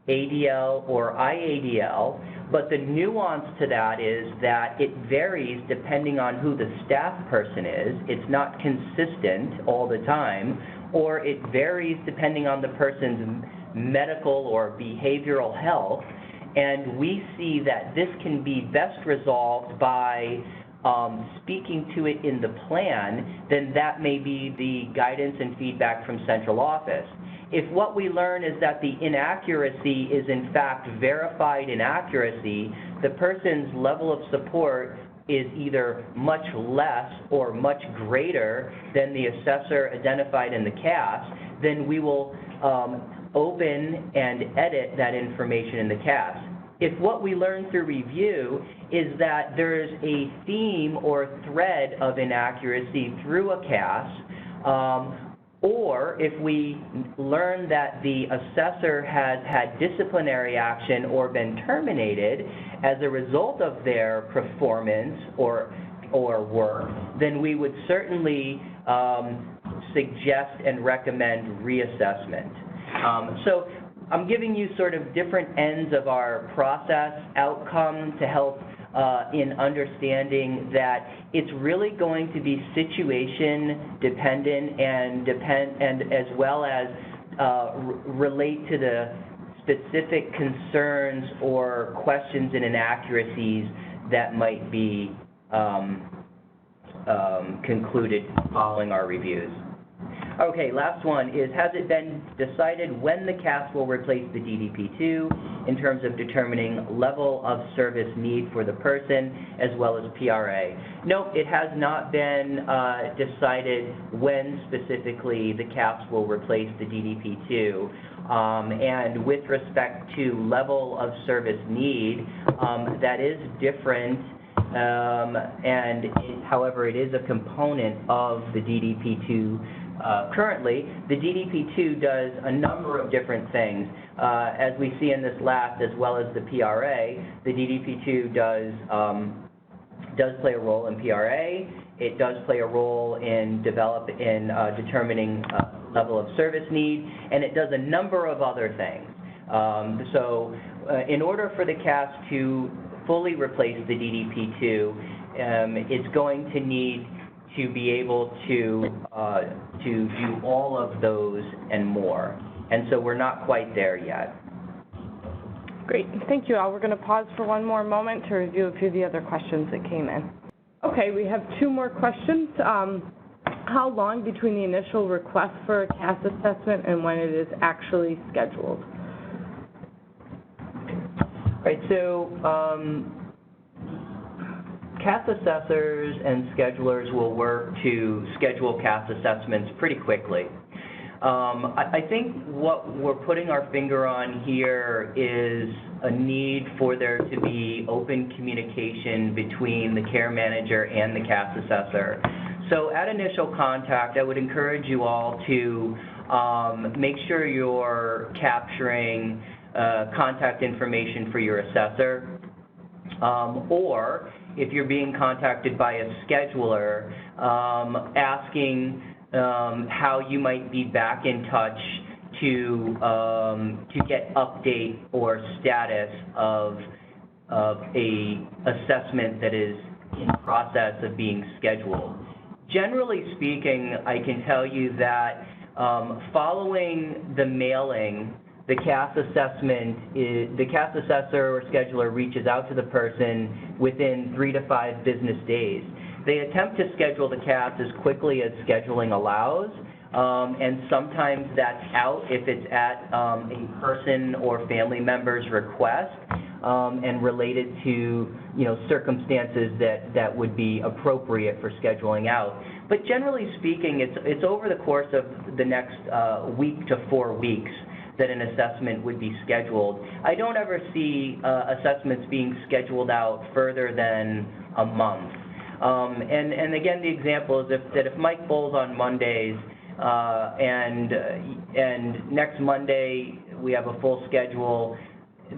ADL or IADL, but the nuance to that is that it varies depending on who the staff person is. It's not consistent all the time, or it varies depending on the person's medical or behavioral health, and we see that this can be best resolved by speaking to it in the plan. Then that may be the guidance and feedback from central office. If what we learn is that the inaccuracy is in fact verified inaccuracy, the person's level of support is either much less or much greater than the assessor identified in the CAS, then we will open and edit that information in the CAS. If what we learn through review is that there's a theme or thread of inaccuracy through a CAS, or if we learn that the assessor has had disciplinary action or been terminated as a result of their performance or work, then we would certainly suggest and recommend reassessment. So I'm giving you sort of different ends of our process outcome to help in understanding that it's really going to be situation dependent and as well as relate to the specific concerns or questions and inaccuracies that might be concluded following our reviews. Okay, last one is, has it been decided when the CAS will replace the DDP-2 in terms of determining level of service need for the person as well as PRA? No, it has not been decided when specifically the CAS will replace the DDP-2. And with respect to level of service need, that is different. However, it is a component of the DDP-2. Currently, the DDP-2 does a number of different things. As we see in this last, as well as the PRA, the DDP-2 does does play a role in PRA. It does play a role in determining level of service need, and it does a number of other things. In order for the CAS to fully replace the DDP2, it's going to need to be able to do all of those and more. And so we're not quite there yet. Great, thank you, Al. We're going to pause for one more moment to review a few of the other questions that came in. Okay, we have two more questions. How long between the initial request for a CAS assessment and when it is actually scheduled? Right, so CAS assessors and schedulers will work to schedule CAS assessments pretty quickly. I think what we're putting our finger on here is a need for there to be open communication between the care manager and the CAS assessor. So at initial contact, I would encourage you all to make sure you're capturing contact information for your assessor, or if you're being contacted by a scheduler, asking how you might be back in touch to get update or status of a assessment that is in process of being scheduled. Generally speaking, I can tell you that following the mailing, the CAS the CAS assessor or scheduler reaches out to the person within 3 to 5 business days. They attempt to schedule the CAS as quickly as scheduling allows, and sometimes that's out if it's at a person or family member's request and related to circumstances that would be appropriate for scheduling out. But generally speaking, it's over the course of the next week to 4 weeks that an assessment would be scheduled. I don't ever see assessments being scheduled out further than a month. And again, the example is if Mike bowls on Mondays and next Monday we have a full schedule,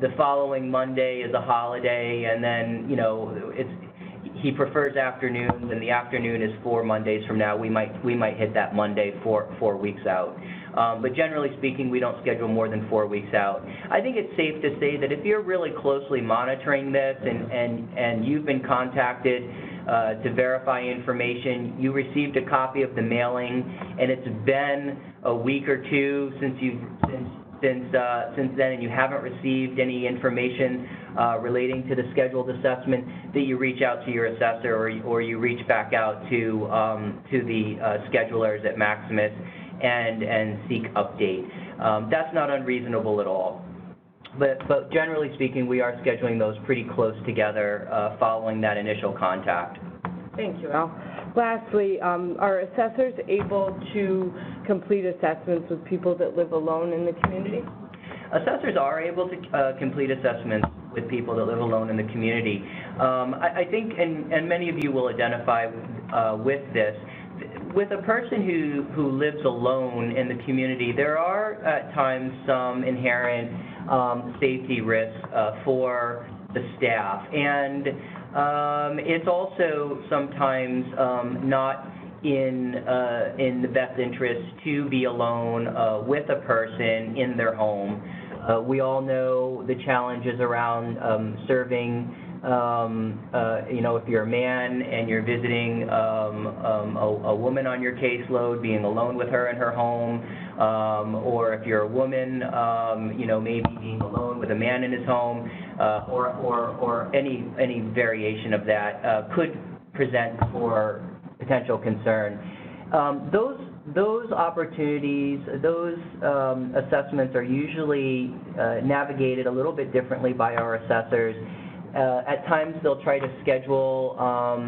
the following Monday is a holiday, and then he prefers afternoons, and the afternoon is 4 Mondays from now. We might hit that Monday 4 weeks out. But generally speaking, we don't schedule more than 4 weeks out. I think it's safe to say that if you're really closely monitoring this and you've been contacted to verify information, you received a copy of the mailing, and it's been a week or two since then, and you haven't received any information relating to the scheduled assessment, that you reach out to your assessor or you reach back out to the schedulers at Maximus and seek update. That's not unreasonable at all. But generally speaking, we are scheduling those pretty close together following that initial contact. Thank you, Al. Lastly, are assessors able to complete assessments with people that live alone in the community? Assessors are able to complete assessments with people that live alone in the community. I think, and many of you will identify with this, with a person who lives alone in the community, there are at times some inherent safety risks for the staff, and it's also sometimes not in the best interest to be alone with a person in their home. We all know the challenges around serving. If you're a man and you're visiting a woman on your caseload, being alone with her in her home, or if you're a woman, maybe being alone with a man in his home, or any variation of that could present for potential concern. Those opportunities, those assessments are usually navigated a little bit differently by our assessors. At times they'll try to schedule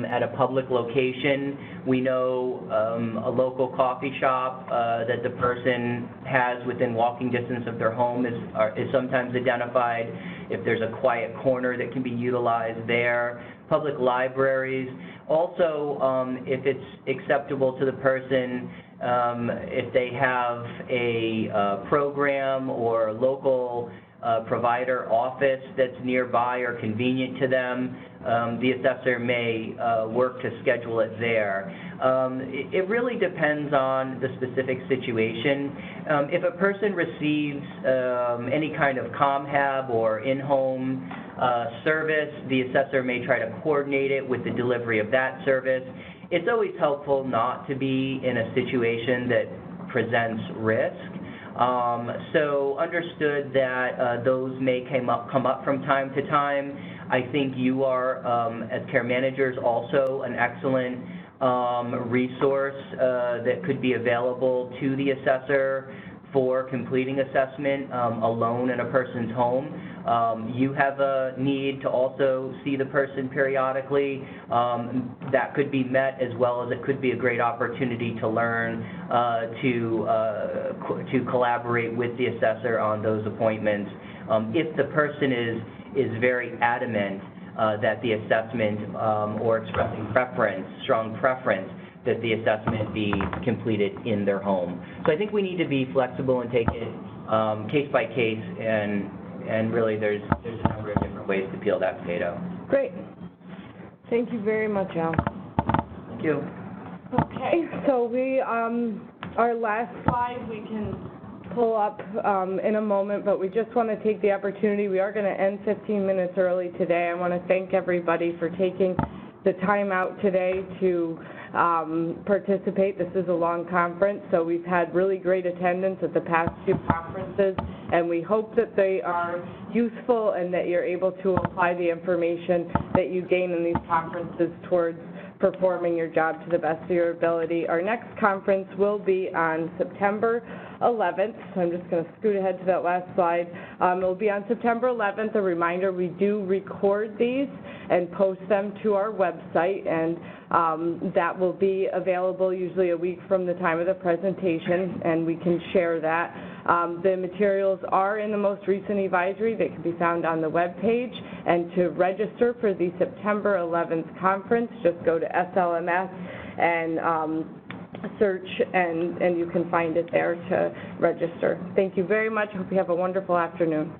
at a public location. We know a local coffee shop that the person has within walking distance of their home is sometimes identified. If there's a quiet corner that can be utilized there. Public libraries. Also, if it's acceptable to the person, if they have a program or local provider office that's nearby or convenient to them, the assessor may work to schedule it there. It really depends on the specific situation. If a person receives any kind of ComHab or in-home service, the assessor may try to coordinate it with the delivery of that service. It's always helpful not to be in a situation that presents risk. So understood that those may come up from time to time. I think you are, as care managers, also an excellent resource that could be available to the assessor for completing assessment alone in a person's home. You have a need to also see the person periodically. That could be met, as well as it could be a great opportunity to learn to collaborate with the assessor on those appointments. If the person is very adamant that the assessment or expressing preference, strong preference, that the assessment be completed in their home. So I think we need to be flexible and take it case by case, and really there's a number of different ways to peel that potato. Great. Thank you very much, Al. Thank you. Okay, so our last slide we can pull up in a moment, but we just want to take the opportunity. We are going to end 15 minutes early today. I want to thank everybody for taking the time out today to participate. This is a long conference, so we've had really great attendance at the past two conferences, and we hope that they are useful and that you're able to apply the information that you gain in these conferences towards performing your job to the best of your ability. Our next conference will be on September 11th, so I'm just going to scoot ahead to that last slide. It will be on September 11th. A reminder, we do record these and post them to our website, and that will be available usually a week from the time of the presentation, and we can share that. The materials are in the most recent advisory that can be found on the web page, and to register for the September 11th conference, just go to SLMS and search, and you can find it there to register. Thank you very much. Hope you have a wonderful afternoon.